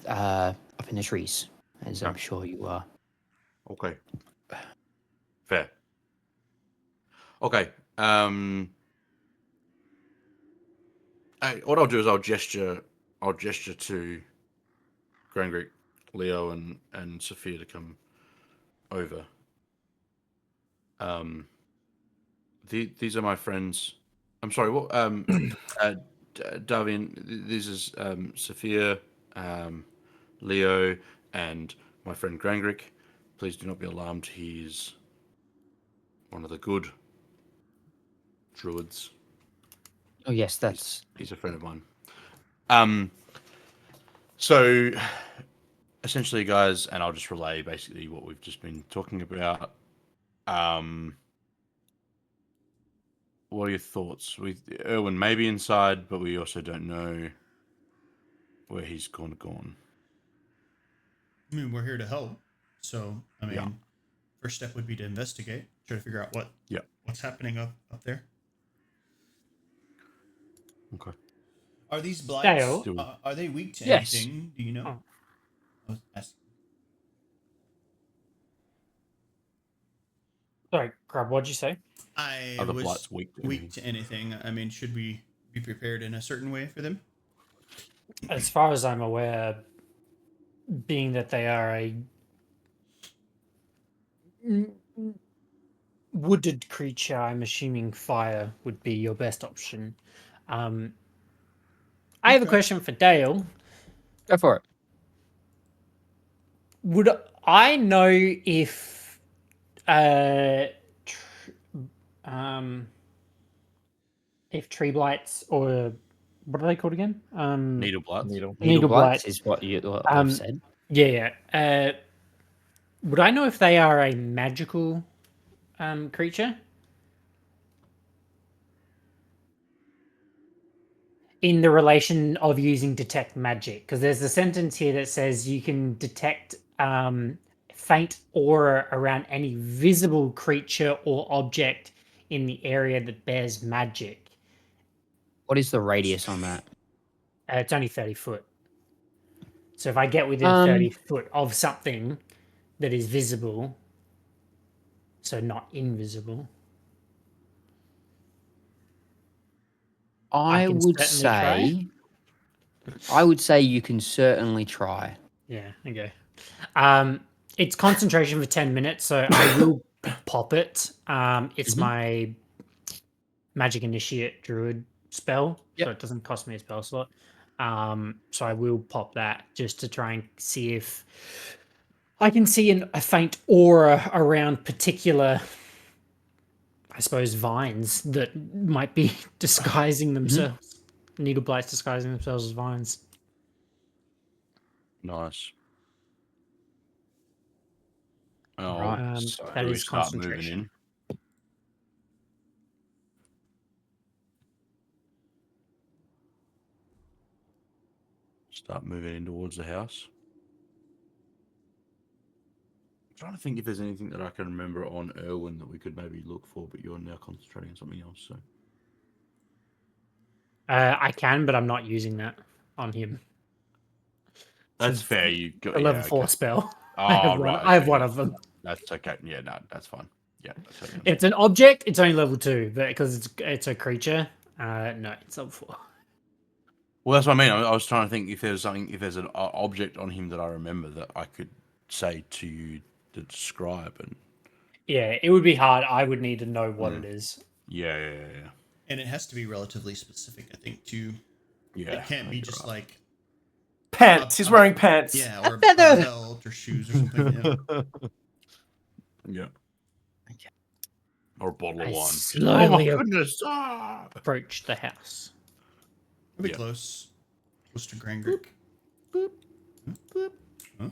the trees, as I'm sure you are. Okay. Fair. Okay. What I'll do is I'll gesture to Grangrik, Leo, and Sephir to come over. These are my friends. I'm sorry. What? Darwin. This is Sephir, Leo, and my friend Grangrik. Please do not be alarmed. He's one of the good druids. Oh yes, that's He's a friend of mine. So essentially, guys, and I'll just relay basically what we've just been talking about. What are your thoughts? With Erwin maybe inside, but we also don't know where he's gone. I mean, we're here to help. So, I mean, first step would be to investigate, try to figure out what's happening up there. Okay. Are these blights? Dale? Are they weak to Yes. anything? Do you know? Oh. I was asking. Sorry, Grub, what'd you say? Are the blights weak to anything? I mean, should we be prepared in a certain way for them? As far as I'm aware, being that they are a wooded creature, I'm assuming fire would be your best option. I have a question for Dale. go for it. Would I know if tree blights, or what are they called again? Needle blights. Needle blights is what I've said. Yeah. Would I know if they are a magical creature? In the relation of using detect magic, because there's a sentence here that says you can detect faint aura around any visible creature or object in the area that bears magic. What is the radius on that? It's only 30 foot. So if I get within 30 foot of something that is visible, so not invisible, I would say you can certainly try. Yeah, okay. It's concentration for 10 minutes, so I will pop it. It's my magic initiate druid spell, so it doesn't cost me a spell slot. So I will pop that just to try and see if I can see a faint aura around particular, I suppose, vines that might be disguising themselves. Needle blights disguising themselves as vines. Nice. Right. So That do we is start moving concentration. in? Start moving in towards the house. I'm trying to think if there's anything that I can remember on Erwin that we could maybe look for, but you're now concentrating on something else. So I can, but I'm not using that on him. that's fair. You got A level 4 spell. Oh, I have one. right. I have Okay, one yeah. of them. That's okay. Yeah, no, that's fine. Yeah, that's totally It's an object. It's only level 2, but because it's a creature, no, it's level 4. Well, that's what I mean. I was trying to think if there's an object on him that I remember that I could say to you to describe. And Yeah, it would be hard. I would need to know what it is. yeah. And it has to be relatively specific, I think, too. Yeah, It can't be just like Pants. He's wearing pants. yeah, or a belt or shoes or something. Yeah. Yeah. Or a bottle of I wine. slowly Oh my goodness! approach the house. We'll be Yeah. close to Grangrik. Huh?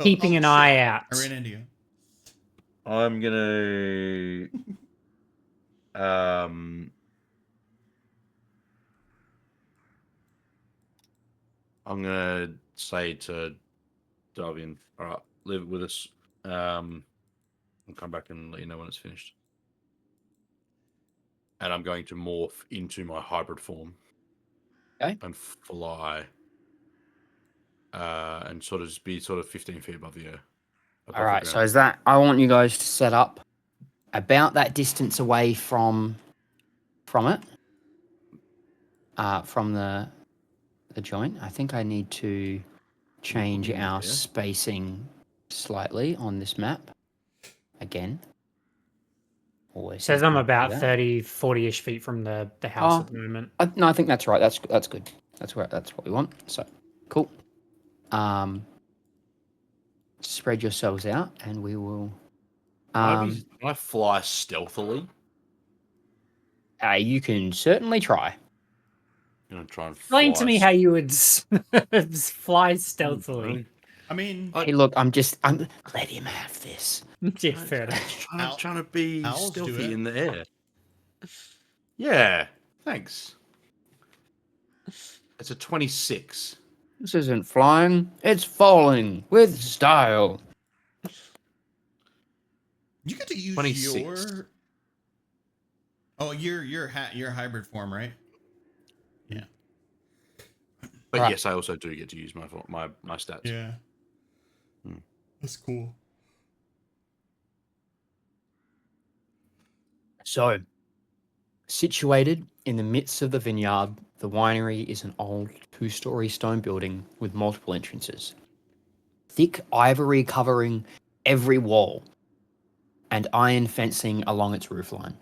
Keeping an eye out. I ran into you. I'm gonna I'm gonna say to Darwin, all right, live with us. I'll come back and let you know when it's finished. And I'm going to morph into my hybrid form. Okay. And fly. And sort of be 15 feet above the air. All right, so is that? I want you guys to set up about that distance away from it, from the joint. I think I need to change our spacing slightly on this map again. Always Says I'm about that. 30, 40-ish feet from the house at the moment. No, I think that's right. That's good. That's what we want. So cool. Spread yourselves out, and we will. Can I fly stealthily? You can certainly try. I'm gonna try and Explain to me how you would fly stealthily. I mean, Hey, look, I'm let him have this. Yeah, fair enough. Trying to be owls do stealthy it. in the air. Yeah, thanks. It's a 26. This isn't flying; it's falling with style. you get to use 26. your. Oh, your hybrid form, right? Yeah. But Right. yes, I also do get to use my stats. Yeah. Hmm. That's cool. So, situated in the midst of the vineyard, the winery is an old 2-story stone building with multiple entrances. Thick ivory covering every wall, and iron fencing along its roofline.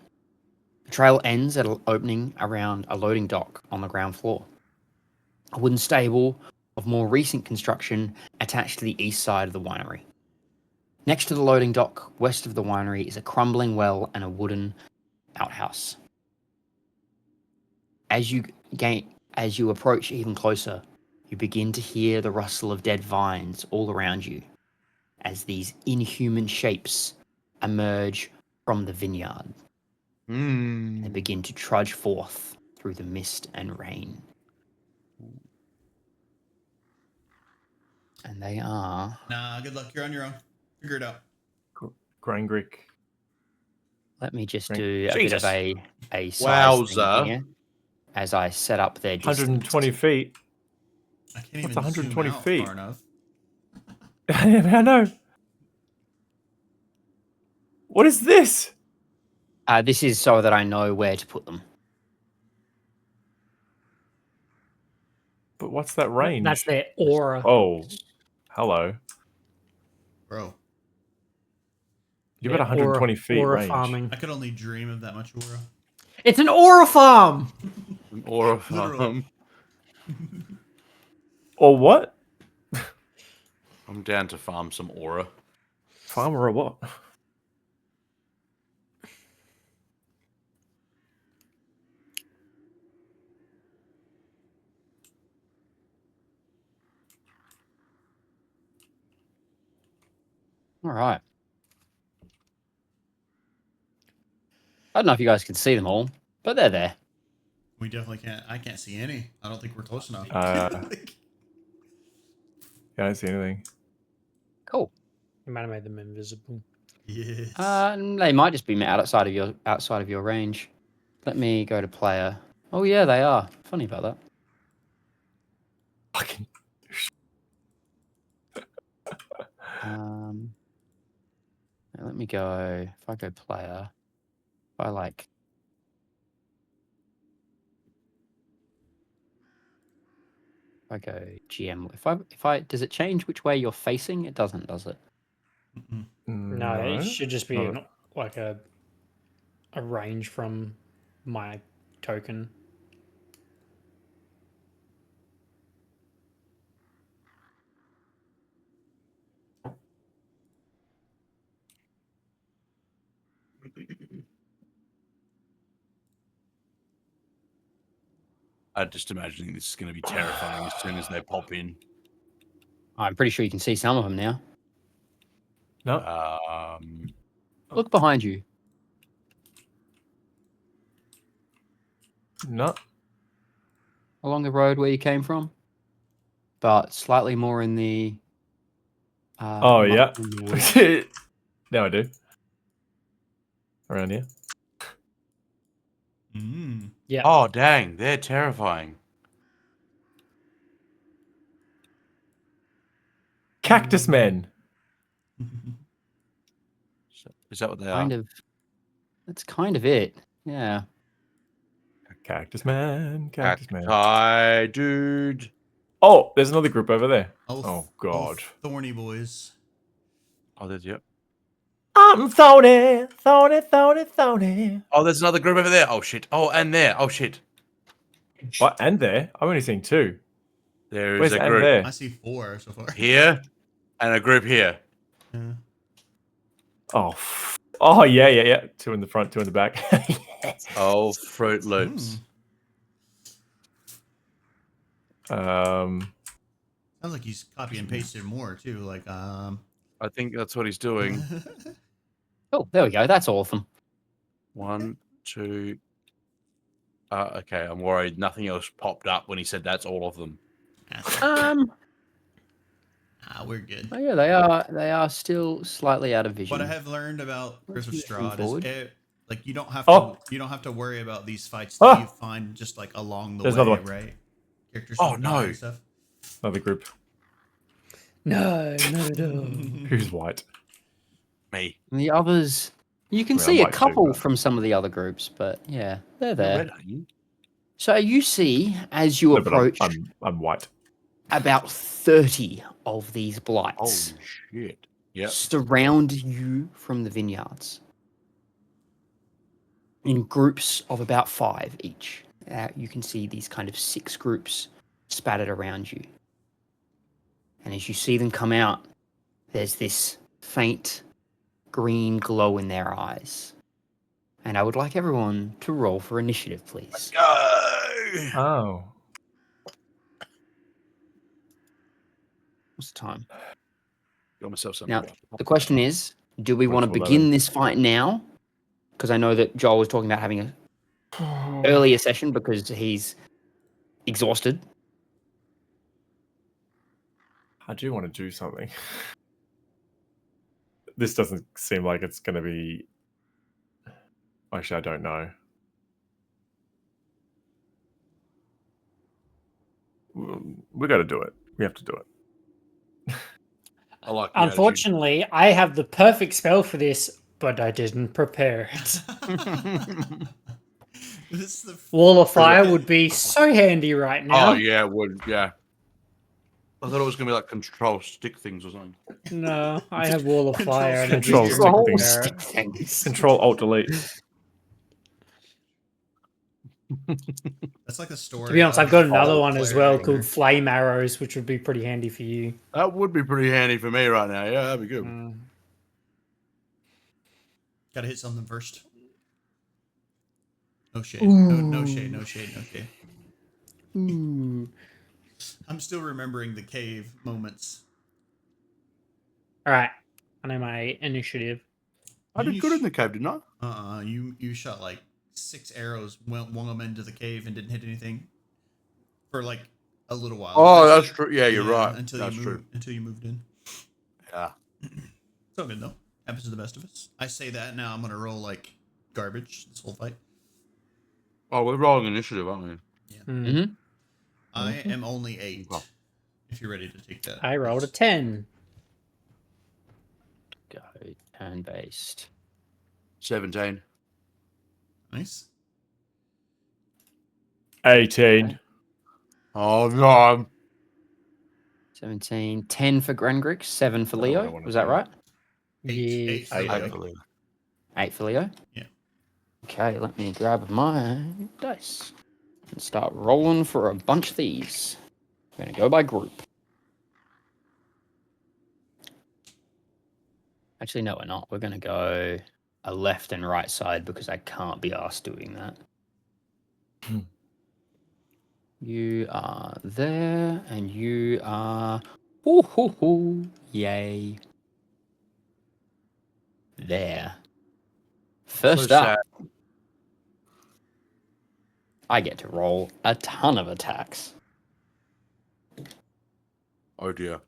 The trail ends at an opening around a loading dock on the ground floor. A wooden stable of more recent construction attached to the east side of the winery. Next to the loading dock, west of the winery, is a crumbling well and a wooden outhouse. As you approach even closer, you begin to hear the rustle of dead vines all around you as these inhuman shapes emerge from the vineyard. They begin to trudge forth through the mist and rain. And they are... Nah, good luck. You're on your own. Figure it out. Grangrik. Let me just do a Jesus. bit of a size Wowza. thing here as I set up their distance. 120 feet. I can't What's even 120 zoom out feet? far enough. I know. What is this? This is so that I know where to put them. But what's that range? That's their aura. Oh, hello. Bro, You've got Their 120 feet aura range. farming. I could only dream of that much aura. It's an aura farm! An aura Literally. farm. Or what? I'm down to farm some aura. Farmer or what? All right. I don't know if you guys can see them all, but they're there. We definitely can't. I can't see any. I don't think we're close enough. Yeah, I don't see anything. Cool. You might have made them invisible. Yes. They might just be outside of your range. Let me go to player. Oh yeah, they are. Funny about that. Fucking. Let me go. If I go player, if I like. If I go GM, if I does it change which way you're facing? It doesn't, does it? No, it should just be like a range from my token. I'm just imagining this is going to be terrifying as soon as they pop in. I'm pretty sure you can see some of them now. No. Look behind you. No. Along the road where you came from, but slightly more in the. Oh yeah. in the woods. Now I do. Around here. Yeah. Oh dang, they're terrifying. Cactus men. Is that what they Kind are? of. That's kind of it. Yeah. Cactus man. Cactus man. Hi, dude. Oh, there's another group over there. Oh god. Thorny boys. Oh, there's yep. I'm thorny, thorny, thorny, thorny. Oh, there's another group over there. Oh shit. Oh, and there. Oh shit. What? And there? I've only seen 2. There is Where's a and group there? I see 4 so far. here and a group here. Yeah. Oh. Oh yeah. 2 in the front, 2 in the back. Oh, Fruit Loops. Sounds like he's copy and pasted more too. Like I think that's what he's doing. Oh, there we go. That's awesome. 1, 2. Okay, I'm worried. Nothing else popped up when he said that's all of them. We're good. Oh yeah, they are still slightly out of vision. What I have learned about Curse of Strahd is like you don't have to worry about these fights that you find just like along the way, right? Characters and stuff. Another group. No. Who's white? Me. And the others, you can see a couple from some of the other groups, but yeah, they're there. Red, are you? So you see, as you approach, I'm white. About 30 of these blights Holy shit. Yep. surround you from the vineyards in groups of about 5 each. You can see these kind of 6 groups spattered around you. And as you see them come out, there's this faint green glow in their eyes. And I would like everyone to roll for initiative, please. Let's go! Oh. What's the time? Got myself some. Now, the question is, do we want to begin this fight now? Because I know that Joel was talking about having a earlier session because he's exhausted. I do want to do something. This doesn't seem like it's going to be... Actually, I don't know. We got to do it. We have to do it. I like Unfortunately, I have the perfect spell for this, but I didn't prepare it. Wall of Fire would be so handy right now. Oh, yeah, it would, yeah. I thought it was going to be like control stick things or something. No, I have Wall of Fire. Control stick things. Control Alt Delete. That's like a story. To be honest, I've got another one as well called Flame Arrows, which would be pretty handy for you. That would be pretty handy for me right now. Yeah, that'd be good. Gotta hit something first. No shade. No shade. Ooh. I'm still remembering the cave moments. All right. I know my initiative. I did good in the cave, didn't I? You shot like 6 arrows went wung them into the cave and didn't hit anything for like a little while. Oh, that's true. Yeah, you're right. Until That's you true. moved, until you moved in. Yeah. It's all good though. Happens to the best of us. I say that now. I'm gonna roll like garbage this whole fight. Oh, we're rolling initiative, aren't we? Yeah. Mm-hmm. I am only 8. Okay. If you're ready to take that. I rolled a 10. Go turn-based. 17. Nice. 18. Oh, no. 17. 10 for Grangrik, 7 for That's not what I Leo. wanted Was to that do. right? 8 for Leo. Hopefully. 8 for Leo? Yeah. Okay, let me grab my dice and start rolling for a bunch of these. I'm going to go by group. Actually, no, we're not. We're going to go a left and right side because I can't be asked doing that. You are there, and you are... Yay. There. First So up, I get to roll a ton of attacks. Oh, dear.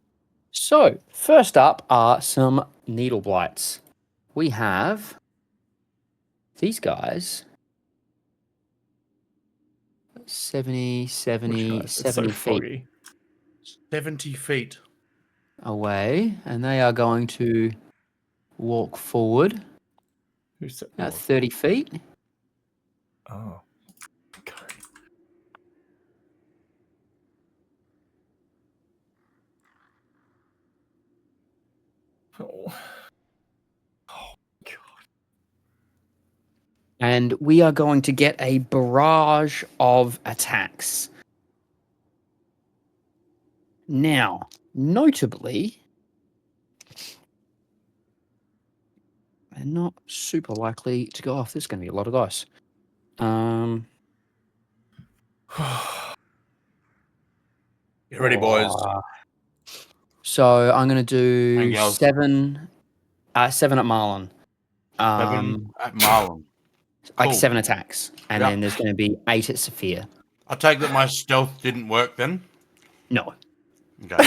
So, first up are some needle blights. We have these guys. 70, 70, It's 70 so feet foggy. 70 feet. away, and they are going to walk forward Who said at 30 feet. Oh. Okay. Oh. Oh, God. And we are going to get a barrage of attacks. Now, notably, they're not super likely to go off. This is going to be a lot of dice. Get ready, boys. So I'm going to do And gals. 7 at Marlon. 7 at Marlon. Like Cool. 7 attacks. And Yeah. then there's going to be 8 at Sephir. I take that my stealth didn't work then. No. Okay.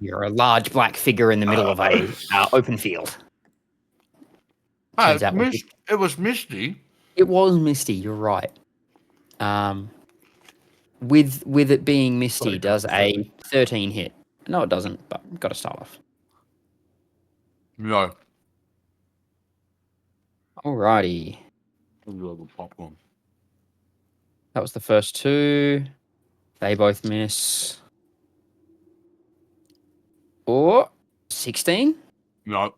You're a large black figure in the middle of a open field. Turns out It was misty. it was misty, you're right. With it being misty, Like, does a 13 hit? No, it doesn't, but got to start off. No. Alrighty. Popcorn. That was the first 2. They both miss. Or 16. No.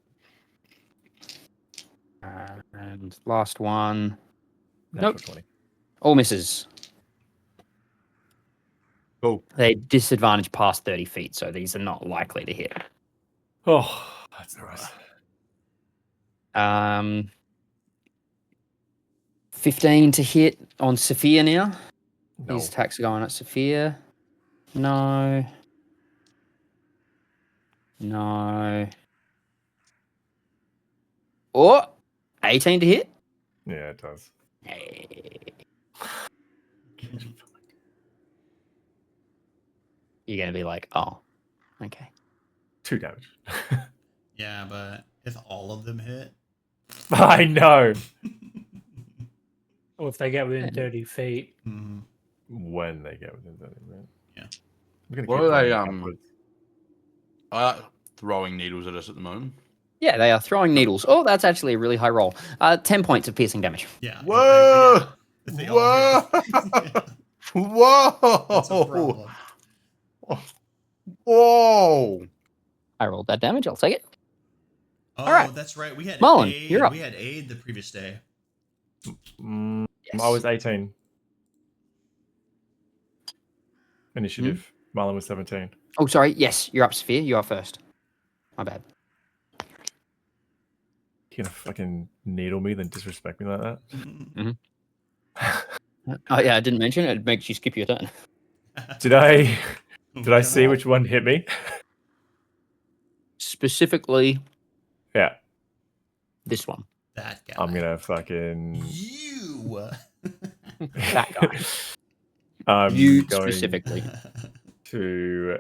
And last one. Natural Nope. 20. All misses. Cool. They disadvantage past 30 feet, so these are not likely to hit. Oh, that's nice. 15 to hit on Sephir now. No. These attacks are going at Sephir. No. No. Or 18 to hit. Yeah, it does. Hey. You're going to be like, oh, okay. 2 damage. Yeah, but if all of them hit, I know. Or if they get within 30 feet. mhm. When they get within 30 minutes. Yeah. I'm gonna What keep are they, rolling upwards. throwing needles at us at the moment. Yeah, they are throwing needles. Oh, that's actually a really high roll. 10 points of piercing damage. Yeah. Whoa! If they all hit, yeah, Whoa! that's a problem. Whoa! I rolled that damage. I'll take it. Oh, right. that's right. We had Merlon, aid. you're up. We had aid the previous day. Yes. I was 18. Initiative. Marlon was 17. Oh, sorry. Yes, you're up, Sephir. You are first. My bad. You gonna fucking needle me, then disrespect me like that? Oh, yeah, I didn't mention it. It makes you skip your turn. Did I see which one hit me? Specifically, Yeah. this one. That guy. I'm gonna fucking. You No. That guy. I'm You going specifically. to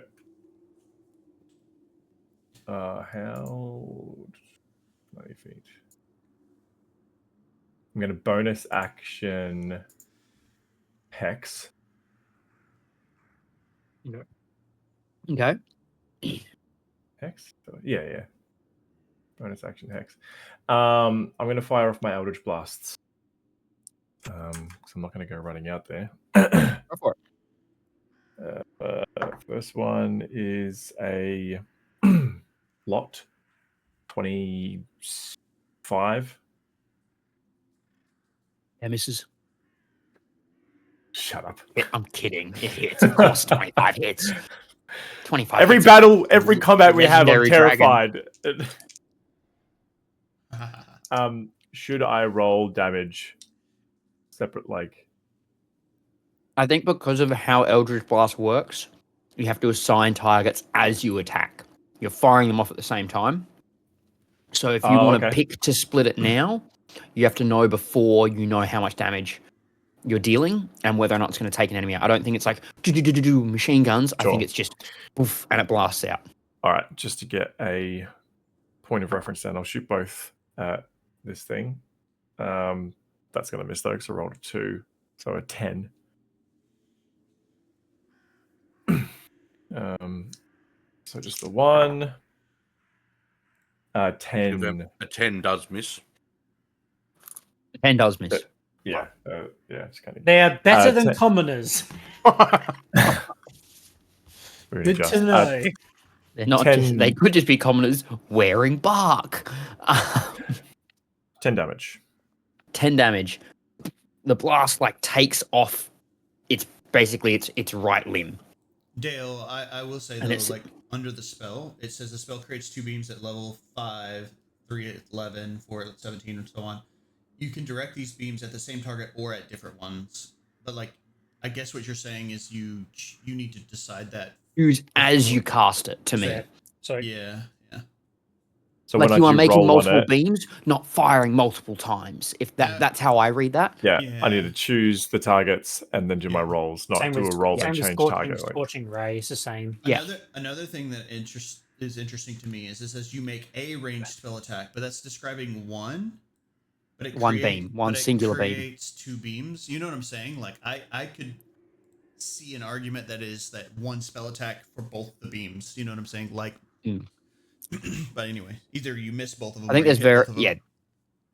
how 90 feet. I'm going to bonus action hex. Okay. Hex? Yeah. Bonus action hex. I'm going to fire off my Eldritch Blasts. Because I'm not going to go running out there. Go for it. First one is a lot 25. Yeah, misses. Shut up. I'm kidding. It hits. Of course, 25 hits. 25 Every hits. battle, every combat we have, I'm Legendary dragon. terrified. Should I roll damage separate? Like, I think because of how Eldritch Blast works, you have to assign targets as you attack. You're firing them off at the same time. So if you want to pick to split it now, you have to know before you know how much damage you're dealing and whether or not it's going to take an enemy out. I don't think it's like machine guns. Sure. I think it's just poof and it blasts out. all right, just to get a point of reference, then I'll shoot both at this thing. That's going to miss though, because I rolled a 2, so a 10. So just the 1. 10. A 10 does miss. 10 does miss. Yeah, it's kind of. They are better than commoners. Good to know. They're not. They could just be commoners wearing bark. 10 damage. 10 damage. The blast takes off. It's basically its right limb. Dale, I will say And though, under the spell, it says the spell creates 2 beams at level 5, 3 at 11, 4 at 17, and so on. You can direct these beams at the same target or at different ones. But I guess what you're saying is you need to decide that. Use as you cast it. To me. So yeah. So you are making multiple beams, not firing multiple times. If that's how I read that. Yeah, I need to choose the targets and then do my rolls, not do a roll and change target. Scorching ray is the same. Another thing that is interesting to me is it says you make a ranged spell attack, but that's describing one. But one singular beam. Creates 2 beams. You know what I'm saying? I could see an argument that is that one spell attack for both the beams. You know what I'm saying? But anyway, either you miss both of them. I think there's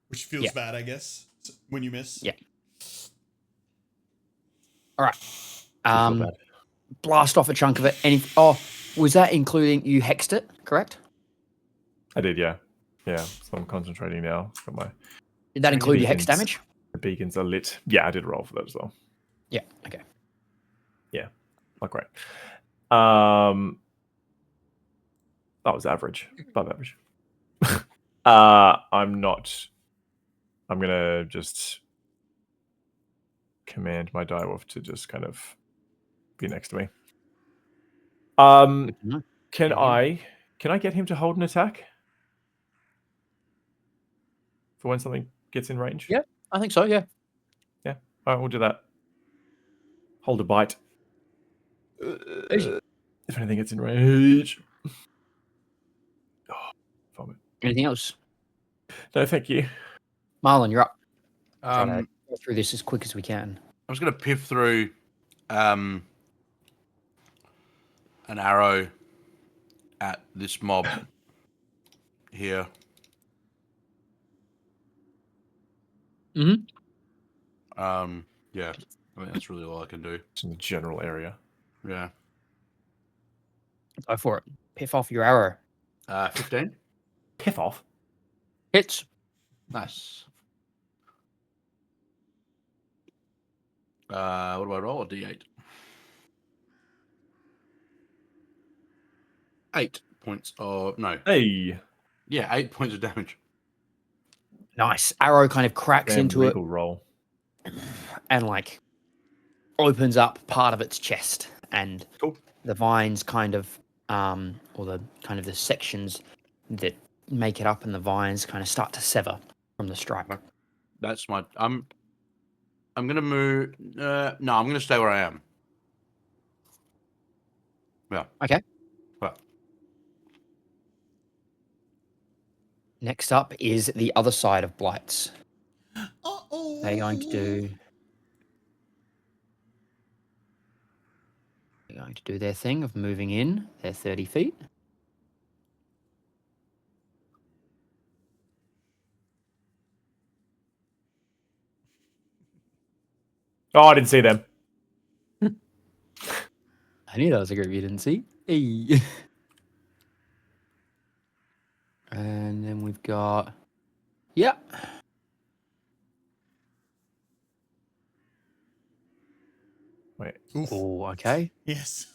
which feels bad, I guess, when you miss. Yeah. All right. Blast off a chunk of it. Was that including you hexed it? Correct. I did, yeah. So I'm concentrating now. Did that include your hex damage? The beacons are lit. Yeah, I did roll for that as well. Yeah. Okay. Yeah. Not great. That was average. Above average. I'm gonna just command my direwolf to just kind of be next to me. Can I get him to hold an attack for when something gets in range? Yeah, I think so. Yeah. All right, we'll do that. Hold a bite. If anything gets in range. Vomit. Anything else? No, thank you. Merlon, you're up. Try to go through this as quick as we can. I was going to piff through an arrow at this mob here. Mm-hmm. Yeah, I mean, that's really all I can do. It's in the general area. Yeah. Go for it. Piff off your arrow. 15. Piff off. Hits. Nice. What do I roll? A D8. 8 points of... No. Hey. Yeah, 8 points of damage. Nice. Arrow kind of cracks into it. Roll. And opens up part of its chest. And the vines kind of... or the sections that make it up in the vines kind of start to sever from the strike. That's my... I'm gonna move. No, I'm gonna stay where I am. Yeah. Okay. Well, Next up is the other side of Blights. Uh-oh. They're going to do. They're going to do their thing of moving in. They're 30 feet. Oh, I didn't see them. I knew that was a group you didn't see. Hey. And then we've got. Yeah. Wait. Oof. Oh, okay. Yes.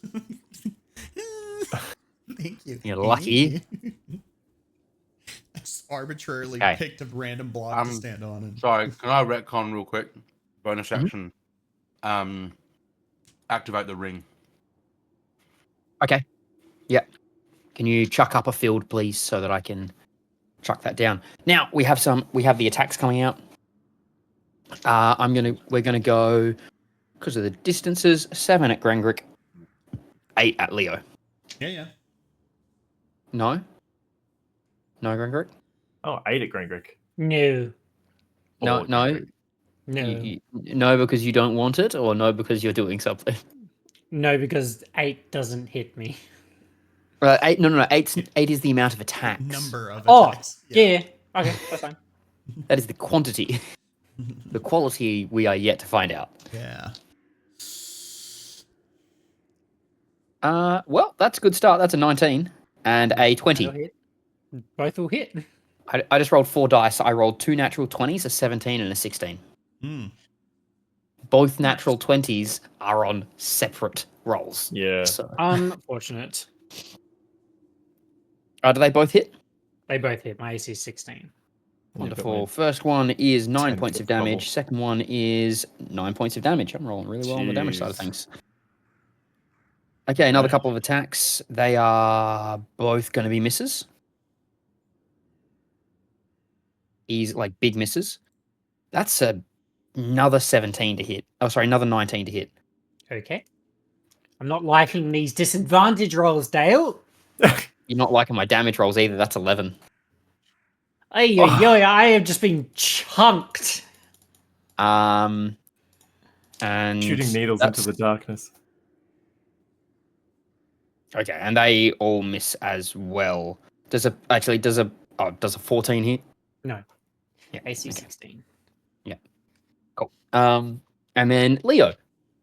Thank you. You're lucky. I just arbitrarily Okay. picked a random block to stand on. And... sorry, can I retcon real quick? Bonus Mhm. action. Activate the ring. Okay. Yeah. Can you chuck up a field, please, so that I can chuck that down? Now we have the attacks coming out. We're gonna go because of the distances. 7 at Grangrik, 8 at Leo. Yeah. No, Grangrik. Oh, 8 at Grangrik. No. No, Or no, Grangrik. No. no, because you don't want it, or no, because you're doing something. No, because 8 doesn't hit me. 8. No. 8 is the amount of attacks. Number of Oh, attacks. yeah. Okay, that's fine. That is the quantity. The quality we are yet to find out. Yeah. Well, that's a good start. That's a 19 and a 20. That'll hit. Both will hit. I just rolled 4 dice. I rolled 2 natural 20s, a 17 and a 16. Both natural 20s are on separate rolls. Yeah. So, Unfortunate. do they both hit? They both hit. My AC is 16. Wonderful. First one is 9 10 points for of damage. bubble. Second one is 9 points of damage. I'm rolling really well on the damage side of Jeez. things. Okay, another Okay. couple of attacks. They are both going to be misses. He's like big misses. That's another 17 to hit. Oh, sorry, another 19 to hit. Okay. I'm not liking these disadvantage rolls, Dale. You're not liking my damage rolls either. That's 11. Ay, I have just been chunked. And Shooting needles into the darkness. Okay, and they all miss as well. Does a 14 hit? No. Yeah, AC okay. 16. Yeah. Cool. And then Leo.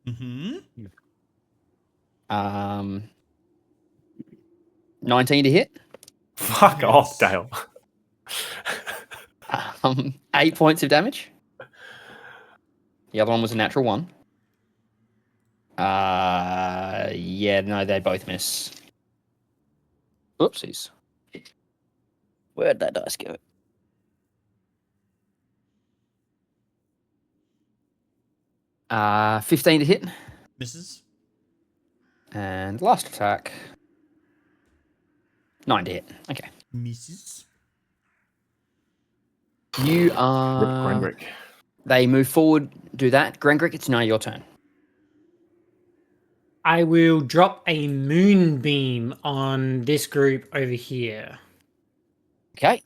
Mm-hmm. 19 to hit. Fuck off, Dale. 8 points of damage. The other one was a natural 1. Yeah, no, they both miss. Oopsies. Where'd that dice go? Uh, 15 to hit. Misses. And last attack. 9 to hit. Okay. Misses. You Rip are... Grangrik. They move forward, do that. Grangrik, it's now your turn. I will drop a moonbeam on this group over here. Okay.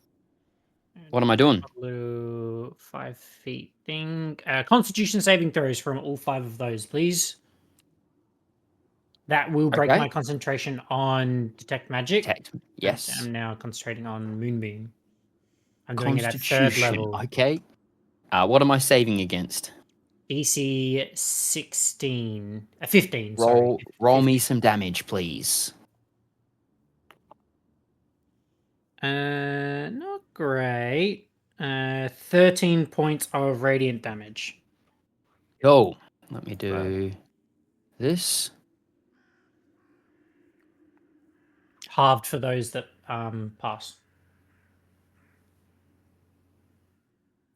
What am I doing? A little 5 feet thing. Constitution saving throws from all 5 of those, please. That will break Okay. my concentration on detect magic. Detect. Yes. I'm now concentrating on moonbeam. I'm doing it at 3rd Constitution. level. Okay. What am I saving against? DC 16. 15. Sorry. Roll me some damage, please. Not great. 13 points of radiant damage. Go. Let me do this. Halved for those that pass.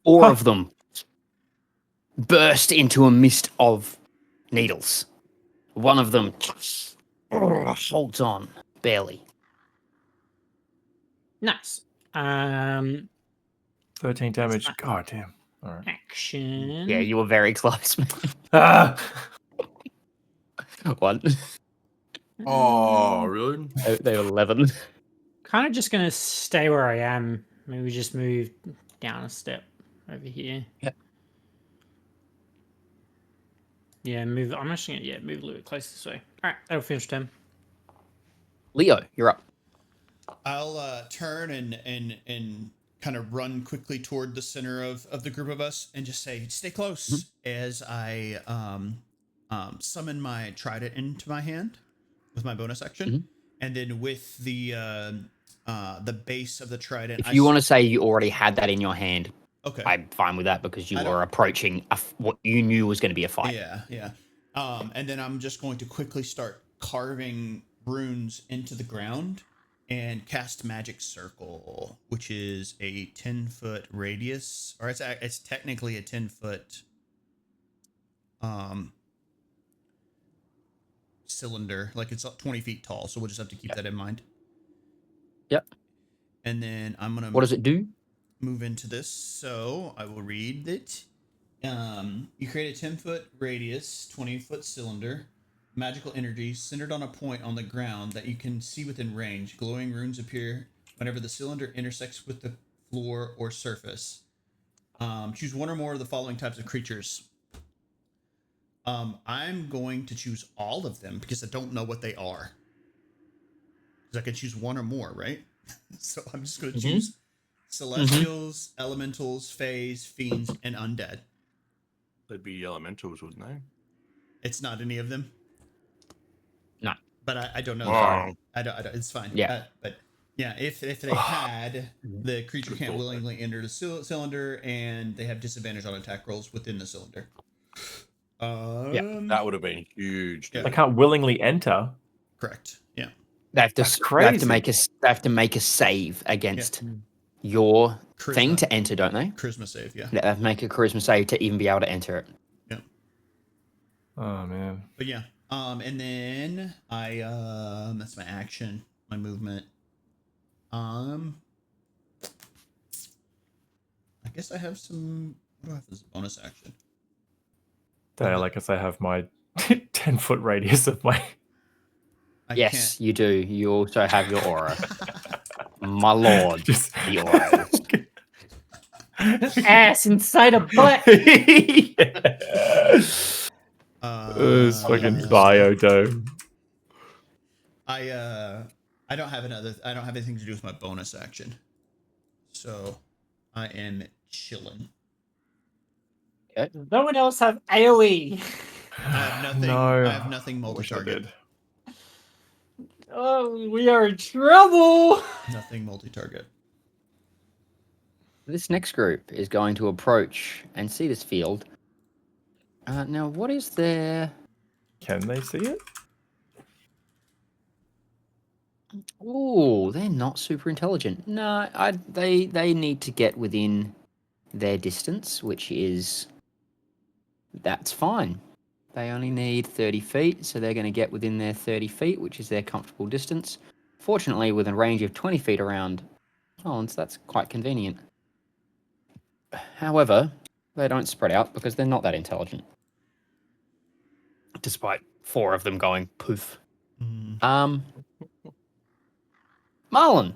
4 of them burst into a mist of needles. One of them holds on, barely. Nice. 13 damage. God damn. All right. Action. Yeah, you were very close. Ah! One. Oh, really? They were 11. Kind of just gonna stay where I am. Maybe just move down a step over here. Yep. Yeah, move. I'm actually gonna move a little bit closer this way. All right, that'll finish them. Leo, you're up. I'll turn and kind of run quickly toward the center of the group of us and just say, "Stay close," as I summon my trident into my hand with my bonus action, and then with the base of the trident. If you want to say you already had that in your hand, okay, I'm fine with that because you were approaching what you knew was going to be a fight. Yeah. And then I'm just going to quickly start carving runes into the ground and cast Magic Circle, which is a 10-foot radius, or it's technically a 10-foot cylinder, like it's 20 feet tall. So we'll just have to keep that in mind. Yep. And then I'm gonna. What does it do? Move into this, so I will read it. You create a 10-foot radius, 20-foot cylinder. Magical energy centered on a point on the ground that you can see within range. Glowing runes appear whenever the cylinder intersects with the floor or surface. Choose one or more of the following types of creatures. I'm going to choose all of them because I don't know what they are. Because I can choose one or more, right? So I'm just going to choose celestials, elementals, fays, fiends, and undead. They'd be elementals, wouldn't they? It's not any of them. No. But I don't know. Wow. I don't. It's fine. Yeah. But yeah, if they had, the creature can't willingly enter the cylinder, and they have disadvantage on attack rolls within the cylinder. That would have been huge. They can't willingly enter. Correct. Yeah. They have to. That's They have to crazy. make a. They have to make a save against your thing Charisma. to enter, don't they? Charisma save. Yeah. They have to make a charisma save to even be able to enter it. Yeah. Oh man. But yeah. And then I that's my action, my movement. I guess I have some. What do I have as a bonus action? I guess I have my 10-foot radius of my. Yes, you do. You also have your aura. My lord, Just the aura. Ass inside a butt. It's fucking biodome. I don't have anything to do with my bonus action. So I am chilling. Does no one else have AoE? I have nothing. No. I have nothing I wish I multi-target. did. Oh, we are in trouble. Nothing multi-target. This next group is going to approach and see this field. Now, what is there? Can they see it? Oh, they're not super intelligent. No, they need to get within their distance, which is that's fine. They only need 30 feet, so they're going to get within their 30 feet, which is their comfortable distance. Fortunately, with a range of 20 feet around Collins, that's quite convenient. However, they don't spread out because they're not that intelligent. Despite 4 of them going poof. Merlon.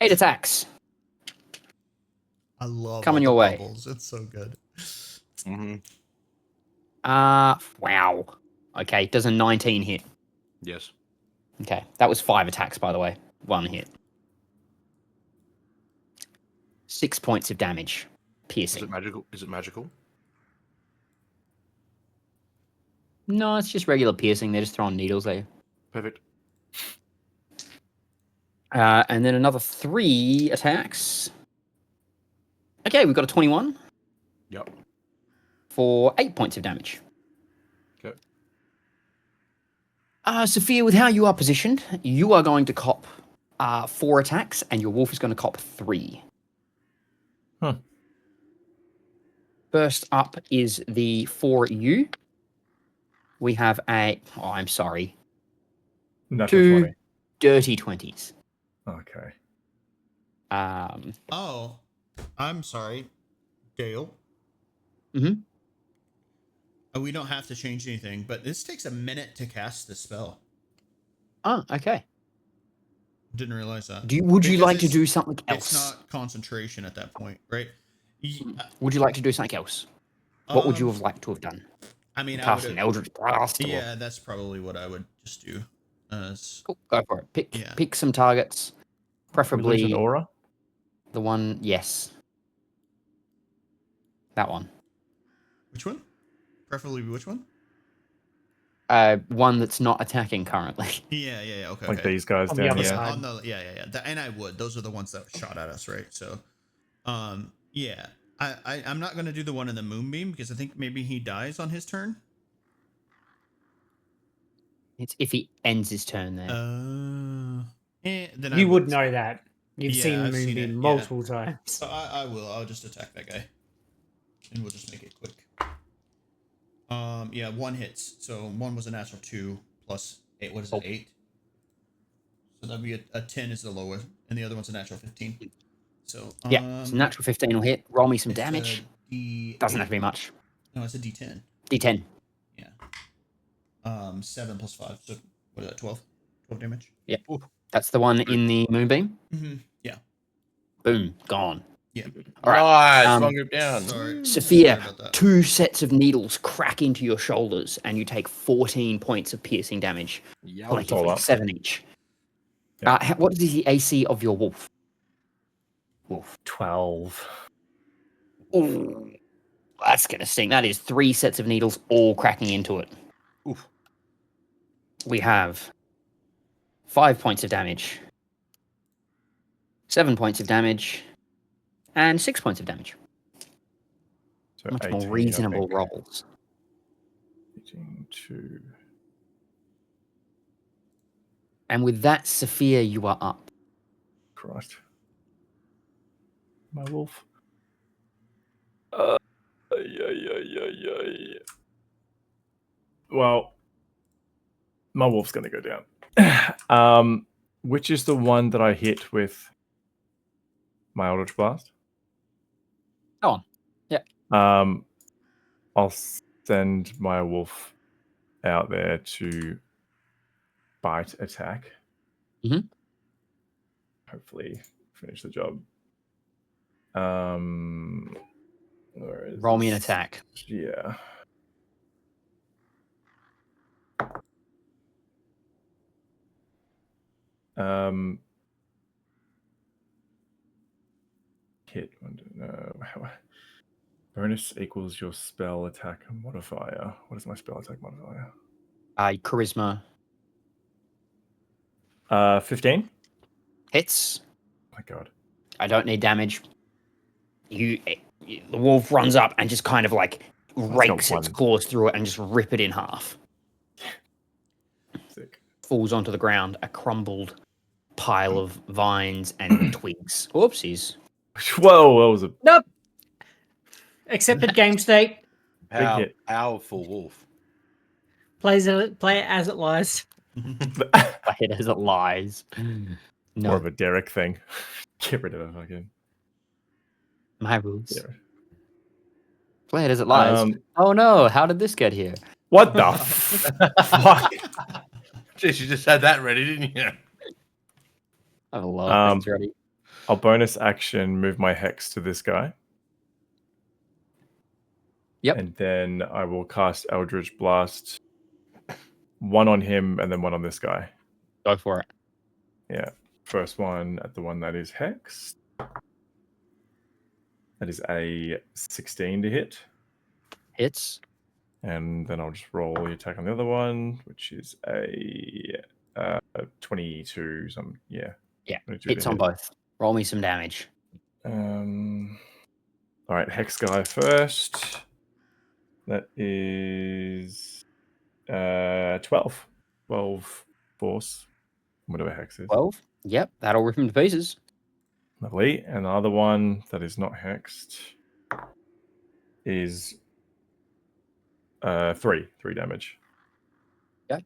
8 attacks. I love Coming all your the way. bubbles. It's so good. Wow. Okay, does a 19 hit? Yes. Okay, that was 5 attacks, by the way. 1 hit. 6 points of damage. Piercing. Is it magical? Is it magical? No, it's just regular piercing. They're just throwing needles there. Perfect. And then another 3 attacks. Okay, we've got a 21 Yep. for 8 points of damage. Okay. Sephir, with how you are positioned, you are going to cop 4 attacks, and your wolf is going to cop 3. First up is the 4U. We have a... Oh, I'm sorry. Natural 2 20. dirty 20s. Okay. Oh, I'm sorry, Dale. Mm-hmm. We don't have to change anything, but this takes a minute to cast the spell. Oh, okay. Didn't realize that. Would you Because like to do something else? It's not concentration at that point, right? Would you like to do something else? What would you have liked to have done? I mean, Cast an Eldritch Blast? Or... Yeah, that's probably what I would just do. Cool. Go for it. Yeah. Pick some targets, preferably Religion aura. the one. Yes, that one. Which one? Preferably which one? One that's not attacking currently. Yeah. Okay. Like okay. these guys On the down other here. side. On the and I would. Those are the ones that shot at us, right? So, yeah. I'm not gonna do the one in the moonbeam because I think maybe he dies on his turn. It's if he ends his turn there. Then You would know that. You've seen I've seen Moonbeam it, multiple times. So I will. I'll just attack that guy, and we'll just make it quick. Yeah, one hits. So one was a natural 2 plus 8. What is it? 8. So that'd be a 10 is the lowest, and the other one's a natural 15. So yeah, it's a natural 15 will hit. Roll me some damage. Doesn't have to be much. No, it's a D10. D10. Yeah. 7 plus 5. So what is that? 12. 12 damage. Yeah. Ooh. That's the one in the moonbeam. Mm-hmm. Yeah. Boom. Gone. Yeah. All right. Nice. One group down. Sophia, 2 sets of needles crack into your shoulders, and you take 14 points of piercing damage. Collectively, 7 each. Yeah. What is the AC of your wolf? 12. Ooh, that's gonna sting. That is 3 sets of needles all cracking into it. Oof. We have 5 points of damage, 7 points of damage, and 6 points of damage. So Much 18, more reasonable rolls. 18, 2. And with that, Sephir, you are up. Christ. My wolf. Well, my wolf's going to go down. Which is the one that I hit with my Eldritch Blast? Go on. Yeah. I'll send my wolf out there to bite attack. Mm-hmm. Hopefully finish the job. Roll me an attack. Yeah. Hit. No. Bonus equals your spell attack modifier. What is my spell attack modifier? Charisma. 15. Hits. Oh my God. I don't need damage. The wolf runs up and just kind of like rakes its claws through it and just rip it in half. Sick. Falls onto the ground, a crumbled pile of vines and twigs. Oopsies. Whoa, that was a Nope. Accepted game state. big hit. Powerful wolf. Play it as it lies. Play it as it lies. No. More of a Derek thing. Get rid of it, fucking. My rules. Yeah. Play it as it lies. Oh no, how did this get here? What the fuck? Jeez, you just had that ready, didn't you? I have a lot of things ready. I'll bonus action move my hex to this guy. Yep. And then I will cast Eldritch Blast. One on him and then one on this guy. Go for it. Yeah. First one at the one that is hexed. That is a 16 to hit. Hits. And then I'll just roll the attack on the other one, which is a 22. Yeah. Hits on both. Roll me some damage. All right, hex guy first. That is 12. 12 force. Whatever hex is. 12? Yep, that'll rip him to pieces. Lovely. And the other one that is not hexed is 3 damage. Okay.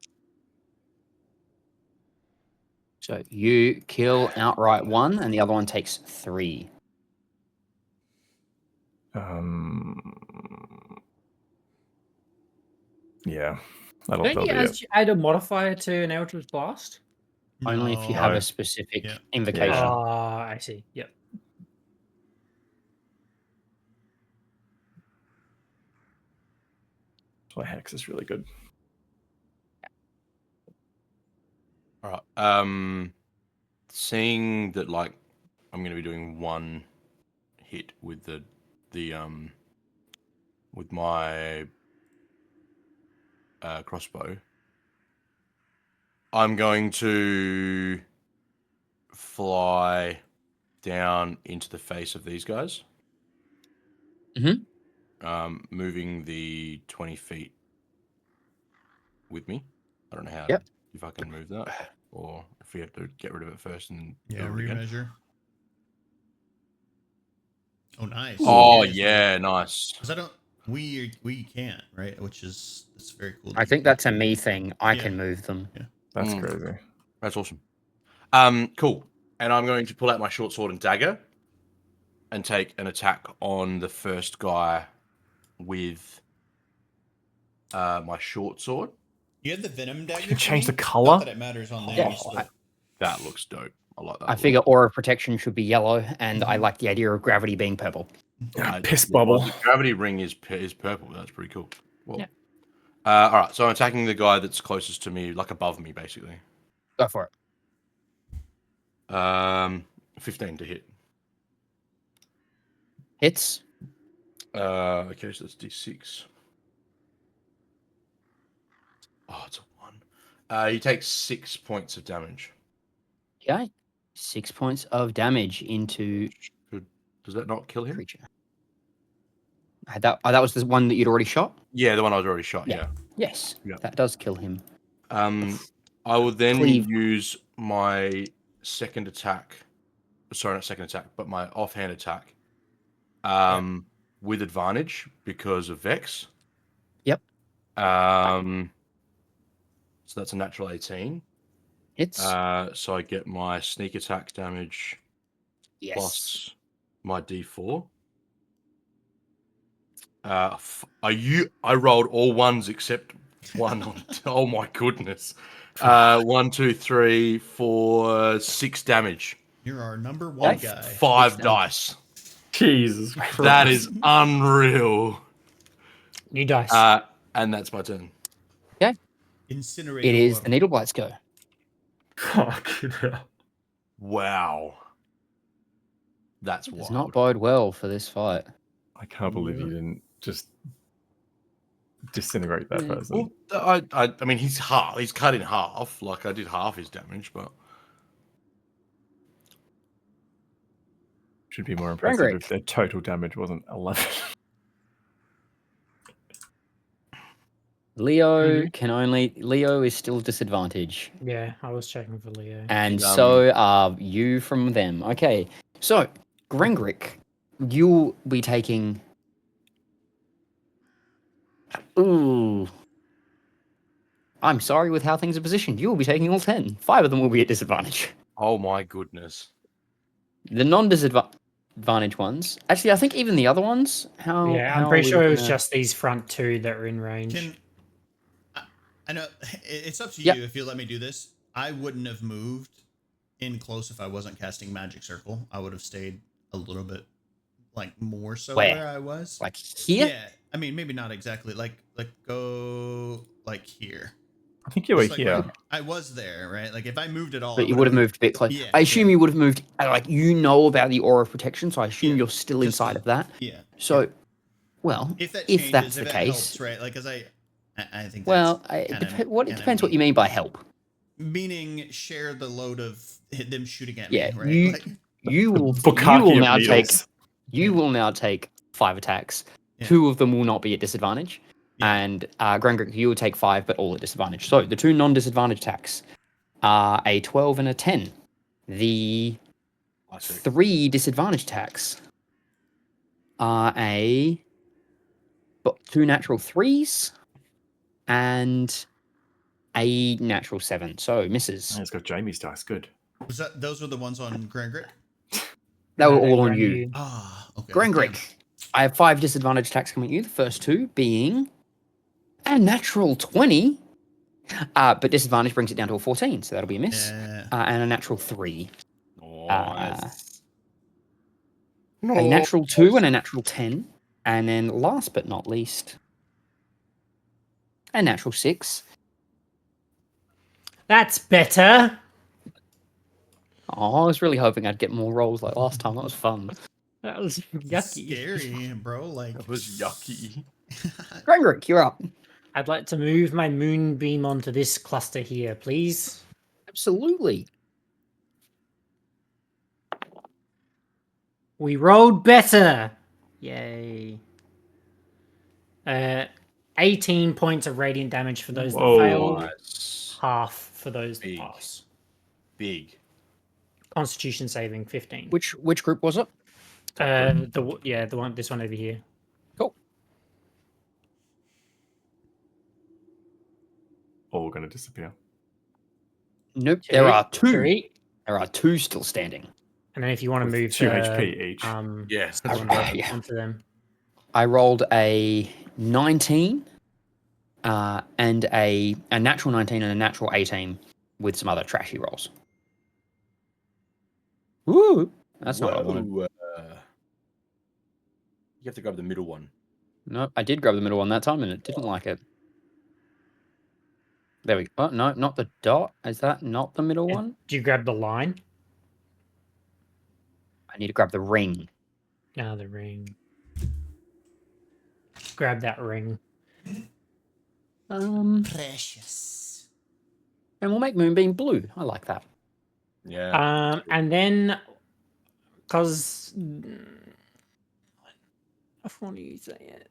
So you kill outright 1, and the other one takes 3. Yeah, that'll Don't you be it. add a modifier to an Eldritch Blast? Only if you have No. a specific Yeah. invocation. Yeah. I see. Yep. That's why Hex is really good. All right. Seeing that, like, I'm going to be doing 1 hit with the with my crossbow, I'm going to fly down into the face of these guys. Moving the 20 feet with me. I don't know how if I can move that, or if we have to get rid of it first and do it again. Remeasure. Oh, nice. Oh, yeah, nice. Because I don't, we can't, right? Which is, it's very cool. I think that's a me thing. I can move them. Yeah. That's crazy. That's awesome. Cool. And I'm going to pull out my short sword and dagger and take an attack on the first guy with my short sword. You have the venom dagger. Can you change the Not color? that it matters on Yeah. these, but That looks dope. I like that. I figure aura protection should be yellow, and I like the idea of gravity being purple. Piss bubble. The gravity ring is purple. That's pretty cool. Well, Yeah. All right, so I'm attacking the guy that's closest to me, like above me, basically. Go for it. 15 to hit. Hits. Okay, so that's D6. Oh, it's a 1. He takes 6 points of damage. Okay. 6 points of damage into Does that not kill him? creature. That was the one that you'd already shot? Yeah, the one I was already shot, yeah. Yes. Yeah. That does kill him. I will then Cleave. use my second attack. Sorry, not second attack, but my offhand attack. With advantage because of Vex. Yep. So that's a natural 18. Hits. So I get my sneak attack damage Yes. plus my D4. I rolled all 1s except 1 on. Oh my goodness. 1, 2, 3, 4, 6 damage. you're our number 1 guy. 5 dice. Jesus Christ. That is unreal. New dice. And that's my turn. Incinerate. It is the Needleblights go. Fucking hell. Wow. That's Does wild. not bode well for this fight. I can't believe you didn't just disintegrate that person. Well, I mean, he's cut in half. Like, I did half his damage, but Should be more impressive Grangrik. if their total damage wasn't 11. Leo is still disadvantage. Yeah, I was checking for Leo. And so are you from them. Okay. So, Grangrik, you'll be taking. Ooh. I'm sorry with how things are positioned. You will be taking all 10. 5 of them will be at disadvantage. oh my goodness. The non-disadvantage ones. Actually, I think even the other ones. I'm pretty sure it was just these front 2 that were in range. I know it's up to Yep. you if you let me do this. I wouldn't have moved in close if I wasn't casting Magic Circle. I would have stayed a little bit, like, more so where I was. Like here? Yeah, I mean, maybe not exactly. Like go like here. I think you were Just like here. where I was there, right? Like if I moved at all, But I you would have moved a bit closer. Yeah, I assume you would have moved, like, you know about the aura of protection, so I assume you're still Just inside of that. Yeah. So, well, If that if changes, that's the if it case, helps, right? Like, because I think. well, that's it kinda depends what you mean by help. Meaning, share the load of them shooting at Yeah, me, right? Like, you will Bukkake of now take needles. 5 attacks. Yeah. 2 of them will not be at disadvantage, Yeah. and Grangrik, you will take 5, but all at disadvantage. So the 2 non-disadvantage attacks are a 12 and a 10. The 3 disadvantage attacks are 2 natural 3s and a natural 7. So misses. It's got Jamie's dice. Good. Those were the ones on Grangrik? They were all on you. Ah, okay. Grangrik, I have 5 disadvantage attacks coming at you. The first 2 being a natural 20. But disadvantage brings it down to a 14, so that'll be a miss. And a natural 3. Nice. A natural 2 and a natural 10. And then last but not least, a natural 6. That's better. Oh, I was really hoping I'd get more rolls like last time. That was fun. That was yucky. Scary, bro. Like That was yucky. Grangrik, you're up. I'd like to move my moonbeam onto this cluster here, please. Absolutely. We rolled better. Yay. 18 points of radiant damage for those that failed. Nice. Half for those that Big. pass. Big. Constitution saving 15. Which group was it? The one, this one over here. Cool. All going to disappear. Nope. There are 2. 3. There are 2 still standing. And then if you want to With move 2 the, HP each. Yes. Yeah. onto them. I rolled a 19 and a natural 19 and a natural 18 with some other trashy rolls. Woo! That's not what I wanted. You have to grab the middle one. No, I did grab the middle one that time and it didn't like it. There we go. Oh, no, not the dot. Is that not the middle one? Do you grab the line? I need to grab the ring. No, the ring. Grab that ring. precious. And we'll make Moonbeam blue. I like that. Yeah. And then, because I want to say it.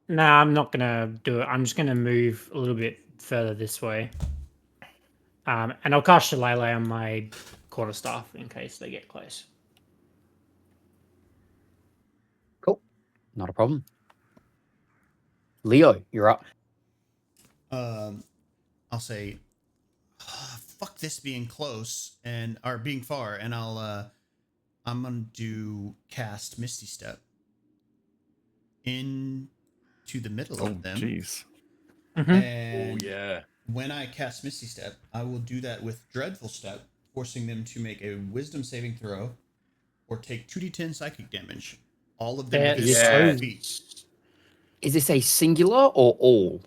No, I'm not gonna do it. I'm just gonna move a little bit further this way. And I'll cast Shillelagh on my quarterstaff in case they get close. Cool. Not a problem. Leo, you're up. I'll say, fuck this being close or being far, and I'm gonna cast Misty Step into the middle of them. Jeez. And yeah. when I cast Misty Step, I will do that with Dreadful Step, forcing them to make a Wisdom saving throw or take 2d10 psychic damage. All of them within 5 feet. Is this a singular or all?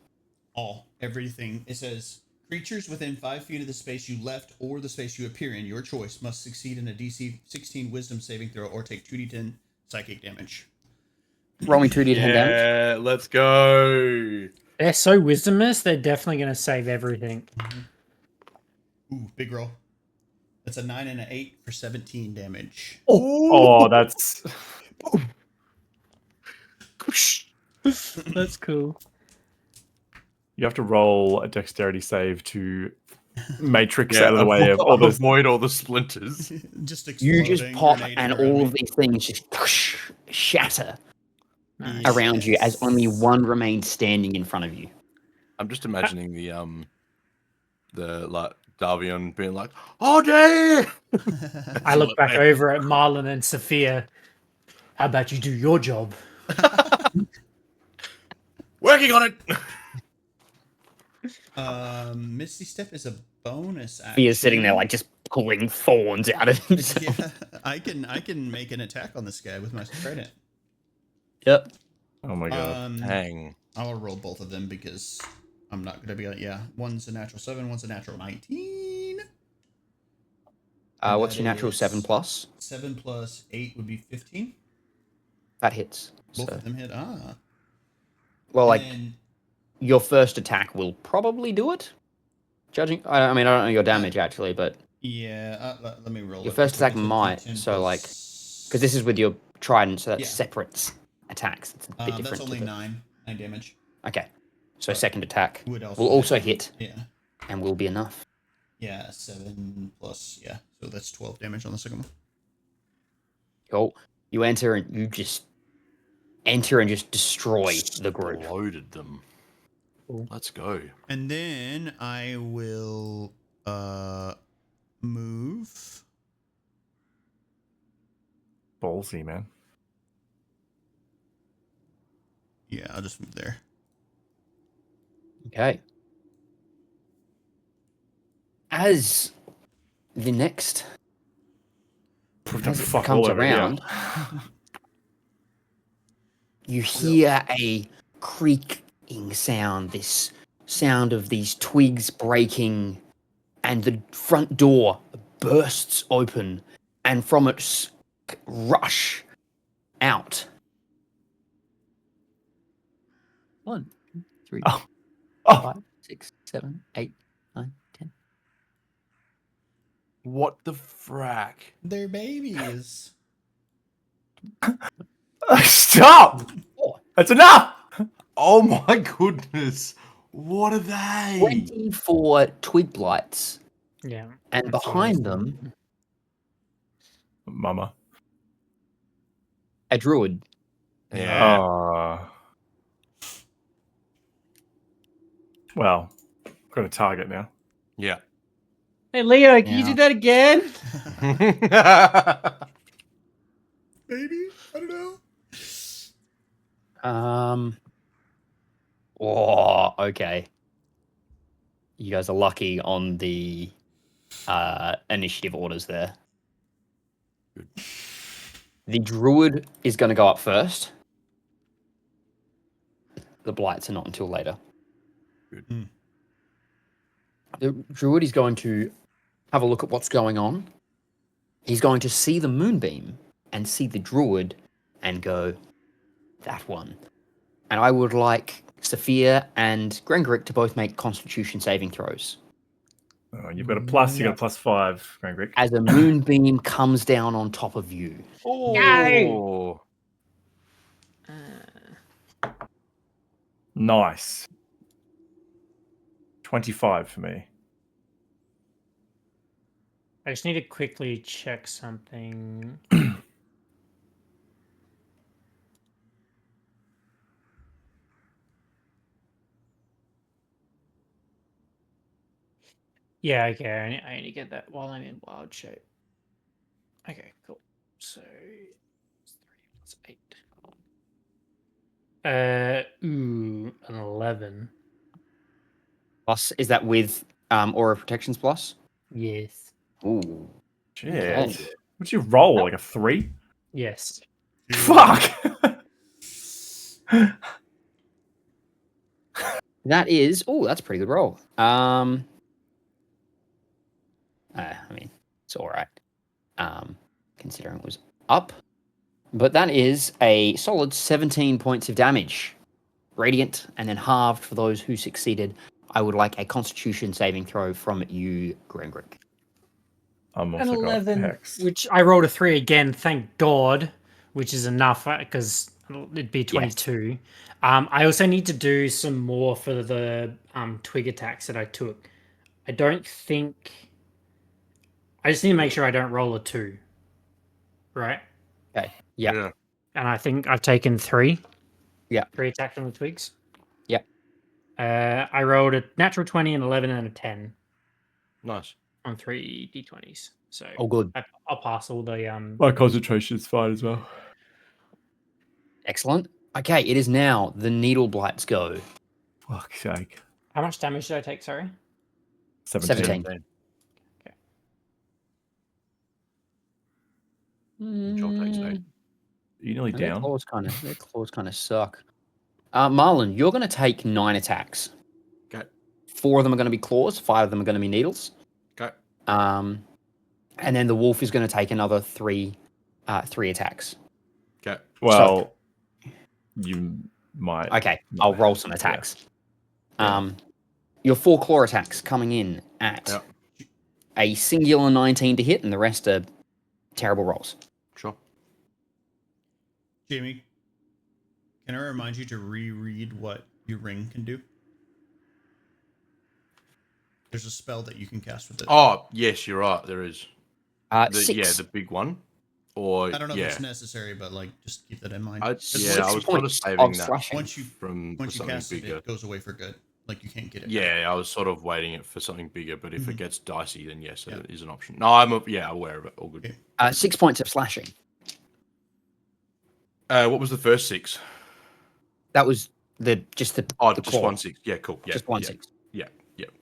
All. Everything. It says, creatures within 5 feet of the space you left or the space you appear in, your choice, must succeed in a DC 16 Wisdom saving throw or take 2d10 psychic damage. Roll me 2d10 damage. Yeah, let's go. They're so wisdomless, they're definitely going to save everything. Ooh, big roll. That's a 9 and an 8 for 17 damage. Oh, that's... That's cool. You have to roll a dexterity save to matrix out of the way of all those... avoid all the splinters. Just exploding. You just pop and around all me. of these things just shatter Nice. around you as only one remains standing in front of you. I'm just imagining the like Davion being like, "Oh damn!" I look back over at Merlon and Sephir. How about you do your job? Working on it. Misty Step is a bonus action. He is sitting there like just pulling thorns out of himself. Yeah, I can make an attack on this guy with my trident. Yep. Oh my god. Dang. I'll roll both of them because I'm not gonna be one's a natural 7, one's a natural 19. What's your natural 7 plus? 7 plus 8 would be 15. That hits. Both So. of them hit. Well, like And your first attack will probably do it. Judging, I mean, I don't know your damage actually, but yeah, let me roll. your it. first attack It's a might. D10 So like, plus- because this is with your trident, so that's Yeah. separate attacks. It's a bit different. that's only to the... 9 damage. Okay, so second attack Would will also hit Yeah, and will be enough. yeah, 7 plus so that's 12 damage on the second one. Cool. You enter and just destroy the group. Loaded them. Cool. Let's go. And then I will move. Ballsy, man. Yeah, I'll just move there. Okay. As the next as it Fuck comes all over here. around, you hear a creaking sound, this sound of these twigs breaking, and the front door bursts open, and from it rush out. 1, 2, 3, Oh. 5, 6, 7, 8, 9, 10. What the frack? They're babies. Stop! That's enough! Oh my goodness. What are they? 24 twig blights. Yeah. And behind them, Mama. a druid. Yeah. Well, got a target now. Yeah. Hey, Leo, can you do that again? Maybe? I don't know. Oh, okay. You guys are lucky on the initiative orders there. Good. The druid is going to go up first. The blights are not until later. Good. The druid is going to have a look at what's going on. He's going to see the moonbeam and see the druid and go, that one. And I would like Sephir and Grangrik to both make constitution saving throws. Oh, you've got a plus, you got a +5, Grangrik. As a moonbeam comes down on top of you. Oh. Nice. 25 for me. I just need to quickly check something. Yeah, okay. I need to get that while I'm in wild shape. Okay, cool. So, 3 plus 8. An 11. Plus, is that with Aura Protections plus? Yes. Ooh. Shit. Okay. What'd you roll? Like a 3? Yes. Fuck! That is, that's a pretty good roll. I mean, it's all right. Considering it was up. But that is a solid 17 points of damage. Radiant, and then halved for those who succeeded. I would like a constitution saving throw from you, Grangrik. I'm An also got 11, Hex. which I rolled a 3 again, thank God, which is enough because it'd be 22. Yes. I also need to do some more for the twig attacks that I took. I don't think... I just need to make sure I don't roll a 2. Right? Okay. Yep. Yeah. And I think I've taken 3. Yeah. 3 attacks on the twigs. Yep. I rolled a natural 20, an 11, and a 10. Nice. On 3 d20s. So good. I'll pass all the My concentration is fine as well. Excellent. Okay, it is now the needle blights go. Fuck's sake. How much damage did I take, sorry? 17. Okay. Job takes 8. You nearly down? Their claws kind of suck. Marlon, you're going to take 9 attacks. Okay. 4 of them are going to be claws. 5 of them are going to be needles. Okay. And then the wolf is going to take another 3 attacks. Okay. Well, you might. Okay, I'll roll some attacks. Yeah. Your 4 claw attacks coming in at a singular 19 to hit, and the rest are terrible rolls. Sure. Jamie, can I remind you to reread what your ring can do? There's a spell that you can cast with it. Oh, yes, you're right. There is. 6. Yeah, the big one. Or I don't know if it's necessary, but just keep that in mind. I was sort of saving that once you from cast bigger. it goes away for good. Like you can't get it. Yeah, I was sort of waiting it for something bigger, but if it gets dicey, then yes, Yeah. it is an option. No, I'm aware of it. All good. Okay. 6 points of slashing. What was the first 6? That was just the just core. 1 6. Yeah, cool. Yeah, Just 1 6. Yeah.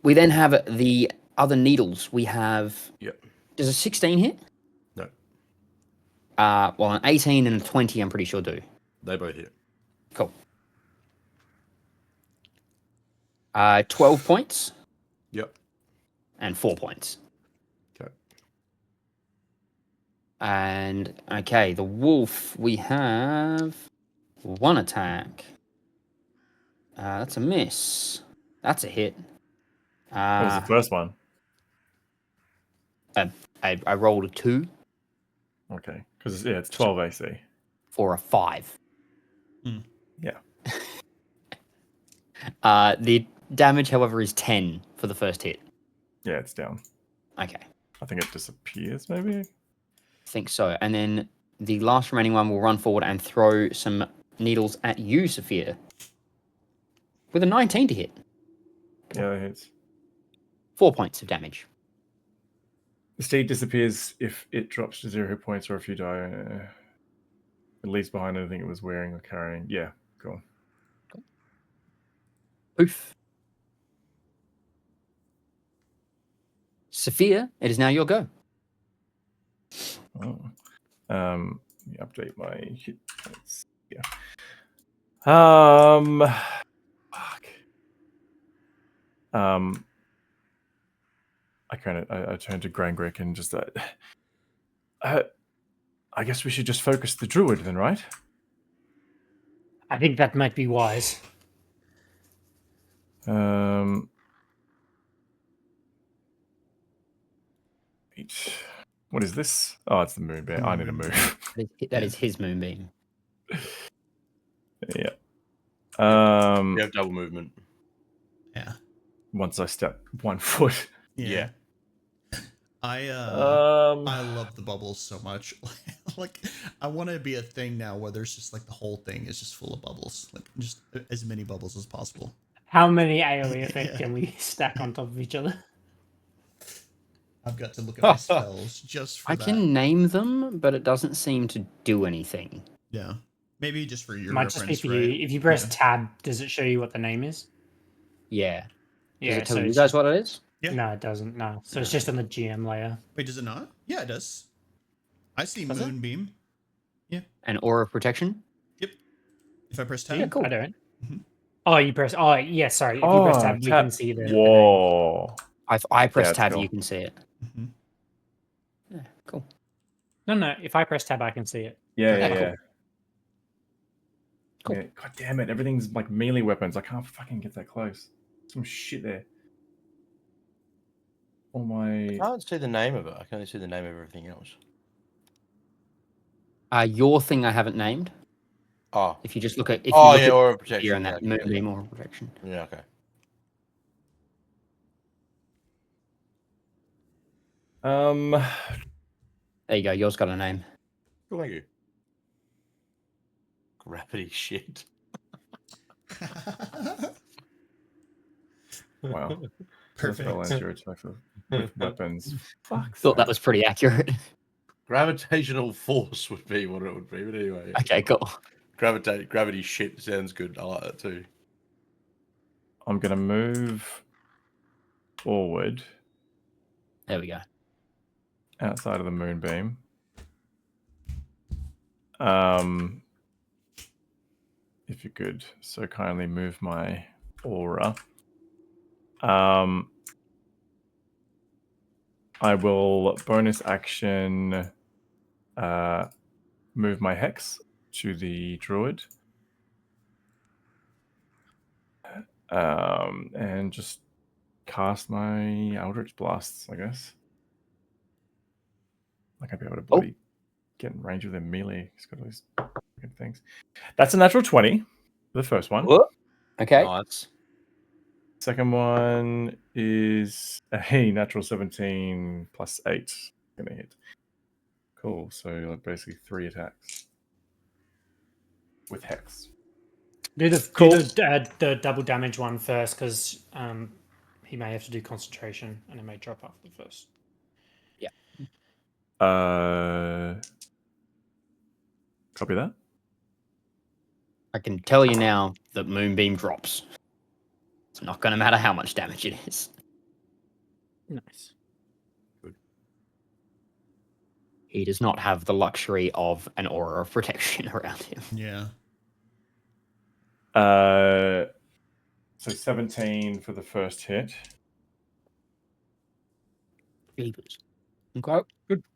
We then have the other needles. We have. Yeah. Does a 16 hit? No. Well, an 18 and a 20, I'm pretty sure do. They both hit. Cool. 12 points. Yep. And 4 points. Okay. And okay, the wolf, we have 1 attack. That's a miss. That's a hit. What was the first one? I rolled a 2 Okay, because it's 12 AC. for a 5. Yeah. The damage, however, is 10 for the first hit. Yeah, it's down. Okay. I think it disappears, maybe? I think so. And then the last remaining one will run forward and throw some needles at you, Sephir. With a 19 to hit. Yeah, that hits. 4 points of damage. The steed disappears if it drops to 0 hit points or if you die. It leaves behind anything it was wearing or carrying. Yeah, cool. Oof. Sephir, it is now your go. Oh. Let me update my hit points. Yeah. Fuck. I turned to Grangrik and just I guess we should just focus the druid then, right? I think that might be wise. What is this? Oh, it's the moonbeam. I need to move. That is his moonbeam. Yeah. We have double movement. Yeah. Once I step 1 foot. Yeah. I love the bubbles so much. Like I want to be a thing now where there's just like the whole thing is just full of bubbles. Like just as many bubbles as possible. How many AoE effects can we stack on top of each other? I've got to look at my spells just for I that. can name them, but it doesn't seem to do anything. Yeah. Maybe just for your Might reference, just be for right? you. If you press tab, does it show you what the name is? Yeah. Does Yeah, it tell so you it's guys just- what it is? Yeah. No, it doesn't. No. So it's just on the GM layer. Wait, does it not? Yeah, it does. I see Does it? Moonbeam. An aura of protection? Yep. If I press tab. Yeah, cool. I don't. Mhm. Oh, you press. Oh, yeah. Sorry. If you press tab, we can see the. Whoa. If I press that's tab, cool. you can see it. Mhm. Yeah, cool. No. If I press tab, I can see it. Yeah, Okay, yeah, cool. yeah. Cool. Yeah. God damn it. Everything's like melee weapons. I can't fucking get that close. Some shit there. All my. I can't see the name of it. I can only see the name of everything else. Your thing I haven't named. Oh. If you just look at Aura of protection. here on Yeah, that okay, moonbeam aura of protection. Yeah, okay. There you go. Yours got a name. Cool, thank you. Gravity shit. Wow. Perfect. Balance your attacks with weapons. Fuck. Thought that was pretty accurate. Gravitational force would be what it would be, but anyway. Okay, cool. Gravity shit sounds good. I like that too. I'm gonna move forward There we go. outside of the moonbeam. If you could so kindly move my aura. I will bonus action move my hex to the druid. And just cast my Eldritch Blasts, I guess. Like I'd be able to bloody get in range with a melee. He's got all these good things. That's a natural 20 for the first one. Whoop. Okay. Nice. Second one is a natural 17 plus 8. Gonna hit. Cool. So like basically 3 attacks with hex. Do the double damage one first, because he may have to do concentration, and it may drop after the first. Copy that. I can tell you now that Moonbeam drops. It's not going to matter how much damage it is. Nice. Good. He does not have the luxury of an aura of protection around him. Yeah. So 17 for the first hit. Jeepers. Okay.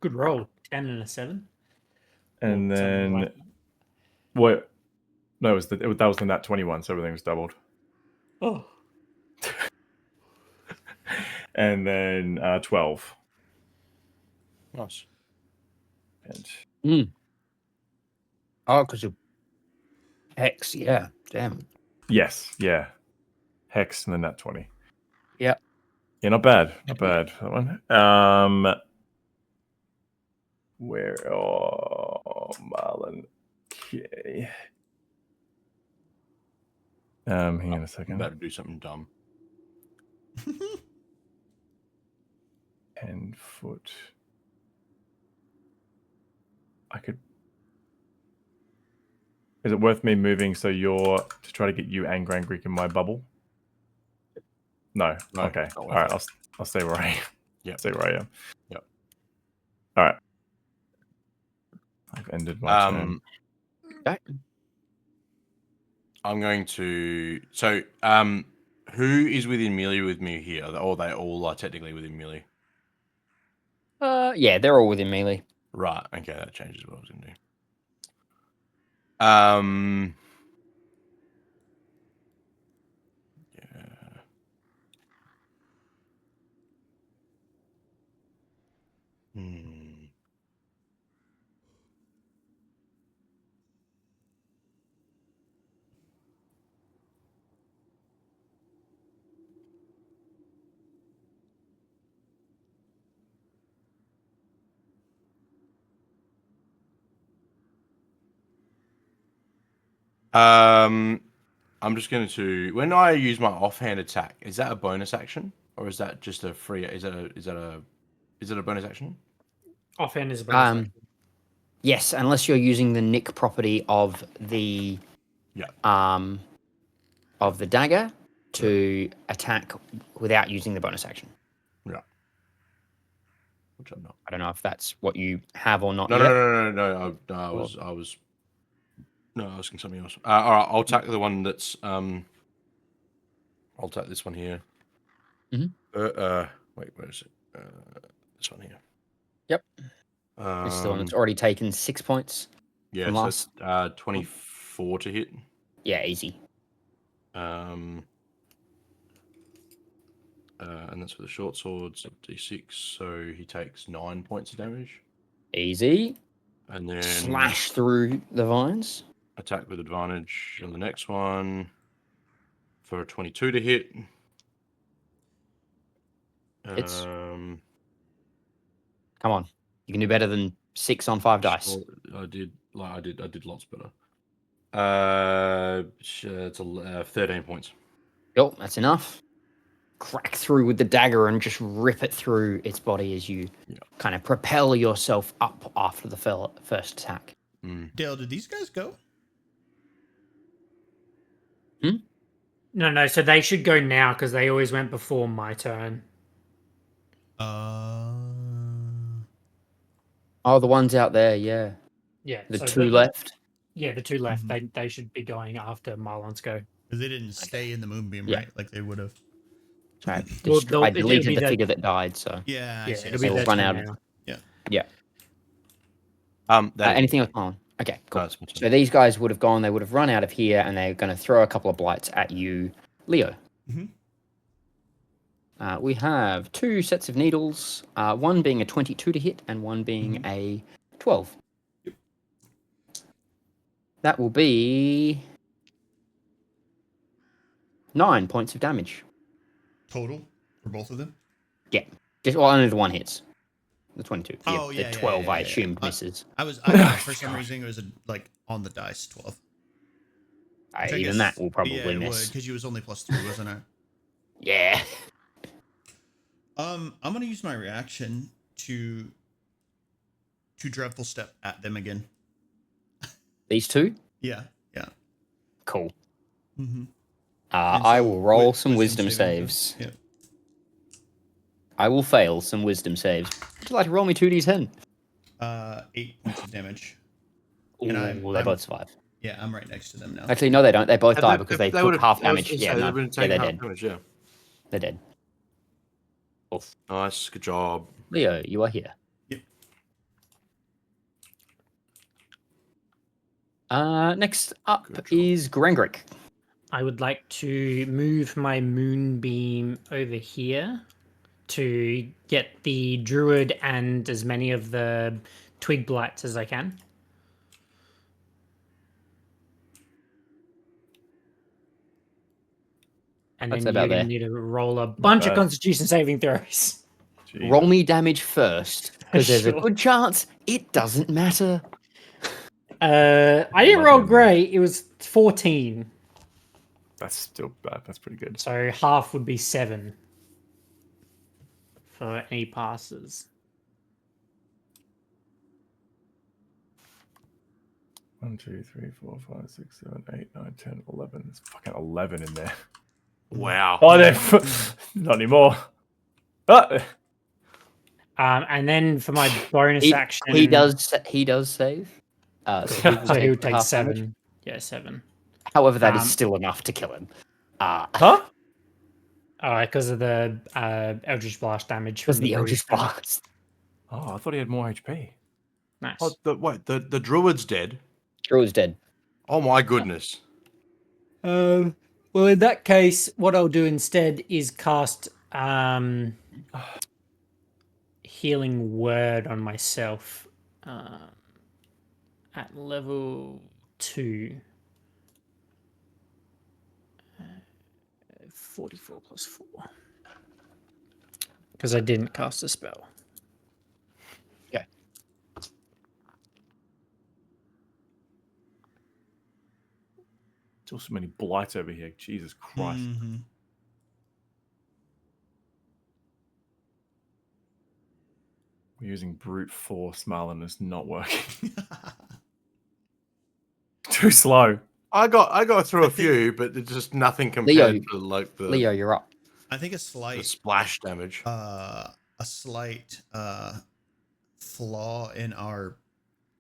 Good roll. 10 and a 7. And Or something then like that. what? No, that was the nat 21, so everything was doubled. Oh. And then 12. Nice. And Oh, because of Hex, yeah. Damn. yes, yeah. Hex and the nat 20. Yep. Yeah, not bad. Not bad for that one. Marlon. Okay. Hang on a I'm second. about to do something dumb. 10 foot. I could. Is it worth me moving to try to get you and Grangrik in my bubble? No. Okay. All right. I'll stay where I am. Yeah. Stay where I am. Yep. All right. I've ended my turn. Okay. I'm going to. So, who is within melee with me here? Or they all are technically within melee? Yeah, they're all within melee. Right. Okay, that changes what I was going to do. Yeah. I'm just going to. When I use my offhand attack, is that a bonus action, or is that just a free? Is it a bonus action? Offhand is a bonus action. Yes, unless you're using the nick property of the of the dagger to attack without using the bonus action. Yeah. Which I'm not. I don't know if that's what you have or not. No. yet. No. I was asking something else. All right, I'll attack the one that's. I'll attack this one here. Mhm. Wait, where is it? This one here. Yep. This is the one that's already taken 6 points. Yeah, from so last. it's 24 to hit. Yeah, easy. And that's for the short swords, d6. So he takes 9 points of damage. Easy. And then Slash through the vines. Attack with advantage on the next one for a 22 to hit. It's. Come on, you can do better than 6 on 5 dice. I did lots better. It's 13 points. Yep, that's enough. Crack through with the dagger and just rip it through its body as you kind of propel yourself up after the first attack. Dale, did these guys go? No. So they should go now because they always went before my turn. Oh, the ones out there, yeah. Yeah. The so two left. Yeah, the two left. They should be going after Marlon's go. Because they didn't stay in the moonbeam, Yeah. right? Like they would have. Right. Well, I it'll deleted be the the- figure that died, so Yeah. Yeah, I see, it'll I be see. they'll their run turn out. now. Yeah. Anything? Anything else, Marlon? Okay, cool. No, it's my turn. So these guys would have gone. They would have run out of here, and they're going to throw a couple of blights at you, Leo. Mhm. We have 2 sets of needles, one being a 22 to hit and one being a 12. Yep. That will be 9 points of damage. Total for both of them? Yeah, just only the one hits. The 22. Oh, the yeah, 12 I yeah. assumed misses. I thought for some reason it was like on the dice 12. Even that will probably miss. because you was only +3, wasn't it? Yeah. I'm gonna use my reaction to dreadful step at them again. These two? Yeah. Cool. Mm-hmm. I will roll some wisdom saving saves. throws. Yep. I will fail some wisdom saves. Would you like to roll me 2d10? 8 points of damage. Ooh, they both survive. Yeah, I'm right next to them now. Actually, no, they don't. They both die because they took would've- half I was damage. gonna Yeah, say, no. they've been Yeah, taking they're half dead. damage, yeah. They're dead. Oof. Nice, good job. Leo, you are here. Yep. Next up Good job. is Grangrik. I would like to move my moonbeam over here to get the druid and as many of the twig blights as I can. And That's then about you're going there. to need to roll a bunch of bad. Constitution saving throws. Jesus. Roll me damage first, because there's a Sure. good chance it doesn't matter. I didn't roll 11. great. It was 14. That's still bad. That's pretty good. So half would be 7 for any passes. 1, 2, 3, 4, 5, 6, 7, 8, 9, 10, 11. There's fucking 11 in there. Wow. Oh, not anymore. Ah! And then for my bonus action, He does save. So So he would take half 7. damage. Yeah, 7. However, that is Um, still enough to kill him. Huh? Because of the Eldritch Blast damage Because from the the Eldritch Bruise. Blast. Oh, I thought he had more HP. Nice. Oh, the druid's dead. Druid's dead. Oh my goodness. Well, in that case, what I'll do instead is cast Healing Word on myself at level 2. 44 plus 4. Because I didn't cast a spell. Okay. Still so many blights over here. Jesus Christ. Mm-hmm. We're using brute force, Marlon. It's not working. Too slow. I got through a few, but it's just nothing compared Leo, to like the Leo, you're up. I think a slight splash damage. Flaw in our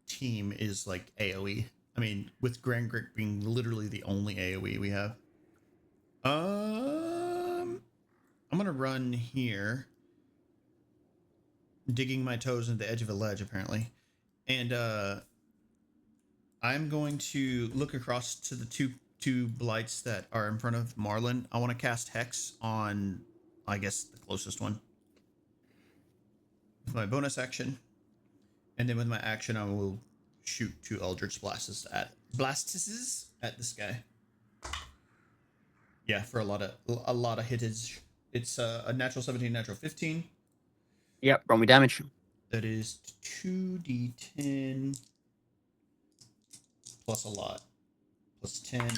team is like AoE. I mean, with Grangrik being literally the only AoE we have. I'm gonna run here, digging my toes into the edge of a ledge apparently, and I'm going to look across to the two blights that are in front of Merlon. I want to cast Hex on, I guess, the closest one. With my bonus action, and then with my action, I will shoot 2 Eldritch Blasts at this guy. Yeah, for a lot of hitage. It's a natural 17, natural 15. Yep, roll me damage. That is 2d10 plus a lot. Plus 10. So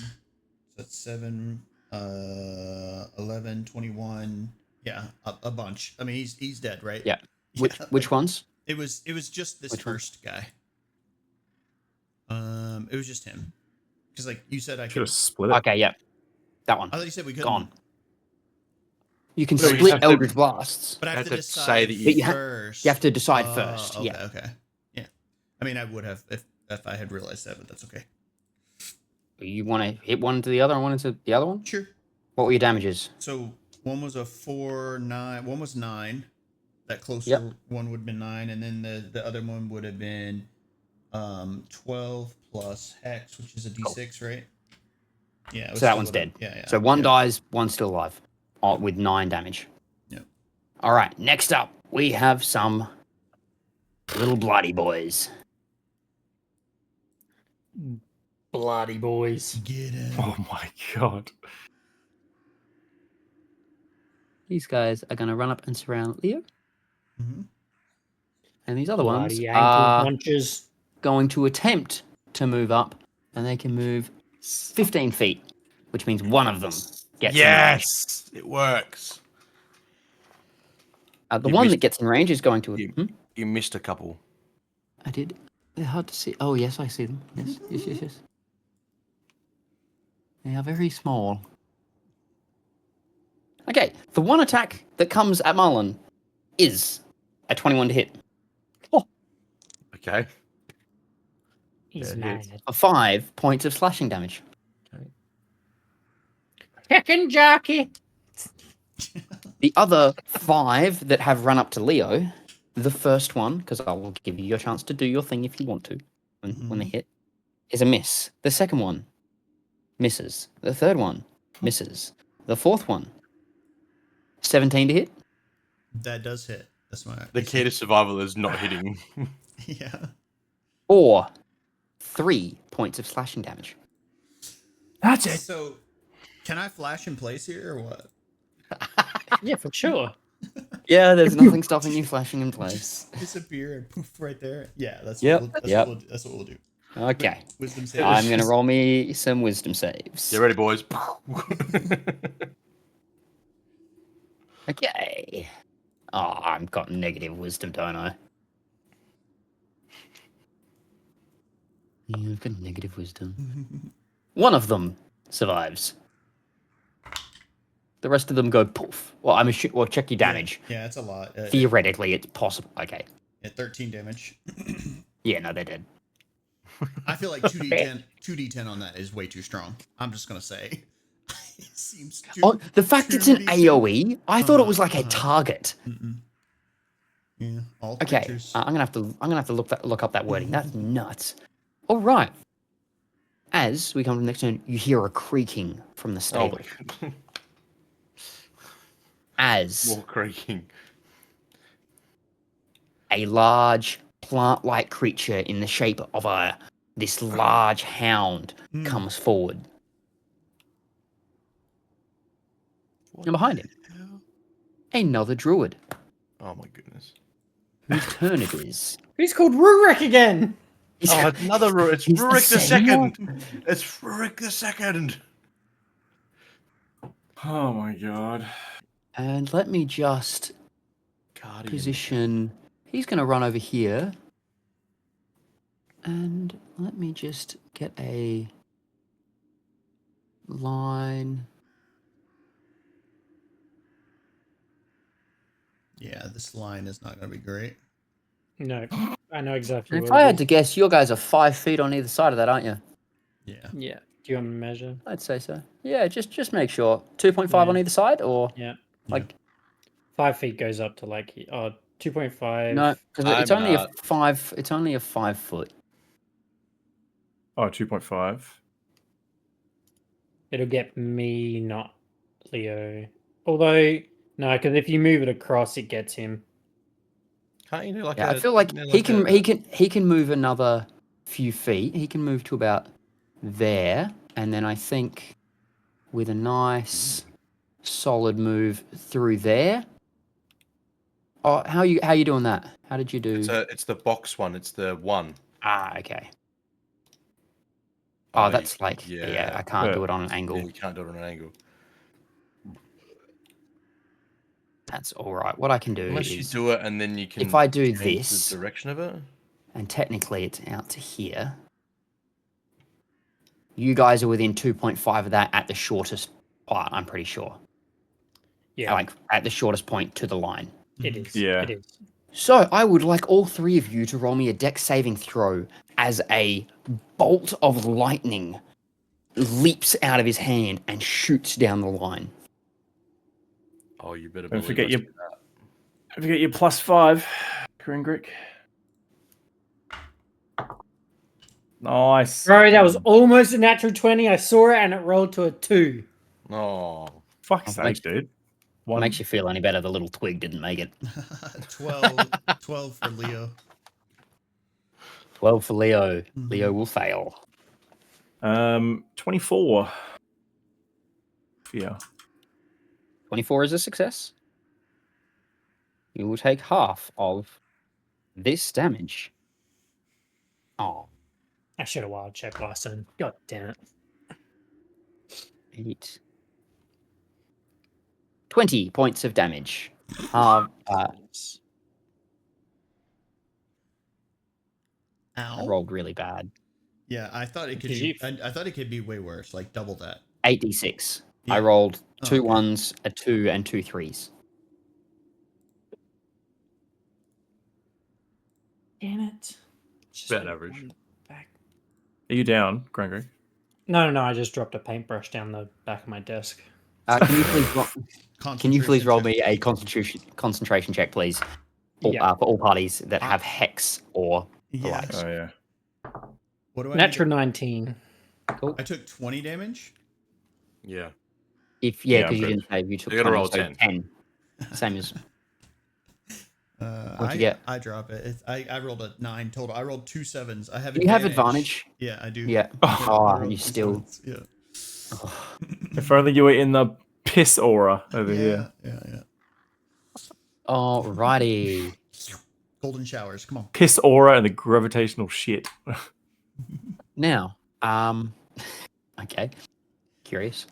that's 7, 11, 21. Yeah, a bunch. I mean, he's dead, right? Yeah. Which ones? It was just this first guy. It was just him. Because like you said, I Should could have split it. Okay, yeah. That one. I thought you said we couldn't. Gone. You can No, you split have to- Eldritch Blasts. But I have Have to to say decide that you- But you first. You have to decide first. Okay, Yeah. okay. Yeah. I mean, I would have if I had realized that, but that's okay. You want to hit one to the other and one into the other one? Sure. What were your damages? So one was a 4, 9. One was 9. That closer Yep. one would have been 9, and then the other one would have been 12 plus Hex, which is a D6, right? Yeah. it was So that still one's would have- dead. Yeah. So one yeah. dies, one's still alive. With 9 damage. Yep. All right, next up, we have some little bloody boys. Bloody boys. Get him. Oh my god. These guys are going to run up and surround Leo. Mm-hmm. And these other ones Bloody ankle are punches. going to attempt to move up. And they can move 15 feet, which means one of them gets in range. Yes, it works. The You one missed- that gets in range is going to... You missed a couple. I did. They're hard to see. Oh, yes, I see them. Yes. They are very small. Okay, the one attack that comes at Merlon is a 21 to hit. Okay. He's Yeah, mad. For 5 points of slashing damage. Chicken jockey. The other 5 that have run up to Leo, the first one, because I will give you your chance to do your thing if you want to, when they hit, is a miss. The second one misses. The third one misses. The fourth one, 17 to hit. That does hit. That's my. The key to survival is not hitting. Yeah. Or 3 points of slashing damage. That's it. So, can I flash in place here or what? Yeah, for sure. Yeah, there's nothing stopping you flashing in place. Just disappear and poof right there. Yeah, that's Yep, what we'll, yep. that's what we'll do. Okay. Wisdom save. I'm going to roll me some wisdom saves. Get ready, boys. Okay. Oh, I've got negative wisdom, don't I? Yeah, I've got negative wisdom. One of them survives. The rest of them go poof. Well, well, check your damage. Yeah, it's a lot. Theoretically, it's possible. Okay. Yeah, 13 damage. Yeah, no, they're dead. I feel like 2d10 on that is way too strong. I'm just gonna say. It seems too. Oh, the fact it's an 2d10. AoE, I thought it was like a target. Mm-mm. Yeah, all Okay, creatures. I'm gonna have to look up that wording. That's nuts. All right. As we come to the next turn, you hear a creaking from the Oh stable. my god. As More creaking. a large plant-like creature in the shape of this large hound comes forward. And behind him, another druid. Oh my goodness. Whose turn it is. Who's called Rurik again? Oh, another Rurik. It's He's the Rurik the same second. It's Rurik the second. Oh my god. And let me just Guardian. position. He's going to run over here. And let me just get a line. Yeah, this line is not gonna be great. No, I know exactly. If what I it had is. to guess, you guys are 5 feet on either side of that, aren't you? Yeah. Yeah. Do you want to measure? I'd say so. Yeah, just make sure. 2.5 Yeah. on either side, or Yeah. like 5 feet goes up to like 2.5. no, because it's I'm only not. a 5. It's only a 5 foot. Oh, 2.5. It'll get me, not Leo. Although no, because if you move it across, it gets him. Can't you do like Yeah, a, I feel like you know, he can move another few feet. He can move to about there, and then I think with a nice solid move through there. Oh, how you doing that? How did you do? It's the box one. It's the one. Ah, okay. Oh, that's like yeah. I can't do it on an Yeah, angle. you can't do it on an angle. That's all right. What I can do Unless you is do it and then you can. if I do change this, the direction of it. and technically it's out to here. You guys are within 2.5 of that at the shortest part, I'm pretty sure. Yeah, Like at the shortest point to the line. it is. Yeah. It is. So I would like all 3 of you to roll me a dex saving throw as a bolt of lightning leaps out of his hand and shoots down the line. Oh, you better. Don't believe forget I your see that. don't forget your +5, Grangrik. Nice. Bro, that was almost a natural 20. I saw it and it rolled to a 2. Oh, Fuck's sake, Makes- dude. What makes you feel any better? The little twig didn't make it. 12 for Leo. 12 for Leo. Leo will fail. 24. Yeah. 24 is a success. You will take half of this damage. Oh, I should have wild checked last turn. God damn it. 8. 20 points of damage. I Ow. rolled really bad. Yeah, I thought it could be. I thought it could be way worse, like double that. 8d6. Yeah. I rolled 2 okay. 1s, a 2, and 2 3s. Damn it. About average. Back. Are you down, Grangrik? No, I just dropped a paintbrush down the back of my desk. Can you please roll me a concentration check, please? For all parties that have hex or the likes. Oh yeah. What do I? Natural 19. Cool. I took 20 damage. Yeah. Because I'm you good. didn't save, you took You gotta 20, roll so 10. Same as. What'd you I get? I drop it. I rolled a 9 total. I rolled 2 7s. I have. Do you have advantage? Yeah, I do. Yeah. I rolled You 2 still. 7s, Yeah. If only you were in the piss aura over here. Yeah. Alrighty. Golden showers. Come on. Piss aura and the gravitational shit. Now, okay. Curious.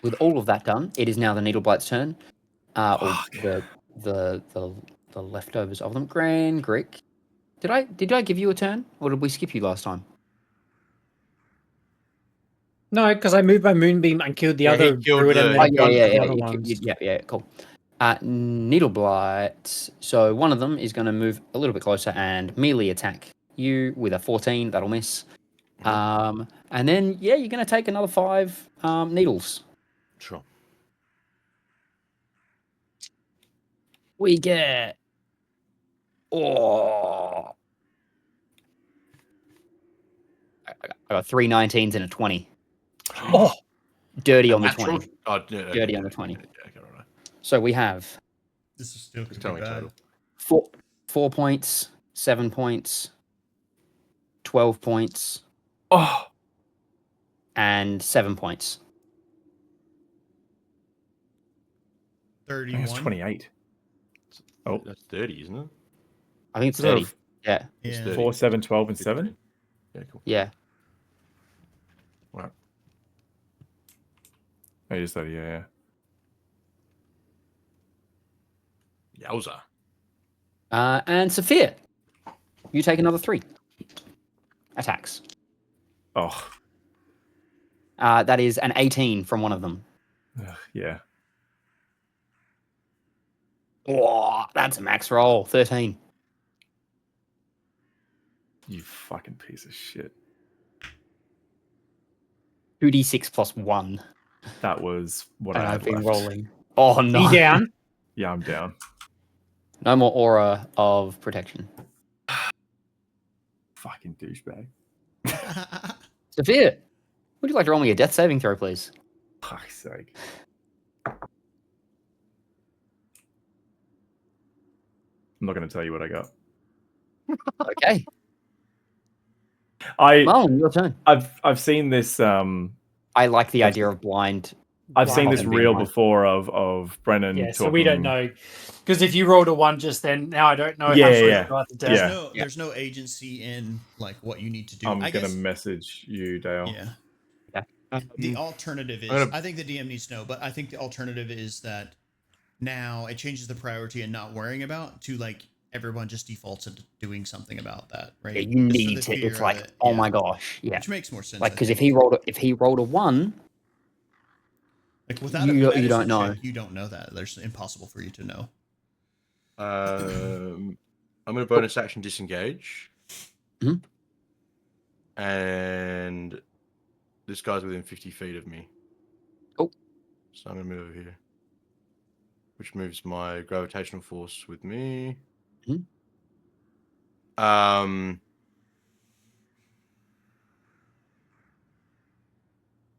With all of that done, it is now the Needleblights' turn. Or the leftovers of them. Grangrik. Did I give you a turn, or did we skip you last time? No, because I moved my moonbeam and killed the other druid and then got the other ones. Yeah, cool. Needleblight. So one of them is going to move a little bit closer and melee attack you with a 14. That'll miss. And then you're going to take another 5 needles. Sure. We get. I got 3 19s and a 20. Oh, dirty on the 20. Dirty on the 20. Okay, right. So we have. This is still Tell me bad. total. 4 points, 7 points, 12 points, and 7 points. 31. That's 28. Oh, That's 30, isn't it? I think it's 30. Yeah. It's Yeah. 30. 4, 7, 12, and 7. Yeah, cool. Yeah. Right. Oh, just 30. Yeah. Yowza. And Sephir, you take another 3 attacks. Oh. That is an 18 from one of them. Yeah. Oh, that's a max roll. 13. You fucking piece of shit. 2d6 plus 1. That was what And I had I've been left. rolling. Oh, no. You down? Yeah, I'm down. No more aura of protection. Fucking douchebag. Sephir, would you like to roll me a death saving throw, please? Fuck's sake. I'm not going to tell you what I got. Okay. Marlon, your turn. I've seen this. I like the idea of blind. I've seen this reel blind. before of Brennan. Yeah, talking... so we don't know. Because if you rolled a 1 just then, now I don't know. There's no agency in like what you need to do. I'm going to message you, Dale. Yeah. The alternative is, I think the DM needs to know, but I think the alternative is that now it changes the priority and not worrying about to like everyone just defaults into doing something about that, right? Yeah, you need to. It's like, oh my gosh, yeah. Which makes more sense. Like, because if he rolled a 1, like without you a don't know. Check, you don't know that. There's impossible for you to know. I'm going to bonus action disengage. Mm-hmm. And this guy's within 50 feet of me. Oh. So I'm going to move over here. Which moves my gravitational force with me. Mm-hmm.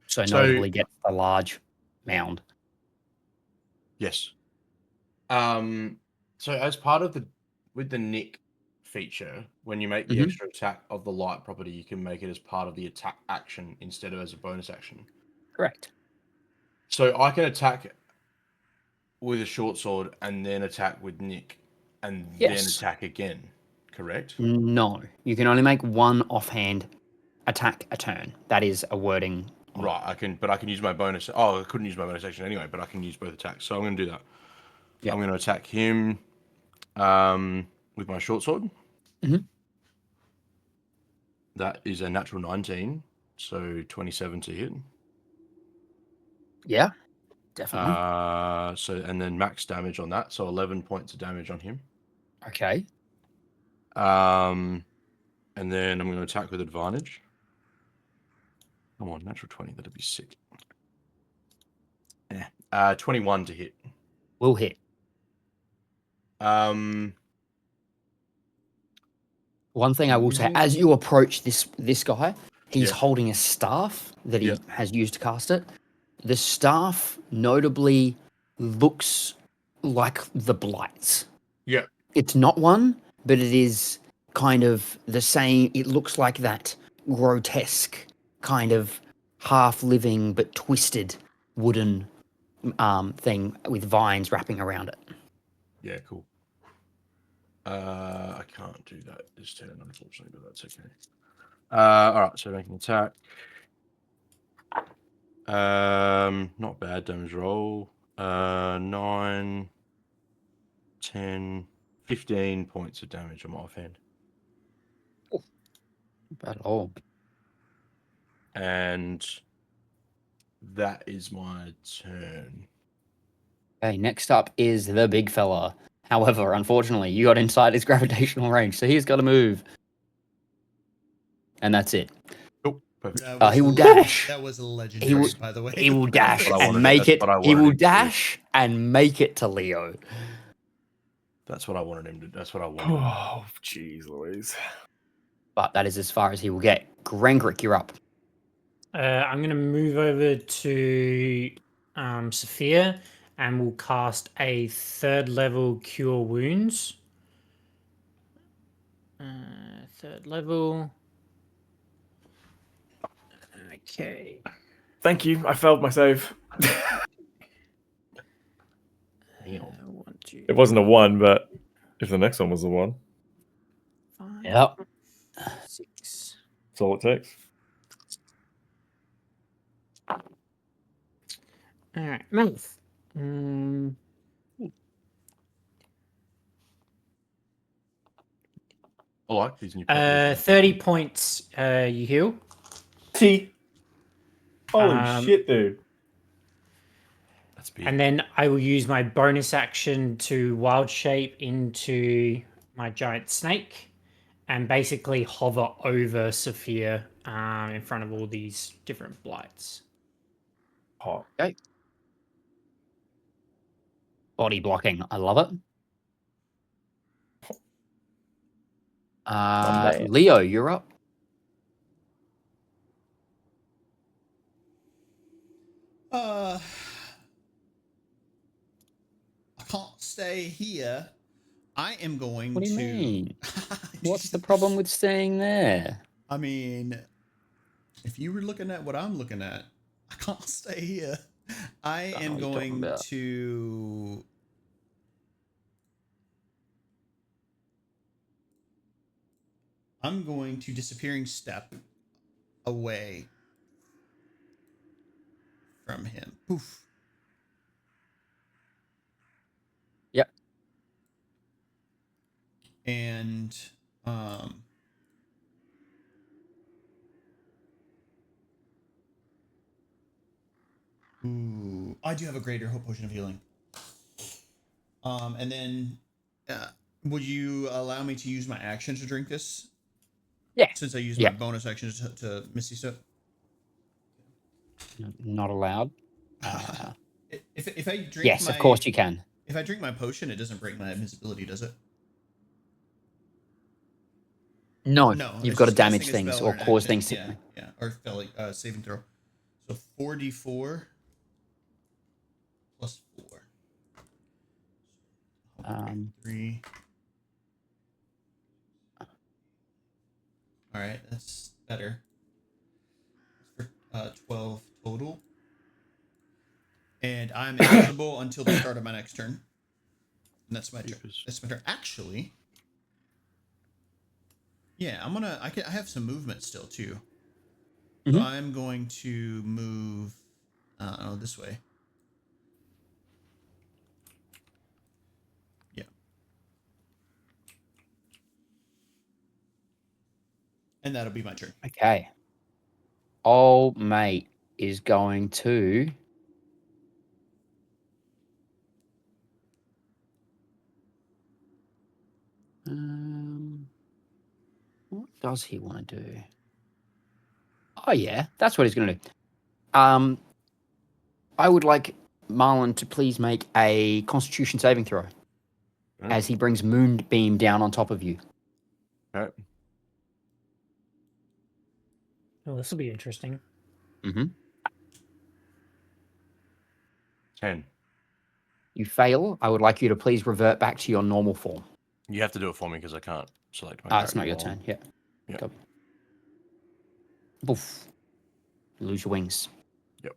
So notably gets a large mound. Yes. So as part of with the Nick feature, when you make the extra attack of the light property, you can make it as part of the attack action instead of as a bonus action. Correct. So I can attack with a short sword and then attack with Nick and then attack again. Correct? No, you can only make one offhand attack a turn. That is a wording. Right, I can use my bonus. Oh, I couldn't use my bonus action anyway, but I can use both attacks. So I'm going to do that. Yep. I'm going to attack him with my short sword. Mhm. That is a natural 19, so 27 to hit. Yeah, definitely. And then max damage on that, so 11 points of damage on him. Okay. And then I'm going to attack with advantage. Come on, natural 20, that'd be sick. 21 to hit. Will hit. One thing I will say, as you approach this guy, he's holding a staff that he has used to cast it. The staff notably looks like the Blights. Yeah. It's not one, but it is kind of the same. It looks like that grotesque kind of half-living but twisted wooden thing with vines wrapping around it. Yeah, cool. I can't do that this turn, unfortunately, but that's okay. All right, so make an attack. Not bad damage roll. 9, 10, 15 points of damage on my offhand. Not bad at all. And that is my turn. Okay, next up is the big fella. However, unfortunately, you got inside his gravitational range, so he's got to move. And that's it. Cool, perfect. He will dash. That was legendary, by the way. He will dash what I and wanted- make that's it. what I He wanted will him to do. dash and make it to Leo. That's what I wanted him to. That's what I wanted. Oh, jeez, Louise. But that is as far as he will get. Grangrik, you're up. I'm going to move over to Sephir and will cast a 3rd level Cure Wounds. 3rd level. Okay. Thank you. I failed my save. It wasn't a 1, but if the next one was a 1, 5, Yep. 6. that's all it takes. All right, math. I like these new. 30 points. You heal. See? Holy Um, shit, dude. That's big. And then I will use my bonus action to wild shape into my giant snake and basically hover over Sephir in front of all these different blights. Hot. Okay. Body blocking. I love it. Leo, you're up. I can't stay here. I am going What do you to. mean? What's the problem with staying there? I mean, if you were looking at what I'm looking at, I can't stay here. I Don't know am what you're talking going about. to. I'm going to disappearing step away from him. Poof. Yep. And ooh, I do have a greater hope potion of healing. And then would you allow me to use my action to drink this? Yeah. Since I used my bonus action to Misty Step. Not allowed. If I drink Yes, of course you can. If I drink my potion, it doesn't break my invisibility, does it? No, No, you've it's got to just casting damage a things spell or an cause action. things to. Yeah, or spell saving throw. So 4d4 plus 4. 3. All right, that's better. For 12 total. And I'm invisible until the start of my next turn. And that's my turn. That's my turn. Actually, yeah, I have some movement still too. So I'm going to move this way. Yeah. And that'll be my turn. Okay. Old mate is going to... what does he want to do? Oh, yeah. That's what he's going to do. I would like Merlon to please make a Constitution saving throw as he brings Moonbeam down on top of you. Okay. Oh, this will be interesting. 10. You fail. I would like you to please revert back to your normal form. You have to do it for me because I can't select my It's not your character turn. Yeah. Yeah. Copy. Boof. You lose your wings. Yep.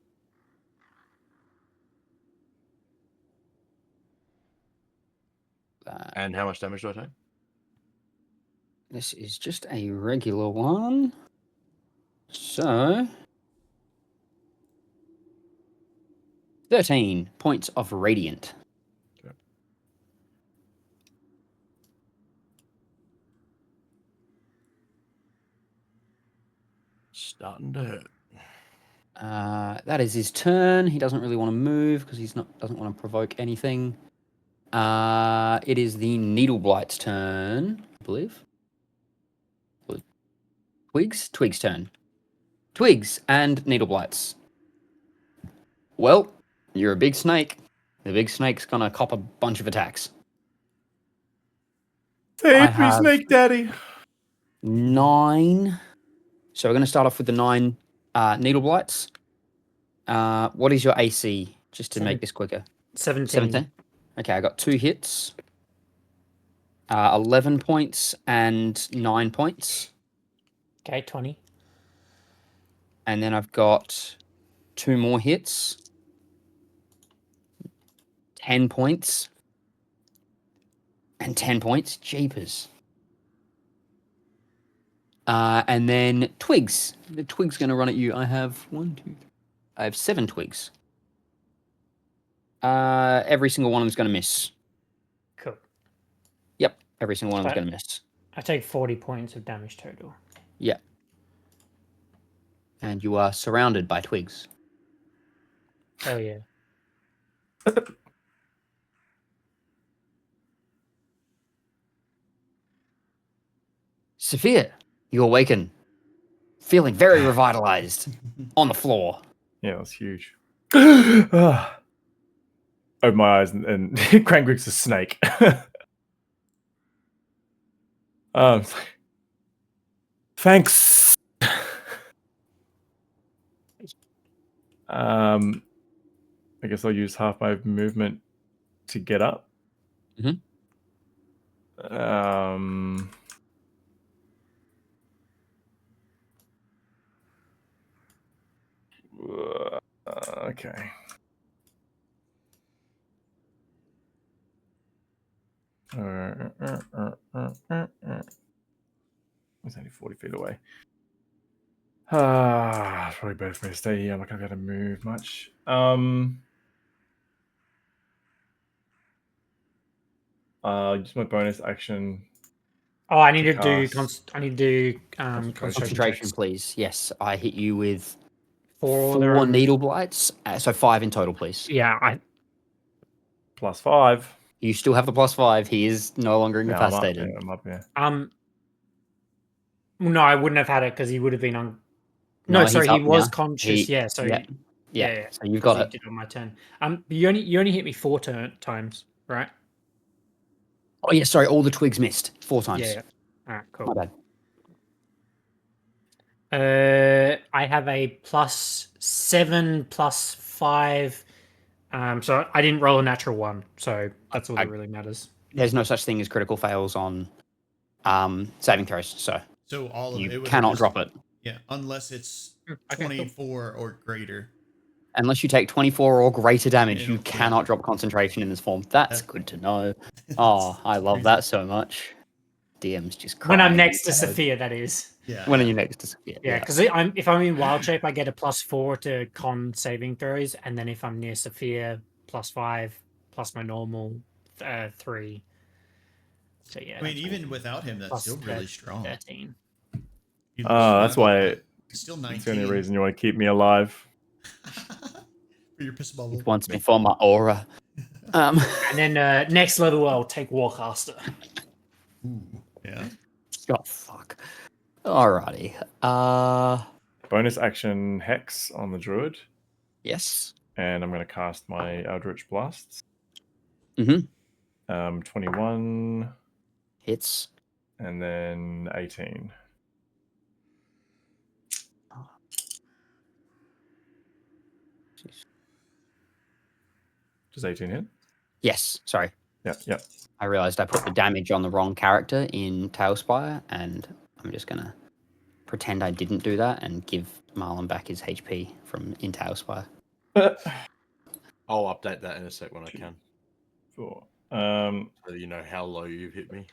And how much damage do I take? This is just a regular one. So... 13 points of radiant. Okay. Starting to hurt. That is his turn. He doesn't really want to move because doesn't want to provoke anything. It is the Needleblight's turn, I believe. Twig's turn. Twigs and Needleblights. Well, you're a big snake. The big snake's gonna cop a bunch of attacks. Save me, Snake Daddy. 9. So we're gonna start off with the 9 Needleblights. What is your AC? Just to make this quicker. 17. Okay, I got 2 hits. 11 points and 9 points. Okay, 20. And then I've got 2 more hits. 10 points. And 10 points. Jeepers. And then Twigs. The Twig's going to run at you. I have 7 Twigs. Every single one of them's going to miss. Cool. Yep, every single one of them's going to miss. I take 40 points of damage total. Yeah. And you are surrounded by Twigs. Oh, yeah. Sephir, you awaken, feeling very revitalized on the floor. Yeah, that's huge. Open my eyes and Grangrik's a snake. Thanks. I guess I'll use half my movement to get up. Okay. It's only 40 feet away. Probably better for me to stay here. I'm not gonna be able to move much. Use my bonus action. Oh, I need to do Concentration, please. Yes, I hit you with 4 needle blights, so 5 in total, please. Yeah, +5. You still have the +5. He is no longer incapacitated. I'm up here. No, I wouldn't have had it because he would have been on. No, sorry, he was conscious. So So you've got it. Did on my turn. You only hit me 4 times, right? Oh yeah, sorry. All the Twigs missed 4 times. Yeah. All right, cool. My bad. I have a +7 +5. So I didn't roll a natural 1, so that's all that really matters. There's no such thing as critical fails on saving throws, so all of you cannot drop it. Yeah, unless it's 24 or greater. Unless you take 24 or greater damage, you cannot drop concentration in this form. That's good to know. Oh, I love that so much. DM's just when I'm crying next to inside. Sephir, that is. Yeah. When are you next to Sephir? Yeah, because if I'm in wild shape, I get a +4 to con saving throws, and then if I'm near Sephir, +5 plus my normal 3. So yeah. I mean, even without him, that's still really strong. 13. That's why. Still 19. It's the only reason you want to keep me alive. For your piss bubble. It wants me for my aura. And then next level, I'll take Warcaster. Ooh, yeah. Oh fuck. Alrighty. Bonus action Hex on the Druid. Yes. And I'm going to cast my Eldritch Blasts. 21. Hits. And then 18. Does 18 hit? Yes. Sorry. Yep. I realized I put the damage on the wrong character in Tailspire, and I'm just gonna pretend I didn't do that and give Merlon back his HP from in Tailspire. I'll update that in a sec when I can. 4. So you know how low you've hit me.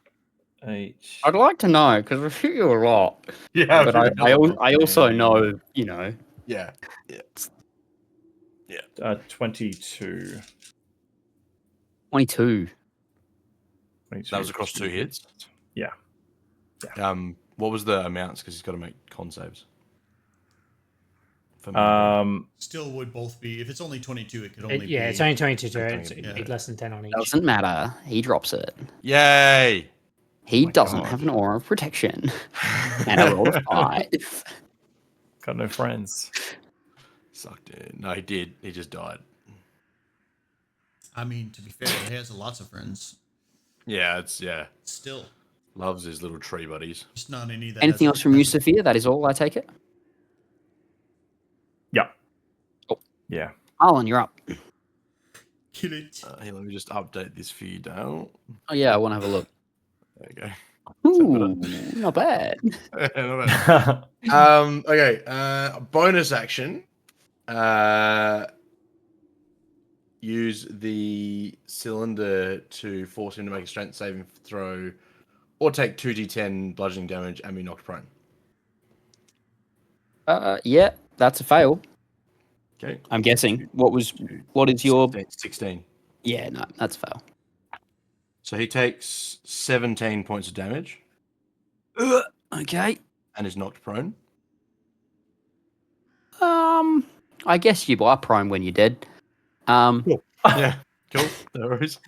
8. I'd like to know because I've hit you a lot. Yeah, but I also know, you know. Yeah. 22. 22. 22. That was across 2 hits. Yeah. What was the amounts? Because he's got to make con saves. Still would both be. If it's only 22, it could only be. Yeah, it's only 22 turns. It'd be less than 10 on each. Doesn't matter. He drops it. Yay! He doesn't have an aura of protection. And I rolled a 5. Got no friends. Sucked in. No, he did. He just died. I mean, to be fair, he has lots of friends. Yeah, Still. Loves his little tree buddies. Just not any that. Anything else from you, Sephir? That is all, I take it? Yeah. Oh. Yeah. Alan, you're up. Kill it. Here, let me just update this for you, Dale. Oh, yeah, I want to have a look. There you go. Ooh, not bad. Okay. Bonus action. Use the cylinder to force him to make a strength saving throw, or take 2d10 bludgeoning damage and be knocked prone. Yeah, that's a fail. Okay. I'm guessing. What is your 16? Yeah, no, that's a fail. So he takes 17 points of damage. Okay. And is knocked prone. I guess you are prone when you're dead. Cool. Yeah, cool. No worries.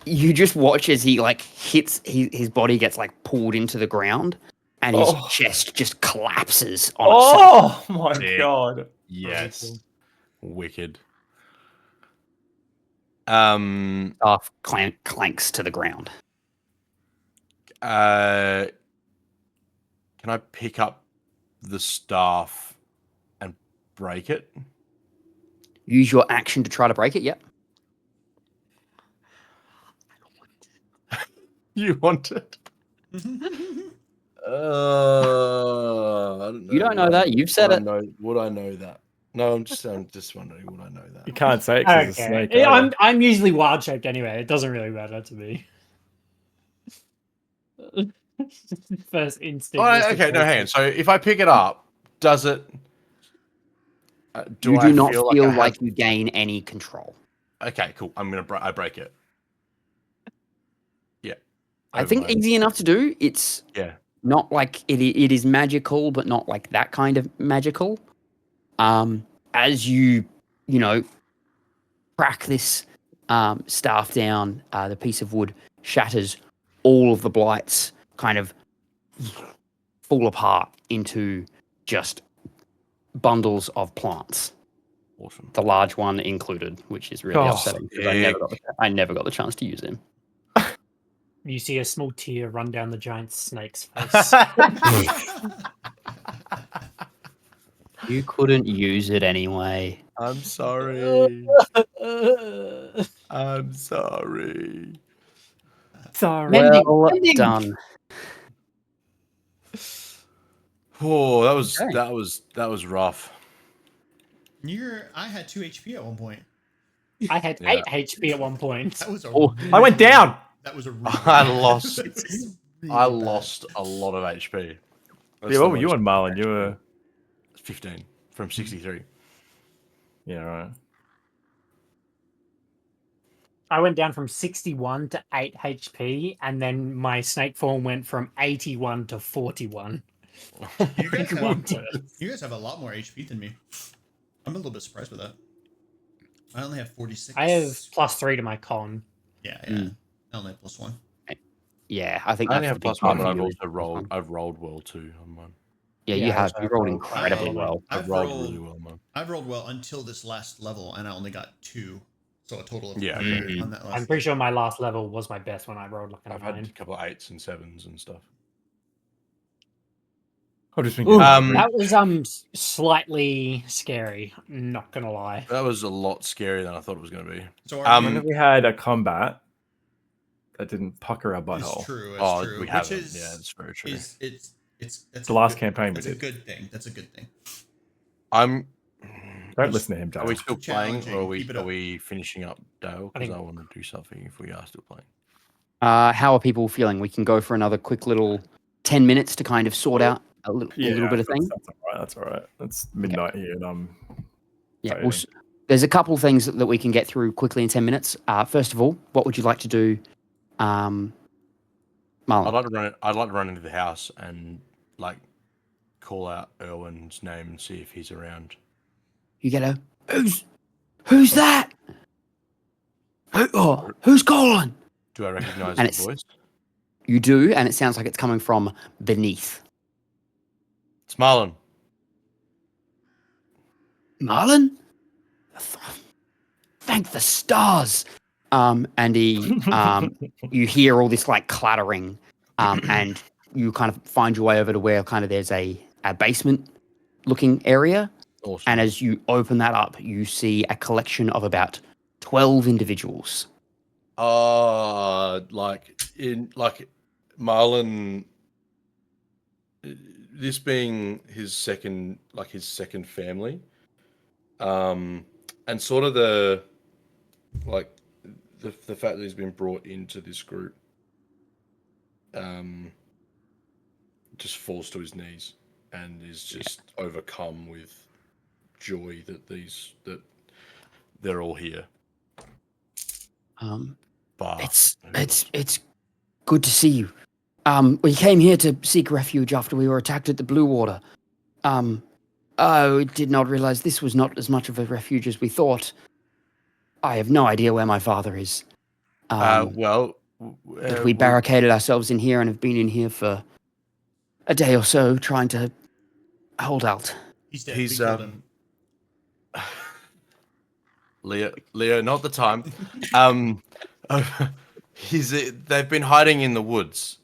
You just watch as he hits his body gets pulled into the ground, and his chest just collapses on itself. Oh my god! Yes, wicked. Staff clanks to the ground. Can I pick up the staff and break it? Use your action to try to break it. Yep. You want it? I don't know. You don't know that. You've said it. Would I know that? No, I'm just wondering. Would I know that? You can't say it because it's a snake. Yeah, I'm usually wild shaped anyway. It doesn't really matter to me. First instinct. Okay, no, hang on. So if I pick it up, does it? You do not feel like you gain any control. Okay, cool. I break it. Yeah. I think easy enough to do. It's not like it is magical, but not like that kind of magical. As you crack this staff down, the piece of wood shatters. All of the blights kind of fall apart into just bundles of plants. Awesome. The large one included, which is really upsetting because I never got the chance to use him. You see a small tear run down the giant snake's face. You couldn't use it anyway. I'm sorry. I'm sorry. Sorry. Well done. Oh, that was rough. I had 2 HP at one point. I had 8 HP at one point. That was I went down. That was a. I lost. I lost a lot of HP. Yeah, what were you on, Marlon? You were 15 from 63. Yeah, right. I went down from 61 to 8 HP, and then my snake form went from 81 to 41. You guys, In have, one turn. you guys have a lot more HP than me. I'm a little bit surprised with that. I only have 46. I have +3 to my con. Yeah. I only have +1. Yeah, I think I that's only the have big plus part one, but for I've you is also plus rolled. one. I've rolled well too on mine. Yeah, Yeah, you I have. also You rolled rolled incredibly quite well. I've rolled really well on mine. I've rolled well until this last level, and I only got 2. So a total of Yeah, 100 on that last I'm pretty level. sure my last level was my best when I rolled like a I've 9. had a couple of 8s and 7s and stuff. I've just been getting That was slightly scary, not gonna lie. That was a lot scarier than I thought it was going to be. So when have we had a combat that didn't pucker our It's butthole? true. It's Oh, true. we Which haven't. is Yeah, it's very true. It's that's The a last good- campaign we That's a did. good thing. That's a good thing. I'm. Don't listen to him, Are we Dale. still playing, or Keep it are up. we finishing up, Dale? I Because think- I want to do something if we are still playing. How are people feeling? We can go for another quick little 10 minutes to kind of sort out a little bit of thing. That's all right. That's all right. It's midnight here, and I'm Yeah, fading. there's a couple of things that we can get through quickly in 10 minutes. First of all, what would you like to do, Marlon? I'd like to run into the house and like call out Erwin's name and see if he's around. You get a who's that? Who's calling? Do I recognize And the voice? You do, and it sounds like it's coming from beneath. It's Marlon. Marlon? Thank the stars. And he, you hear all this like clattering, and you kind of find your way over to where kind of there's a basement looking area. Awesome. And as you open that up, you see a collection of about 12 individuals. Like Marlon, this being his second family, and sort of the fact that he's been brought into this group, just falls to his knees and is just overcome with joy that they're all here. But It's good to see you. We came here to seek refuge after we were attacked at the Blue Water. I did not realize this was not as much of a refuge as we thought. I have no idea where my father is. But we barricaded ourselves in here and have been in here for a day or so trying to hold out. He's dead. He's We killed him. Leo, not the time. They've been hiding in the woods.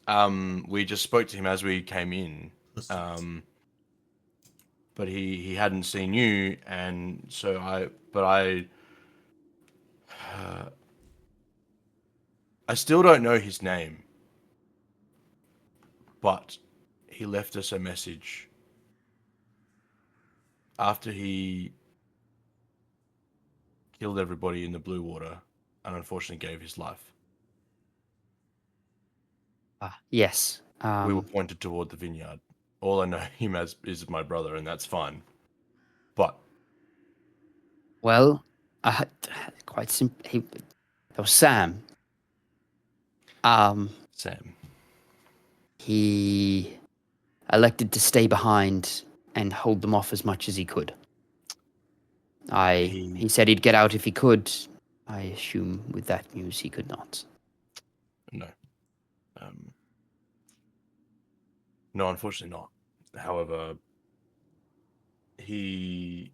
We just spoke to him as we came in. But he hadn't seen you, and so I still don't know his name. But he left us a message after he killed everybody in the Blue Water and unfortunately gave his life. Yes. We were pointed toward the vineyard. All I know him as is my brother, and that's fine. But quite simple. That was Sam. Sam. He elected to stay behind and hold them off as much as he could. He said he'd get out if he could. I assume with that news he could not. No. No, unfortunately not. However, he,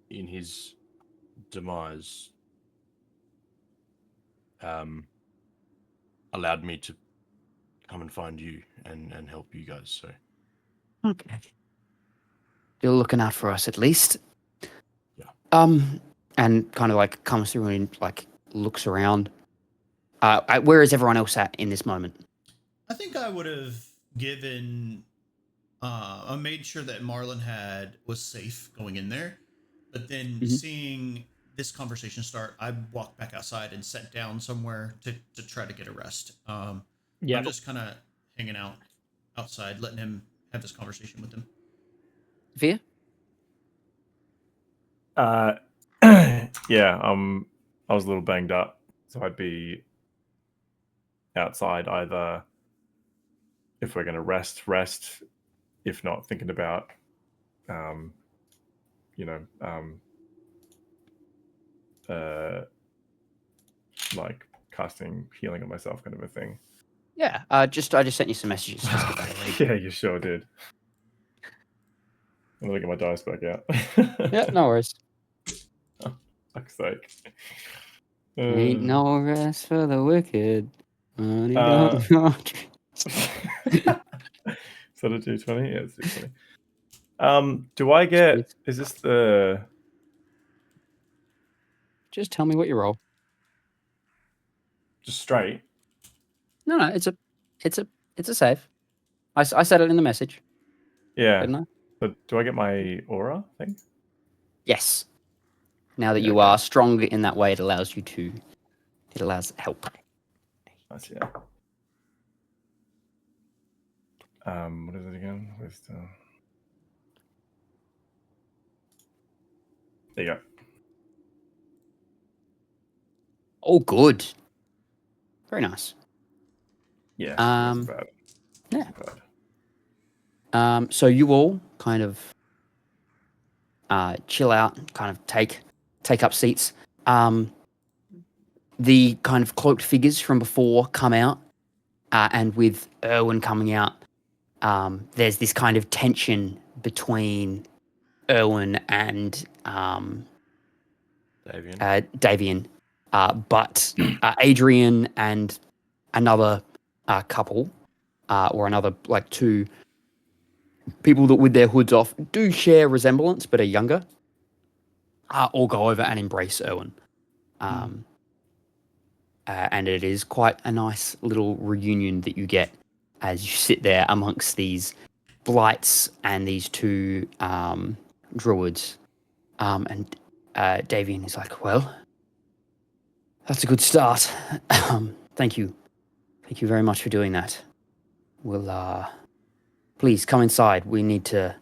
in his demise, allowed me to come and find you and help you guys. So, okay, still looking out for us at least. Yeah. And kind of like comes through and like looks around. Where is everyone else at in this moment? I think I would have given. I made sure that Marlon was safe going in there, but then seeing this conversation start, I walked back outside and sat down somewhere to try to get a rest. Yeah. I'm just kind of hanging out outside, letting him have this conversation with him. Sephir? Yeah, I was a little banged up, so I'd be outside either if we're going to rest. If not, thinking about, like casting healing on myself, kind of a thing. Yeah. I just sent you some messages. Just get back ready. Yeah, you sure did. I'm gonna get my dice back out. Yeah, no worries. Oh, fuck's sake. Ain't no rest for the wicked. Money Uh, don't know. Is that a 220? Yeah, it's 220. Do I get? Is this the? Just tell me what you roll. Just straight? No, it's a save. I said it in the message. Yeah. Didn't I? But do I get my aura thing? Yes. Now that Yeah, you okay. are stronger in that way, it allows help. That's yeah. What is it again? Wisdom. There you go. Oh, good. Very nice. Yeah. Um, Bad. yeah. Bad. So you all kind of chill out, kind of take up seats. The kind of cloaked figures from before come out, and with Erwin coming out, there's this kind of tension between Erwin and Davian. But Adrian and another couple, or another like two people that with their hoods off do share resemblance but are younger, all go over and embrace Erwin. And it is quite a nice little reunion that you get as you sit there amongst these blights and these two druids. And Davian is like, well, that's a good start. Thank you. Thank you very much for doing that. We'll, please come inside. We can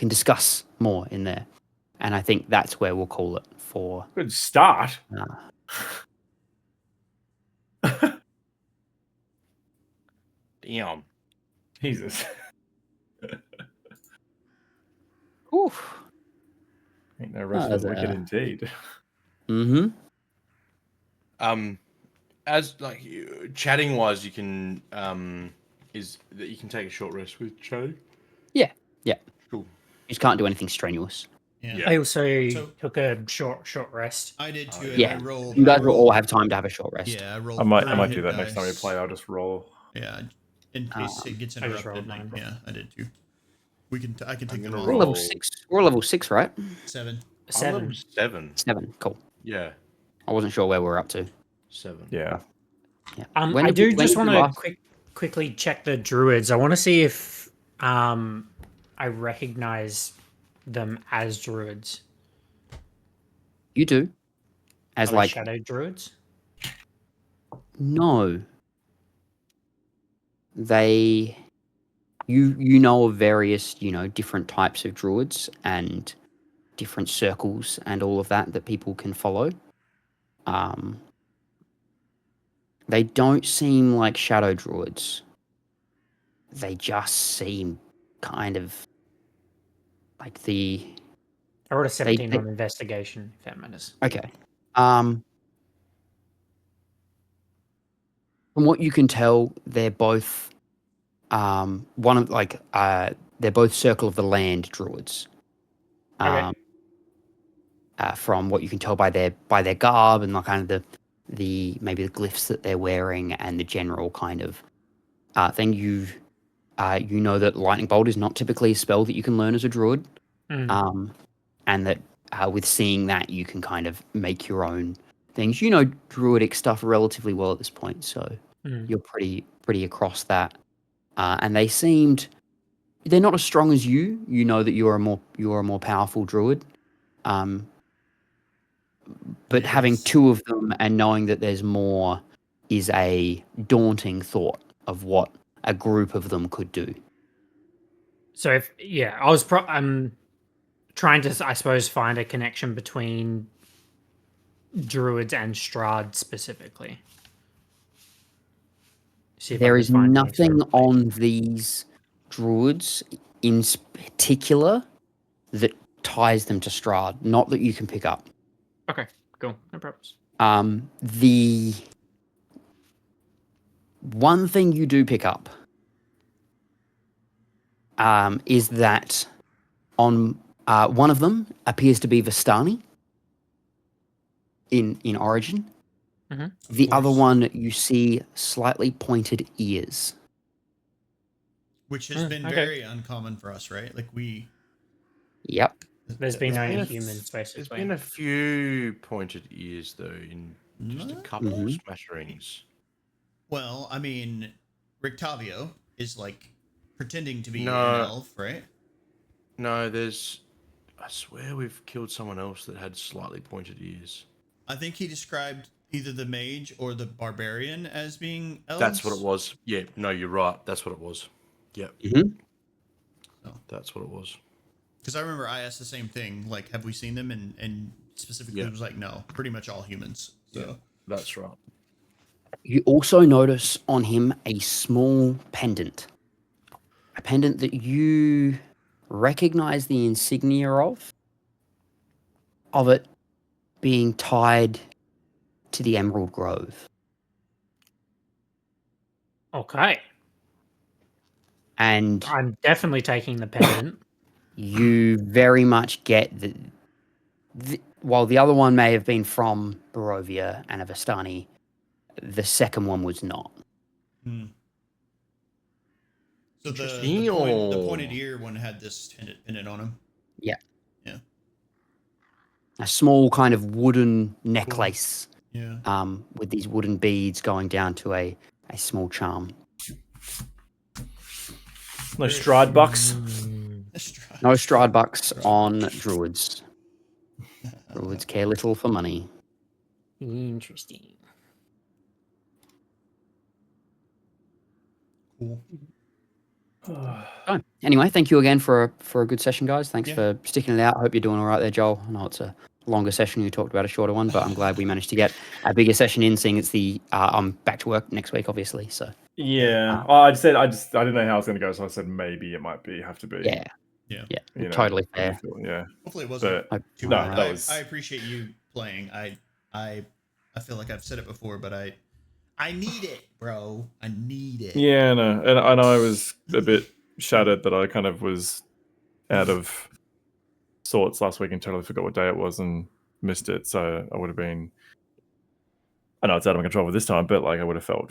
discuss more in there. And I think that's where we'll call it for. Good start. Damn. Jesus. Oof. Ain't no rest for the wicked indeed. Mm-hmm. As like chatting wise, you can is that you can take a short rest with chatting. Yeah. Cool. You just can't do anything strenuous. Yeah. I also took a short rest. I did too. Yeah. I rolled. You guys will all have time to have a short rest. Yeah, I rolled. I might three do hit that next time we dice. play. I'll just roll. Yeah, in case it gets I just interrupted. rolled mine. Yeah, I did too. I can take them gonna all. We're level 6. We're level 6, right? 7. I'm level 7. 7. Cool. Yeah. I wasn't sure where we're up to. 7. Yeah. Yeah. I do just want to quickly check the druids. I want to see if I recognize them as druids. You do. As Are they like shadow druids? No. You know of various, different types of druids and different circles and all of that people can follow. They don't seem like shadow druids. They just seem kind of like the... I rolled a 17 on investigation, if that matters. Okay. From what you can tell, they're both they're both Circle of the Land druids. Okay. From what you can tell by their garb and kind of the maybe the glyphs that they're wearing and the general kind of thing, you know that Lightning Bolt is not typically a spell that you can learn as a druid, and that with seeing that you can kind of make your own things. You know druidic stuff relatively well at this point, so you're pretty across that. And they're not as strong as you. You know that you're a more powerful druid. But having two of them and knowing that there's more is a daunting thought of what a group of them could do. So I'm trying to, I suppose, find a connection between druids and Strahd specifically. There is nothing on these druids in particular that ties them to Strahd, not that you can pick up. Okay, cool. No problems. The one thing you do pick up is that on one of them appears to be Vistani in origin. Mm-hmm. The other one, you see slightly pointed ears. Which has been very uncommon for us, right? Like Yep. There's been no humans, basically. There's been a few pointed ears, though, in just a couple of smatterings. Well, I mean, Rictavio is like pretending to be an elf, right? No, I swear we've killed someone else that had slightly pointed ears. I think he described either the mage or the barbarian as being elves. That's what it was. Yeah, no, you're right. That's what it was. Yep. Mm-hmm. Oh. That's what it was. Because I remember I asked the same thing, like, have we seen them? And specifically it was like, no, pretty much all humans. So yeah, that's right. You also notice on him a small pendant. A pendant that you recognize the insignia of it being tied to the Emerald Grove. Okay. And I'm definitely taking the pendant. You very much get that while the other one may have been from Barovia and Avastani, the second one was not. So the pointed ear one had this pendant on him? Yeah. Yeah. A small kind of wooden necklace. Yeah. With these wooden beads going down to a small charm. No Strahd bucks. No Strahd bucks on druids. Druids care little for money. Interesting. Cool. Oh, anyway, thank you again for a good session, guys. Thanks for sticking it out. I hope you're doing all right there, Joel. I know it's a longer session. You talked about a shorter one, but I'm glad we managed to get a bigger session in. Seeing it's I'm back to work next week, obviously. So yeah, I didn't know how I was going to go, so I said maybe it might have to be. Yeah, totally fair. Yeah, hopefully it wasn't too no, hard. that was. I appreciate you playing. I feel like I've said it before, but I need it, bro. I need it. Yeah, no, and I was a bit shattered that I kind of was out of sorts last week and totally forgot what day it was and missed it. So I would have been. I know it's out of my control for this time, but like I would have felt